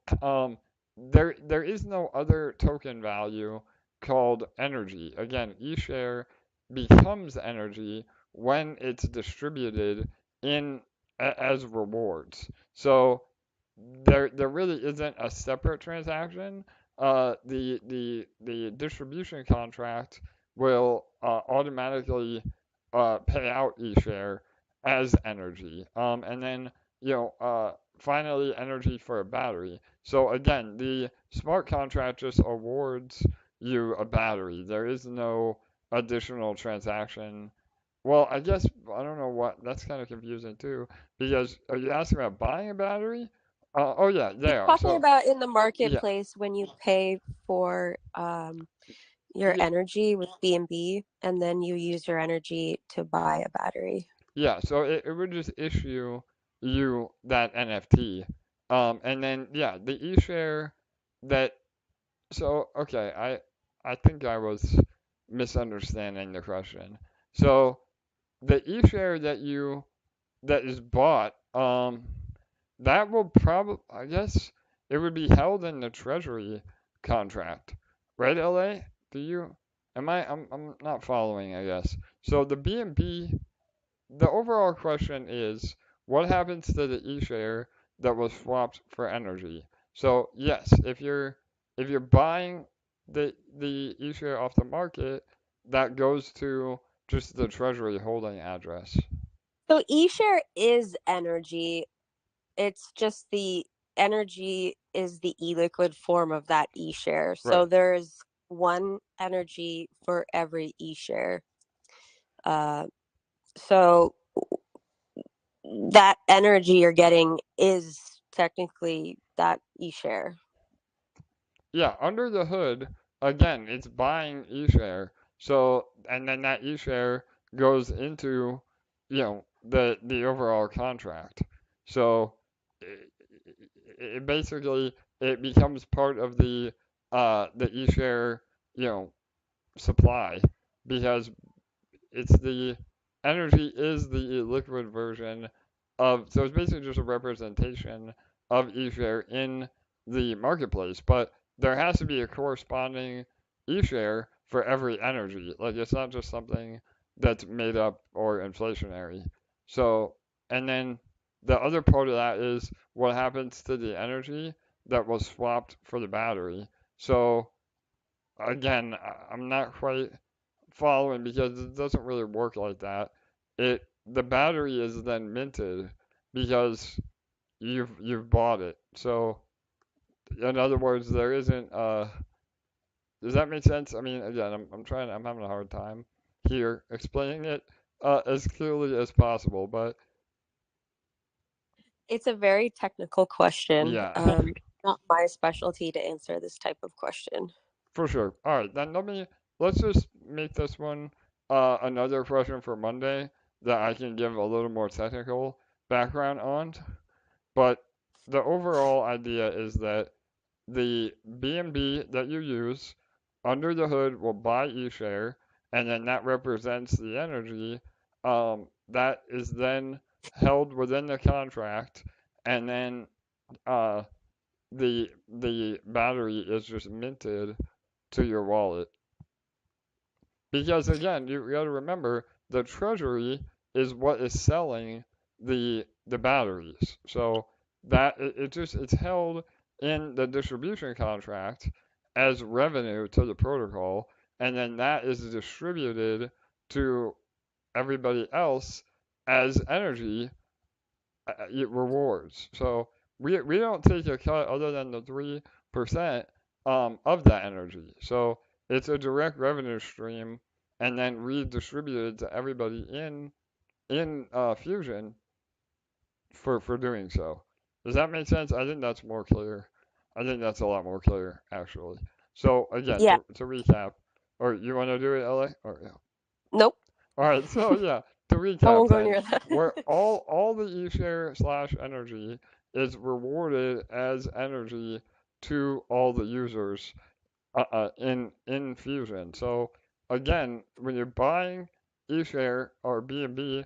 there is no other token value called energy. Again, eShare becomes energy when it's distributed in as rewards. So there really isn't a separate transaction. The distribution contract will automatically pay out eShare as energy. And then finally energy for a battery. So again, the smart contract just awards you a battery. There is no additional transaction. Well, I guess I don't know what. That's kind of confusing too. Because are you asking about buying a battery? Oh yeah, they are. Talking So about in the yeah, marketplace when you pay for your yeah, energy with BNB and then you use your energy to buy a battery. yeah. So it would just issue you that NFT. And then yeah, the eShare that. So okay, I think I was misunderstanding the question. So the eShare that is bought, that will probably, I guess, it would be held in the treasury contract, right, LA? Do you? I'm not following, I guess. So the BNB, the overall question is, what happens to the eShare that was swapped for energy? So yes, if you're buying the eShare off the market, that goes to just the treasury holding address. So eShare is energy. It's just the energy is the e-liquid form of that eShare. So Right. there's one energy for every eShare. So that energy you're getting is technically that eShare. Yeah, under the hood, again, it's buying eShare. So, and then that eShare goes into, the overall contract. So, it basically it becomes part of the eShare, you know, supply because it's the energy is the liquid version of, so it's basically just a representation of eShare in the marketplace, but there has to be a corresponding eShare for every energy. Like it's not just something that's made up or inflationary. So, and then the other part of that is what happens to the energy that was swapped for the battery. So again, I'm not quite following because it doesn't really work like that. The battery is then minted because you've bought it. So in other words, there isn't does that make sense? I mean, again, I'm having a hard time here explaining it as clearly as possible, but It's a very technical question. yeah, Not my specialty to answer this type of question. for sure. All right, then let's just make this one another question for Monday that I can give a little more technical background on. But the overall idea is that the BNB that you use under the hood will buy eShare, and then that represents the energy that is then held within the contract, and then the battery is just minted to your wallet. Because again, you got to remember the treasury is what is selling the batteries. So that it's held in the distribution contract as revenue to the protocol, and then that is distributed to everybody else as energy rewards. So we don't take a cut other than the 3% of that energy. So it's a direct revenue stream and then redistributed to everybody in Fusion for doing so. Does that make sense? I think that's more clear. I think that's a lot more clear actually. So again, Yeah. to recap, or you want to do it, LA? Or yeah. Nope. All right, so yeah, to I recap won't go then, near that. where all the eShare/energy is rewarded as energy to all the users in Fusion. So again, when you're buying eShare or BNB,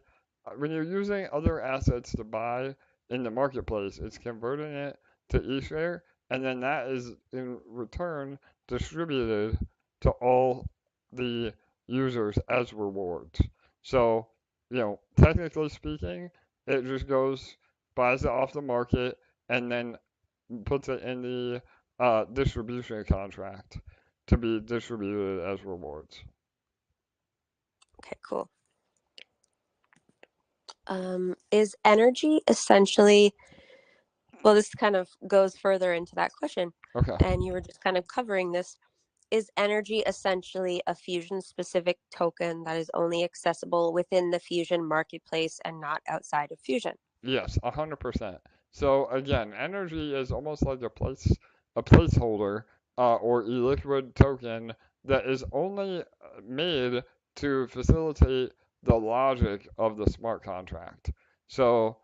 when you're using other assets to buy in the marketplace, it's converting it to eShare, and then that is in return distributed to all the users as rewards. So, technically speaking, it just goes, buys it off the market, and then puts it in the distribution contract to be distributed as rewards. Okay, cool. Is energy essentially, well, this kind of goes further into that question, Okay. and you were just kind of covering this. Is energy essentially a Fusion specific token that is only accessible within the Fusion marketplace and not outside of Fusion? Yes, 100%. So again, energy is almost like a placeholder or illiquid token that is only made to facilitate the logic of the smart contract. So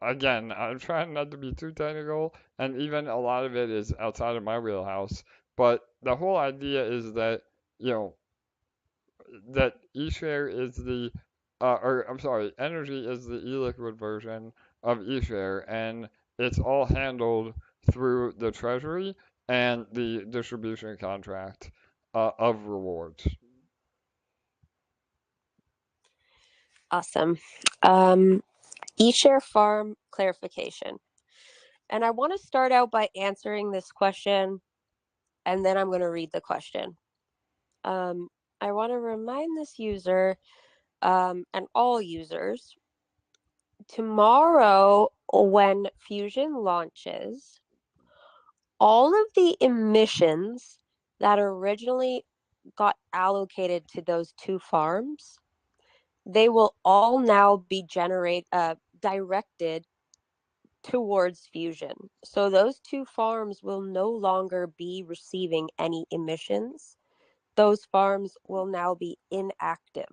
again, I'm trying not to be too technical, and even a lot of it is outside of my wheelhouse. But the whole idea is that, you know, that eShare is energy is the e-liquid version of eShare, and it's all handled through the treasury and the distribution contract of rewards. Awesome. eShare farm clarification. And I want to start out by answering this question, and then I'm going to read the question. I want to remind this user and all users, tomorrow when Fusion launches, all of the emissions that originally got allocated to those two farms, they will all now be directed towards Fusion. So those two farms will no longer be receiving any emissions. Those farms will now be inactive.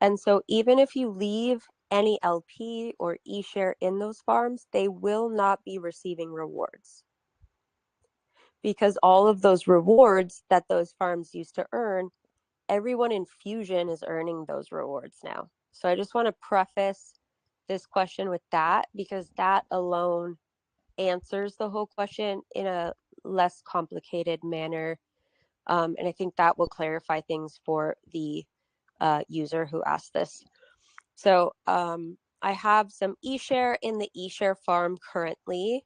And so even if you leave any LP or eShare in those farms, they will not be receiving rewards. Because all of those rewards that those farms used to earn, everyone in Fusion is earning those rewards now. So I just want to preface this question with that, because that alone answers the whole question in a less complicated manner. And I think that will clarify things for the user who asked this. So I have some eShare in the eShare farm currently.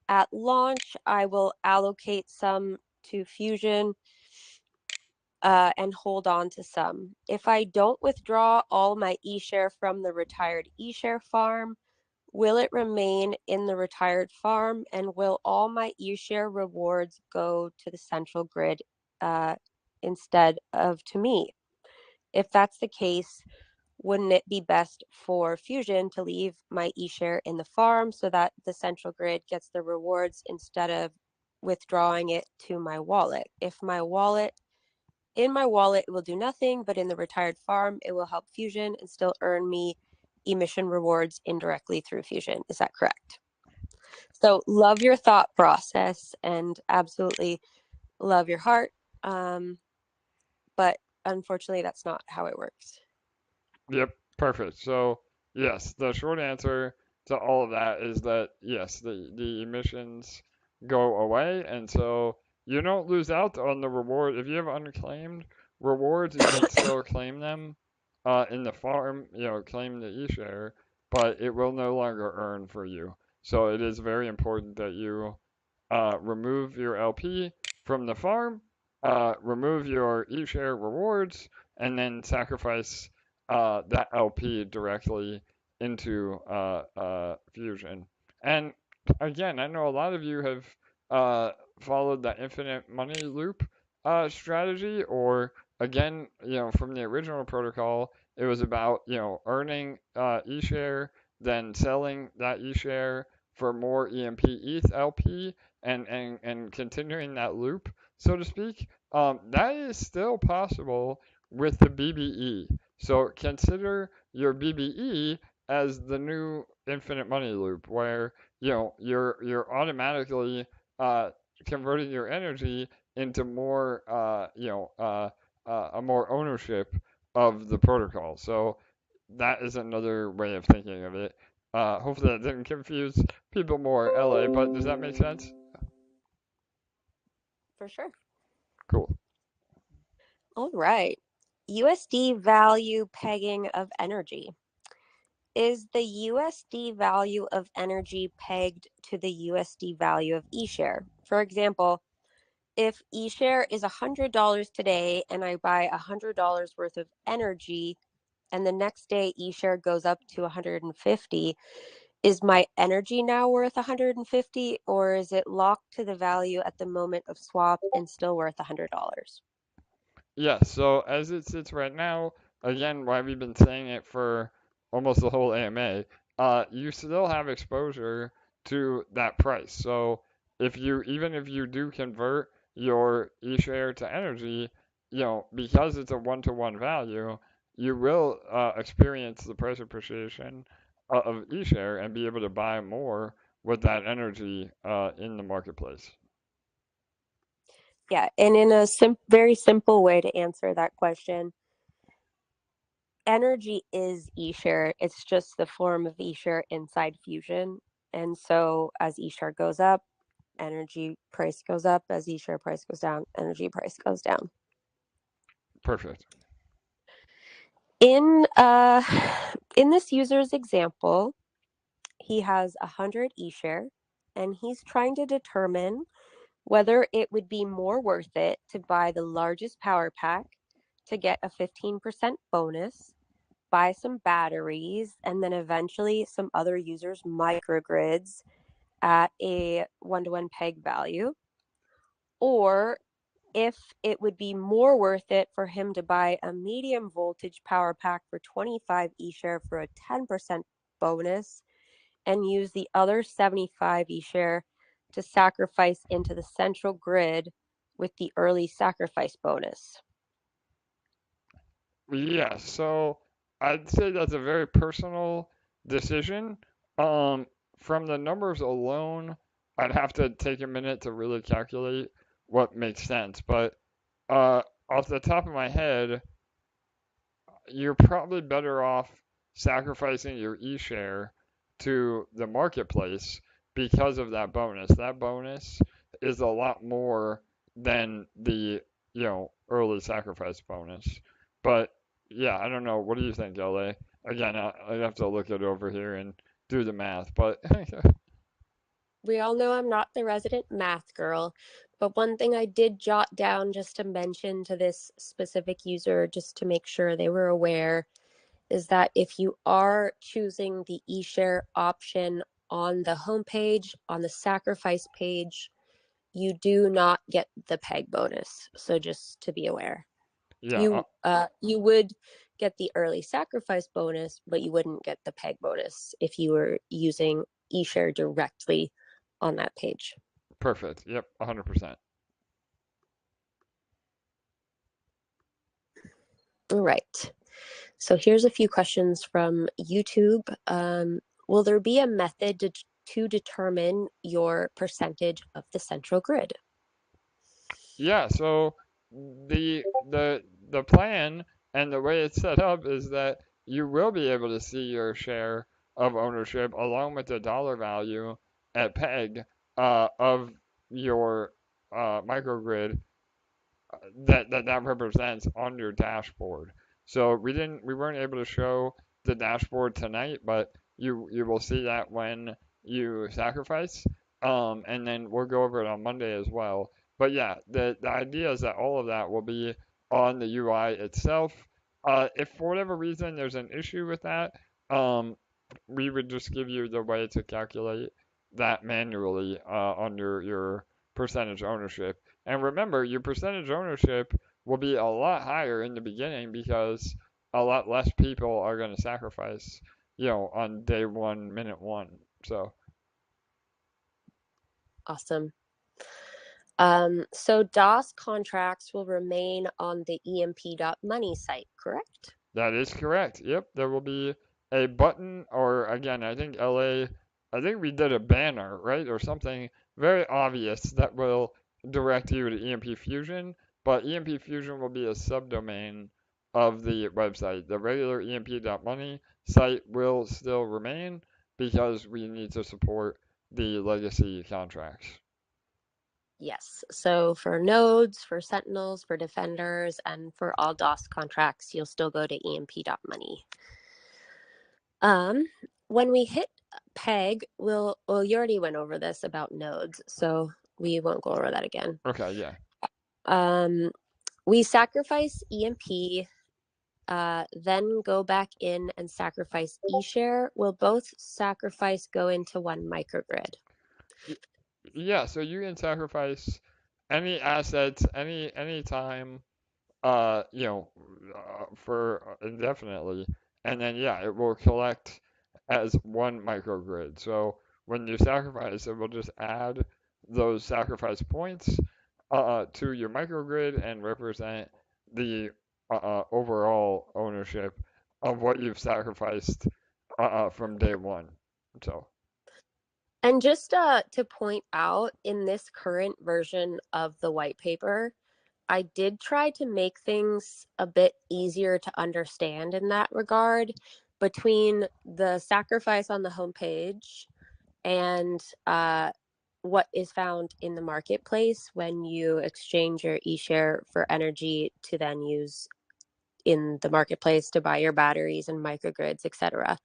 At launch, I will allocate some to Fusion and hold on to some. If I don't withdraw all my eShare from the retired eShare farm, will it remain in the retired farm, and will all my eShare rewards go to the central grid instead of to me? If that's the case, wouldn't it be best for Fusion to leave my eShare in the farm so that the central grid gets the rewards instead of withdrawing it to my wallet? In my wallet, it will do nothing, but in the retired farm, it will help Fusion and still earn me emission rewards indirectly through Fusion. Is that correct? So love your thought process and absolutely love your heart. But unfortunately, that's not how it works. Yep, perfect. So yes, the short answer to all of that is that, yes, the emissions go away, and so you don't lose out on the reward. If you have unclaimed rewards, you can still claim them in the farm, claim the eShare, but it will no longer earn for you. So it is very important that you remove your LP from the farm, remove your eShare rewards, and then sacrifice that LP directly into Fusion. And again, I know a lot of you have followed the infinite money loop strategy, or again, from the original protocol, it was about, earning eShare, then selling that eShare for more EMP ETH LP, and continuing that loop, so to speak. That is still possible with the BBE. So consider your BBE as the new infinite money loop, where you're automatically converting your energy into more a more ownership of the protocol. So that is another way of thinking of it. Hopefully that didn't confuse people more, LA, but does that make sense? For sure. Cool. All right. USD value pegging of energy. Is the USD value of energy pegged to the USD value of eShare? For example, if eShare is $100 today and I buy $100 worth of energy, and the next day eShare goes up to 150, is my energy now worth 150, or is it locked to the value at the moment of swap and still worth $100? Yeah, so as it sits right now, again, why we've been saying it for almost the whole AMA, you still have exposure to that price. So even if you do convert your eShare to energy, because it's a one-to-one value, you will experience the price appreciation of eShare and be able to buy more with that energy in the marketplace. Yeah, and in a very simple way to answer that question, energy is eShare. It's just the form of eShare inside Fusion. And so as eShare goes up, energy price goes up. As eShare price goes down, energy price goes down. Perfect. In this user's example, he has 100 eShare, and he's trying to determine whether it would be more worth it to buy the largest power pack to get a 15% bonus, buy some batteries, and then eventually some other users' microgrids at a one-to-one peg value, or if it would be more worth it for him to buy a medium voltage power pack for 25 eShare for a 10% bonus and use the other 75 eShare to sacrifice into the central grid with the early sacrifice bonus. Yeah, so I'd say that's a very personal decision. From the numbers alone, I'd have to take a minute to really calculate what makes sense. But off the top of my head, you're probably better off sacrificing your eShare to the marketplace because of that bonus. That bonus is a lot more than the, early sacrifice bonus. But yeah, I don't know. What do you think, LA? Again, I'd have to look it over here and do the math, but We all know I'm not the resident math girl, but one thing I did jot down just to mention to this specific user, just to make sure they were aware, is that if you are choosing the eShare option on the homepage, on the sacrifice page, you do not get the peg bonus. So just to be aware. yeah, You would get the early sacrifice bonus, but you wouldn't get the peg bonus if you were using eShare directly on that page. perfect. Yep, 100%. All right. So here's a few questions from YouTube. Will there be a method to determine your percentage of the central grid? Yeah, so the plan and the way it's set up is that you will be able to see your share of ownership along with the dollar value at peg of your microgrid that represents on your dashboard. So we weren't able to show the dashboard tonight, but you will see that when you sacrifice. And then we'll go over it on Monday as well. But yeah, the idea is that all of that will be on the UI itself. If for whatever reason there's an issue with that, we would just give you the way to calculate that manually under your percentage ownership. And remember, your percentage ownership will be a lot higher in the beginning because a lot less people are going to sacrifice, on day one, minute one. So Awesome. So DAAS contracts will remain on the EMP.Money site, correct? that is correct. Yep, there will be a button, or again, I think we did a banner, right, or something very obvious that will direct you to EMP Fusion, but EMP Fusion will be a subdomain of the website. The regular EMP.Money site will still remain because we need to support the legacy contracts. Yes. So for nodes, for sentinels, for defenders, and for all DAAS contracts, you'll still go to EMP.Money. When we hit peg, well, you already went over this about nodes, so we won't go over that again. Okay, yeah. We sacrifice EMP, then go back in and sacrifice Eshare. Will both sacrifice go into one microgrid? Yeah, so you can sacrifice any assets any time for indefinitely, and then yeah, it will collect as one microgrid. So when you sacrifice, it will just add those sacrifice points to your microgrid and represent the overall ownership of what you've sacrificed from day one. So. And just to point out, in this current version of the white paper, I did try to make things a bit easier to understand in that regard between the sacrifice on the homepage and what is found in the marketplace when you exchange your eShare for energy to then use in the marketplace to buy your batteries and microgrids, etc.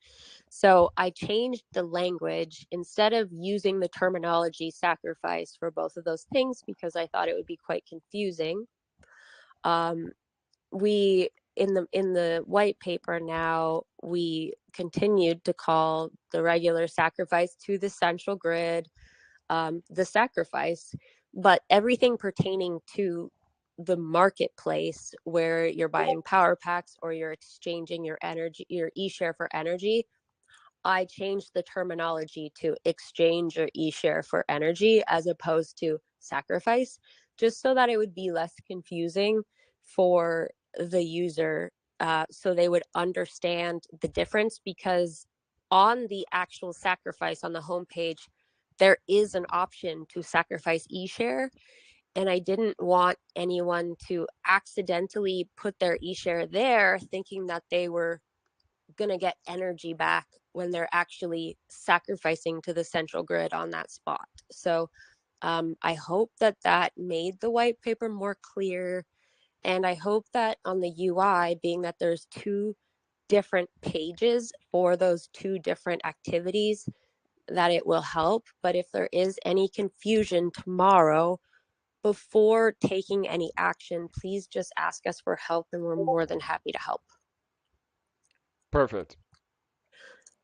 So I changed the language instead of using the terminology sacrifice for both of those things because I thought it would be quite confusing. We in the white paper now we continued to call the regular sacrifice to the central grid the sacrifice, but everything pertaining to the marketplace where you're buying power packs or you're exchanging your energy, your eShare for energy, I changed the terminology to exchange your eShare for energy as opposed to sacrifice, just so that it would be less confusing for the user, so they would understand the difference. Because on the actual sacrifice on the homepage, there is an option to sacrifice eShare, and I didn't want anyone to accidentally put their eShare there thinking that they were going to get energy back when they're actually sacrificing to the central grid on that spot. So I hope that made the white paper more clear. And I hope that on the UI, being that there's two different pages for those two different activities, that it will help. But if there is any confusion tomorrow, before taking any action, please just ask us for help and we're more than happy to help. Perfect.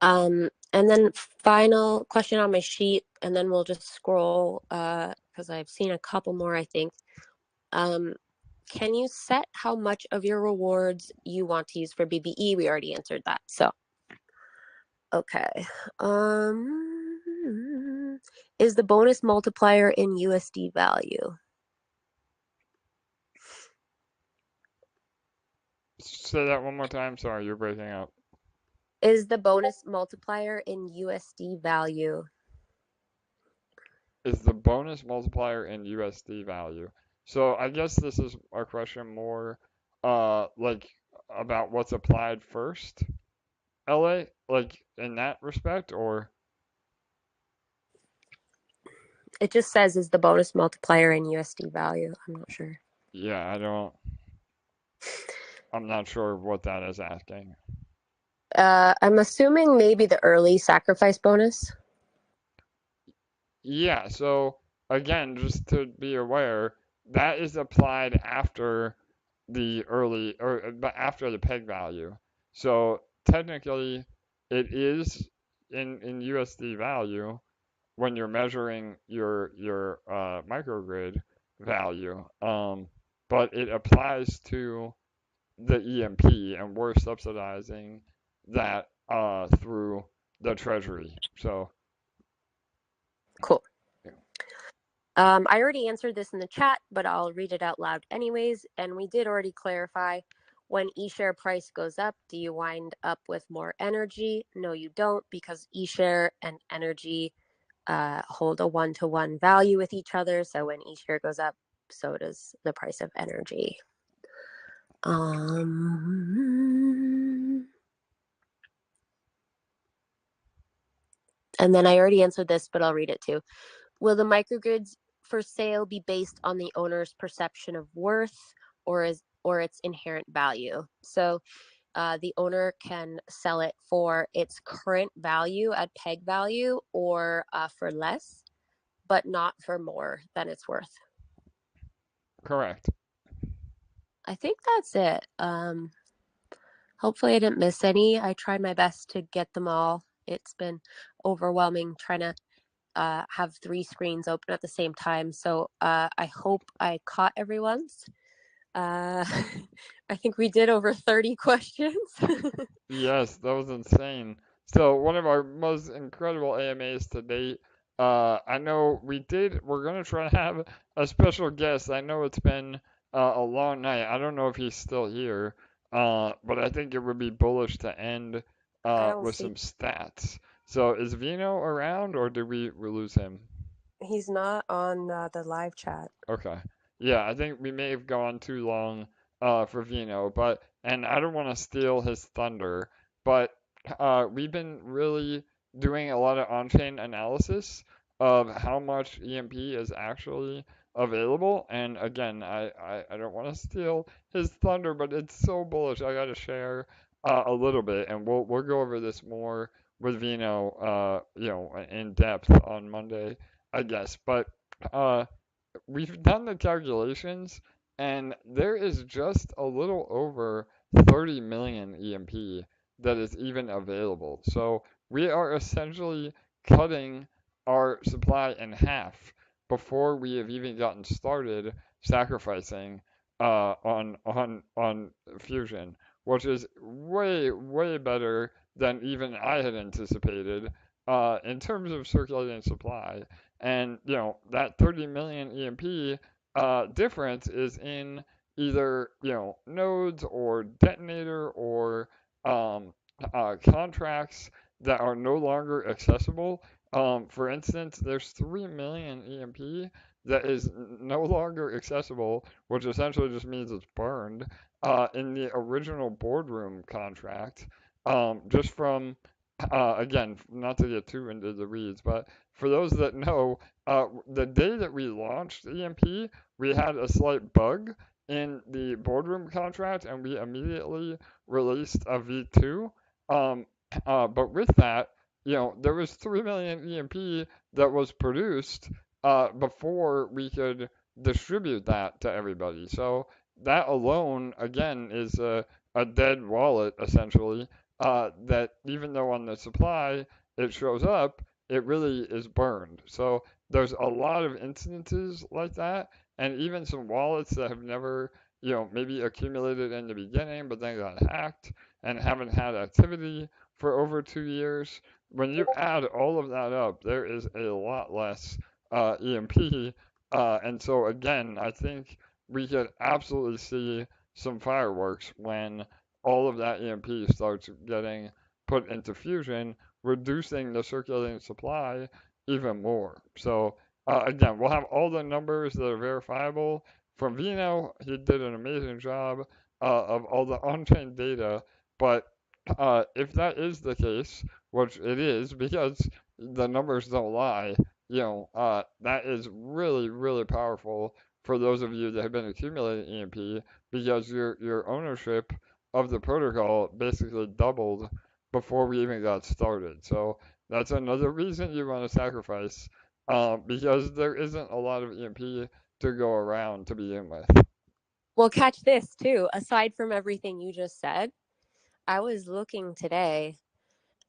And then final question on my sheet, and then we'll just scroll because I've seen a couple more, I think. Can you set how much of your rewards you want to use for BBE? We already answered that. So, okay. Is the bonus multiplier in USD value? Say that one more time. Sorry, you're breaking up. Is the bonus multiplier in USD value? Is the bonus multiplier in USD value? So I guess this is a question more like about what's applied first. LA, like in that respect, or? It just says is the bonus multiplier in USD value. I'm not sure. Yeah, I'm not sure what that is asking. I'm assuming maybe the early sacrifice bonus. Yeah, so again, just to be aware, that is applied after the early but after the peg value. So technically, it is in USD value when you're measuring your microgrid value. But it applies to the EMP, and we're subsidizing that through the treasury. So Cool. yeah. I already answered this in the chat, but I'll read it out loud anyways. And we did already clarify, when eShare price goes up, do you wind up with more energy? No, you don't, because eShare and energy hold a one-to-one value with each other. So when eShare goes up, so does the price of energy. And then I already answered this, but I'll read it too. Will the microgrids for sale be based on the owner's perception of worth or its inherent value? So the owner can sell it for its current value at peg value or for less, but not for more than it's worth. Correct. I think that's it. Hopefully I didn't miss any. I tried my best to get them all. It's been overwhelming trying to have 3 screens open at the same time. So I hope I caught everyone's. I think we did over 30 questions. Yes, that was insane. So one of our most incredible AMAs to date. I know we're gonna try to have a special guest. I know it's been a long night. I don't know if he's still here. But I think it would be bullish to end I don't with see. some stats. So is Vino around, or did we lose him? He's not on the live chat. Okay. Yeah, I think we may have gone too long for Vino, and I don't want to steal his thunder, but we've been really doing a lot of on-chain analysis of how much EMP is actually available. And again, I don't want to steal his thunder, but it's so bullish. I got to share a little bit, and we'll go over this more with Vino, in depth on Monday, I guess. But we've done the calculations, and there is just a little over 30 million EMP that is even available. So we are essentially cutting our supply in half before we have even gotten started sacrificing on Fusion, which is way better than even I had anticipated in terms of circulating supply. And that 30 million EMP difference is in either nodes or detonator or contracts that are no longer accessible. For instance, there's 3 million EMP that is no longer accessible, which essentially just means it's burned in the original boardroom contract. Just from again, not to get too into the weeds, but for those that know, the day that we launched EMP, we had a slight bug in the boardroom contract, and we immediately released a V2. But with that, there was 3 million EMP that was produced before we could distribute that to everybody. So that alone, again, is a dead wallet, essentially, that even though on the supply it shows up, it really is burned. So there's a lot of instances like that, and even some wallets that have never, maybe accumulated in the beginning, but then got hacked and haven't had activity for over 2 years. When you add all of that up, there is a lot less EMP. And so again, I think we could absolutely see some fireworks when all of that EMP starts getting put into Fusion, reducing the circulating supply even more. So again, we'll have all the numbers that are verifiable from Vino. He did an amazing job of all the on-chain data, but if that is the case, which it is because the numbers don't lie, that is really, really powerful for those of you that have been accumulating EMP because your ownership of the protocol basically doubled before we even got started. So that's another reason you want to sacrifice because there isn't a lot of EMP to go around to begin with. Well, catch this too. Aside from everything you just said, I was looking today,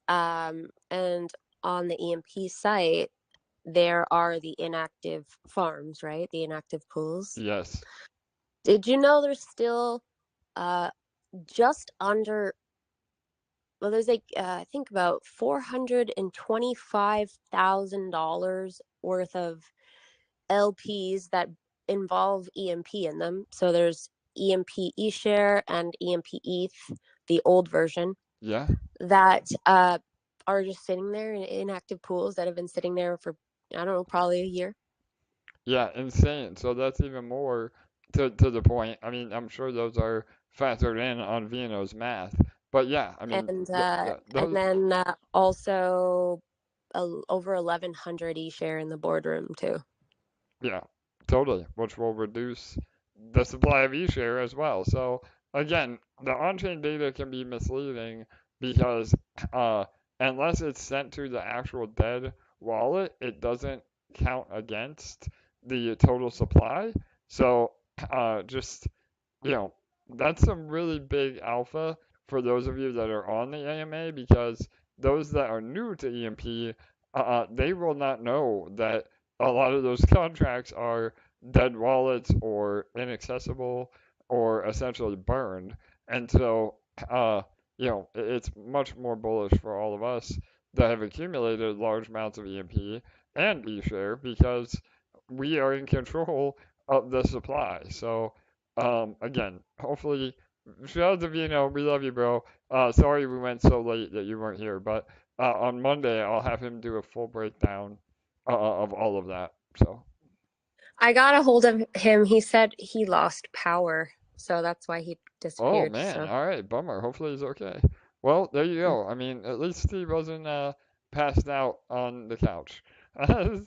and on the EMP site, there are the inactive farms, right? The inactive pools. Yes. Did you know there's still just under, well, there's like, I think about $425,000 worth of LPs that involve EMP in them. So there's EMP Eshare and EMP ETH, the old version, Yeah. that are just sitting there in inactive pools that have been sitting there for, I don't know, probably a year. Yeah, insane. So that's even more to the point. I mean, I'm sure those are factored in on Vino's math. But yeah, I mean, And those, then also over 1,100 Eshare in the boardroom too. yeah, totally, which will reduce the supply of eShare as well. So again, the on-chain data can be misleading because unless it's sent to the actual dead wallet, it doesn't count against the total supply. So just you know, that's some really big alpha for those of you that are on the AMA because those that are new to EMP, they will not know that a lot of those contracts are dead wallets or inaccessible or essentially burned. And so, it's much more bullish for all of us that have accumulated large amounts of EMP and eShare because we are in control of the supply. So, again, hopefully, shout out to Vino. We love you, bro. Sorry we went so late that you weren't here, but on Monday I'll have him do a full breakdown of all of that. So. I got a hold of him. He said he lost power, so that's why he Oh disappeared. man, So all right, bummer. Hopefully he's okay. Well, there you go. I mean, at least Steve wasn't passed out on the couch.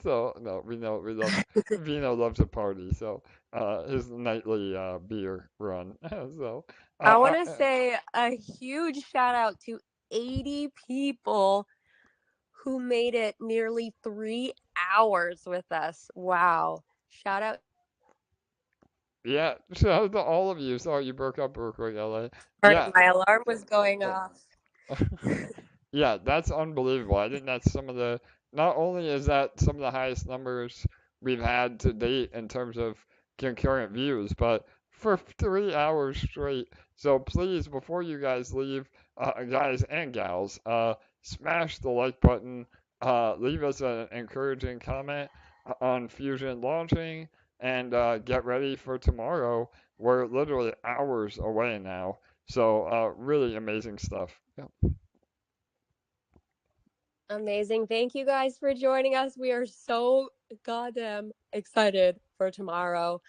So no, we love Vino loves a party. So his nightly beer run. So I uh, want to say a huge shout out to 80 people who made it nearly 3 hours with us. Wow. Shout out. yeah, shout out to all of you. Sorry you broke up real quick, LA. Sorry, Yeah. my alarm was going Oh. off. Yeah, that's unbelievable. I think that's some of the, not only is that some of the highest numbers we've had to date in terms of concurrent views, but for 3 hours straight. So please, before you guys leave, guys and gals, smash the like button, leave us an encouraging comment on Fusion launching, and get ready for tomorrow. We're literally hours away now. So really amazing stuff. Yeah. Amazing. Thank you guys for joining us. We are so goddamn excited for tomorrow.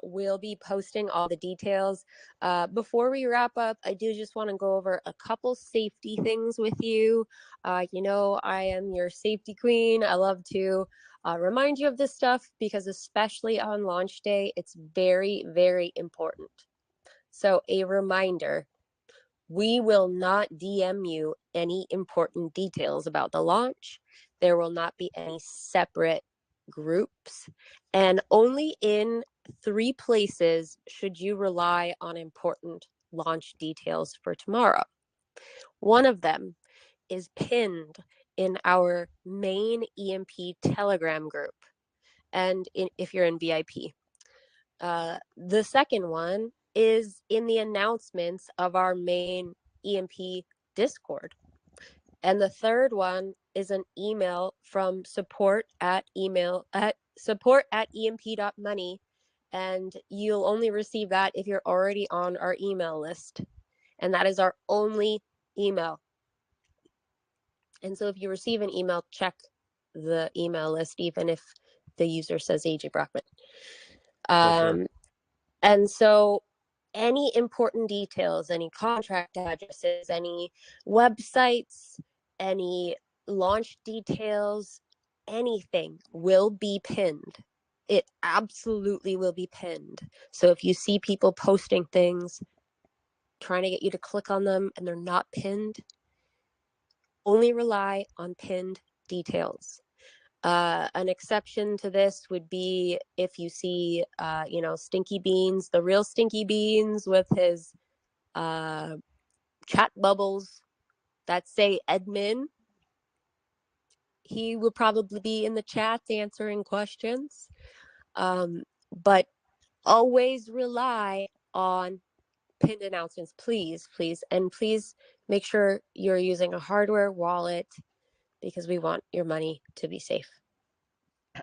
We'll be posting all the details. Before we wrap up, I do just want to go over a couple safety things with you. I am your safety queen. I love to remind you of this stuff because, especially on launch day, it's very, very important. So, a reminder. We will not DM you any important details about the launch. There will not be any separate groups. And only in 3 places should you rely on important launch details for tomorrow. One of them is pinned in our main EMP Telegram group, and if you're in VIP. The second one is in the announcements of our main EMP Discord. And the third one is an email from support at EMP.Money. And you'll only receive that if you're already on our email list. And that is our only email. And so if you receive an email, check the email list, even if the user says AJ Brockman. For sure. And so any important details, any contract addresses, any websites, any launch details, anything will be pinned. It absolutely will be pinned. So if you see people posting things, trying to get you to click on them and they're not pinned, only rely on pinned details. An exception to this would be if you see, Stinky Beans, the real Stinky Beans with his chat bubbles that say admin. He will probably be in the chat answering questions. But always rely on pinned announcements, please. And please make sure you're using a hardware wallet because we want your money to be safe.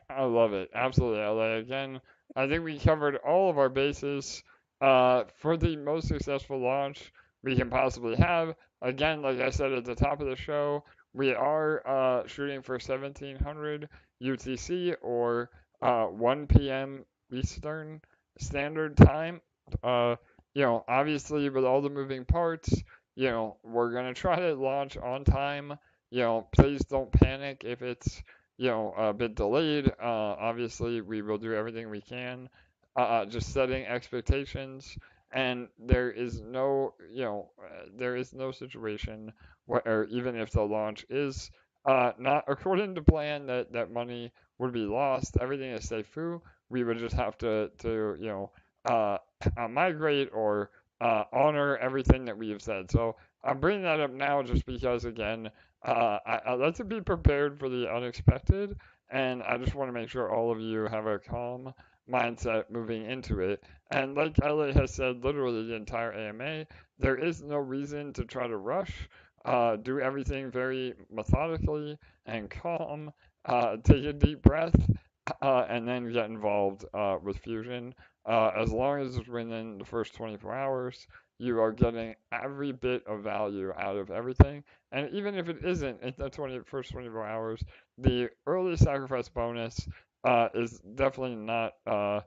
I love it. Absolutely, LA. Again, I think we covered all of our bases for the most successful launch we can possibly have. Again, like I said at the top of the show, we are shooting for 1700 UTC or 1 p.m. Eastern Standard Time. Obviously with all the moving parts, we're going to try to launch on time. Please don't panic if it's a bit delayed. Obviously, we will do everything we can. Just setting expectations, and there is no situation where even if the launch is not according to plan, that money would be lost. Everything is safe. We would just have to migrate or honor everything that we have said. So I'm bringing that up now just because, again, I like to be prepared for the unexpected, and I just want to make sure all of you have a calm mindset moving into it. And like Elliot has said, literally the entire AMA, there is no reason to try to rush. Do everything very methodically and calm. Take a deep breath, and then get involved with Fusion. As long as it's within the first 24 hours, you are getting every bit of value out of everything. And even if it isn't in the first 24 hours, the early sacrifice bonus is definitely not, a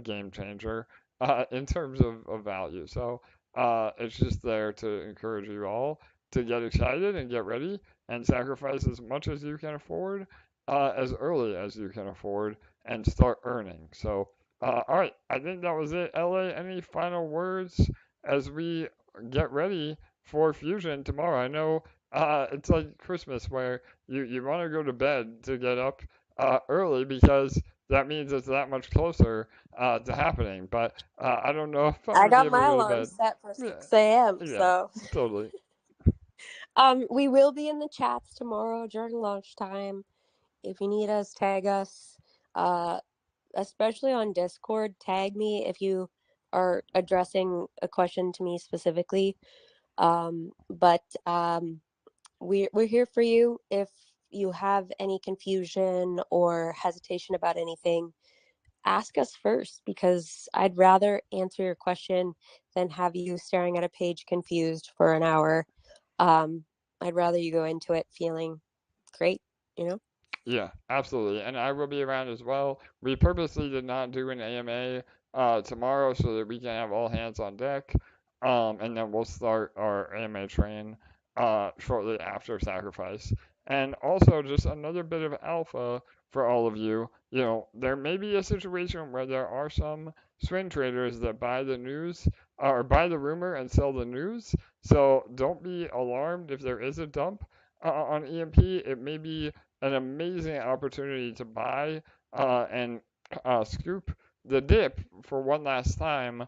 game changer in terms of value. So it's just there to encourage you all to get excited and get ready and sacrifice as much as you can afford, as early as you can afford, and start earning. So, all right, I think that was it. LA, any final words as we get ready for Fusion tomorrow? I know it's like Christmas where you want to go to bed to get up early because that means it's that much closer to happening. But I don't know if I'm I going to be got able my to go to alarm bed. set for Yeah, 6 a.m. yeah, So totally. we will be in the chats tomorrow during lunchtime. If you need us, tag us. Especially on Discord, tag me if you are addressing a question to me specifically. But we're here for you if you have any confusion or hesitation about anything. Ask us first, because I'd rather answer your question than have you staring at a page confused for an hour. I'd rather you go into it feeling great, Yeah, absolutely. And I will be around as well. We purposely did not do an AMA tomorrow so that we can have all hands on deck. And then we'll start our AMA train shortly after sacrifice. And also, just another bit of alpha for all of you. There may be a situation where there are some swing traders that buy the news or buy the rumor and sell the news. So don't be alarmed if there is a dump on EMP. It may be an amazing opportunity to buy and scoop the dip for one last time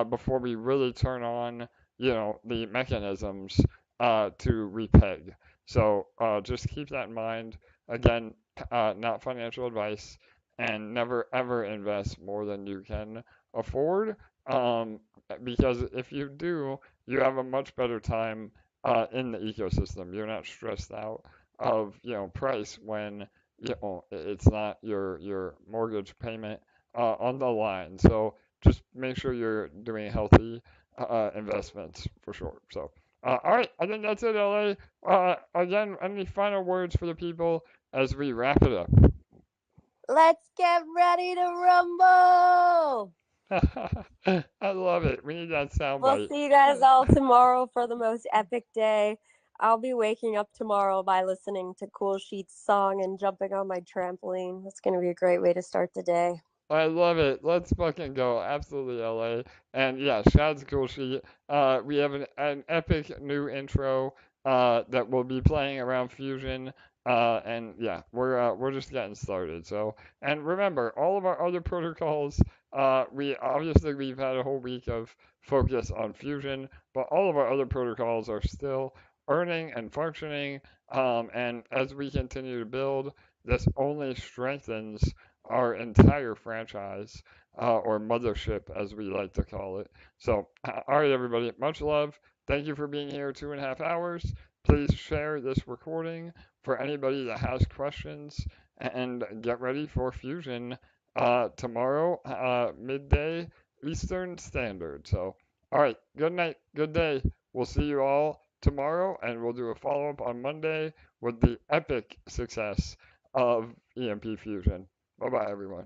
before we really turn on, the mechanisms to repeg. So just keep that in mind. Again, not financial advice, and never ever invest more than you can afford. Because if you do, you have a much better time in the ecosystem. You're not stressed out of price when it's not your mortgage payment on the line. So just make sure you're doing healthy investments for sure. So all right, I think that's it, LA. Again, any final words for the people as we wrap it up? Let's get ready to rumble. I love it. We need that We'll soundbite. see you guys all tomorrow for the most epic day. I'll be waking up tomorrow by listening to Cool Sheet's song and jumping on my trampoline. That's going to be a great way to start the day. I love it. Let's fucking go. Absolutely, LA. And yeah, Shad's Cool Sheet. We have an epic new intro that will be playing around Fusion. And yeah, we're just getting started. So, and remember, all of our other protocols, we've had a whole week of focus on Fusion, but all of our other protocols are still earning and functioning. And as we continue to build, this only strengthens our entire franchise, or mothership, as we like to call it. So, all right, everybody, much love. Thank you for being here 2.5 hours. Please share this recording for anybody that has questions, and get ready for Fusion tomorrow, midday Eastern Standard. So, all right, good night, good day. We'll see you all tomorrow, and we'll do a follow up on Monday with the epic success of EMP Fusion. Bye bye, everyone.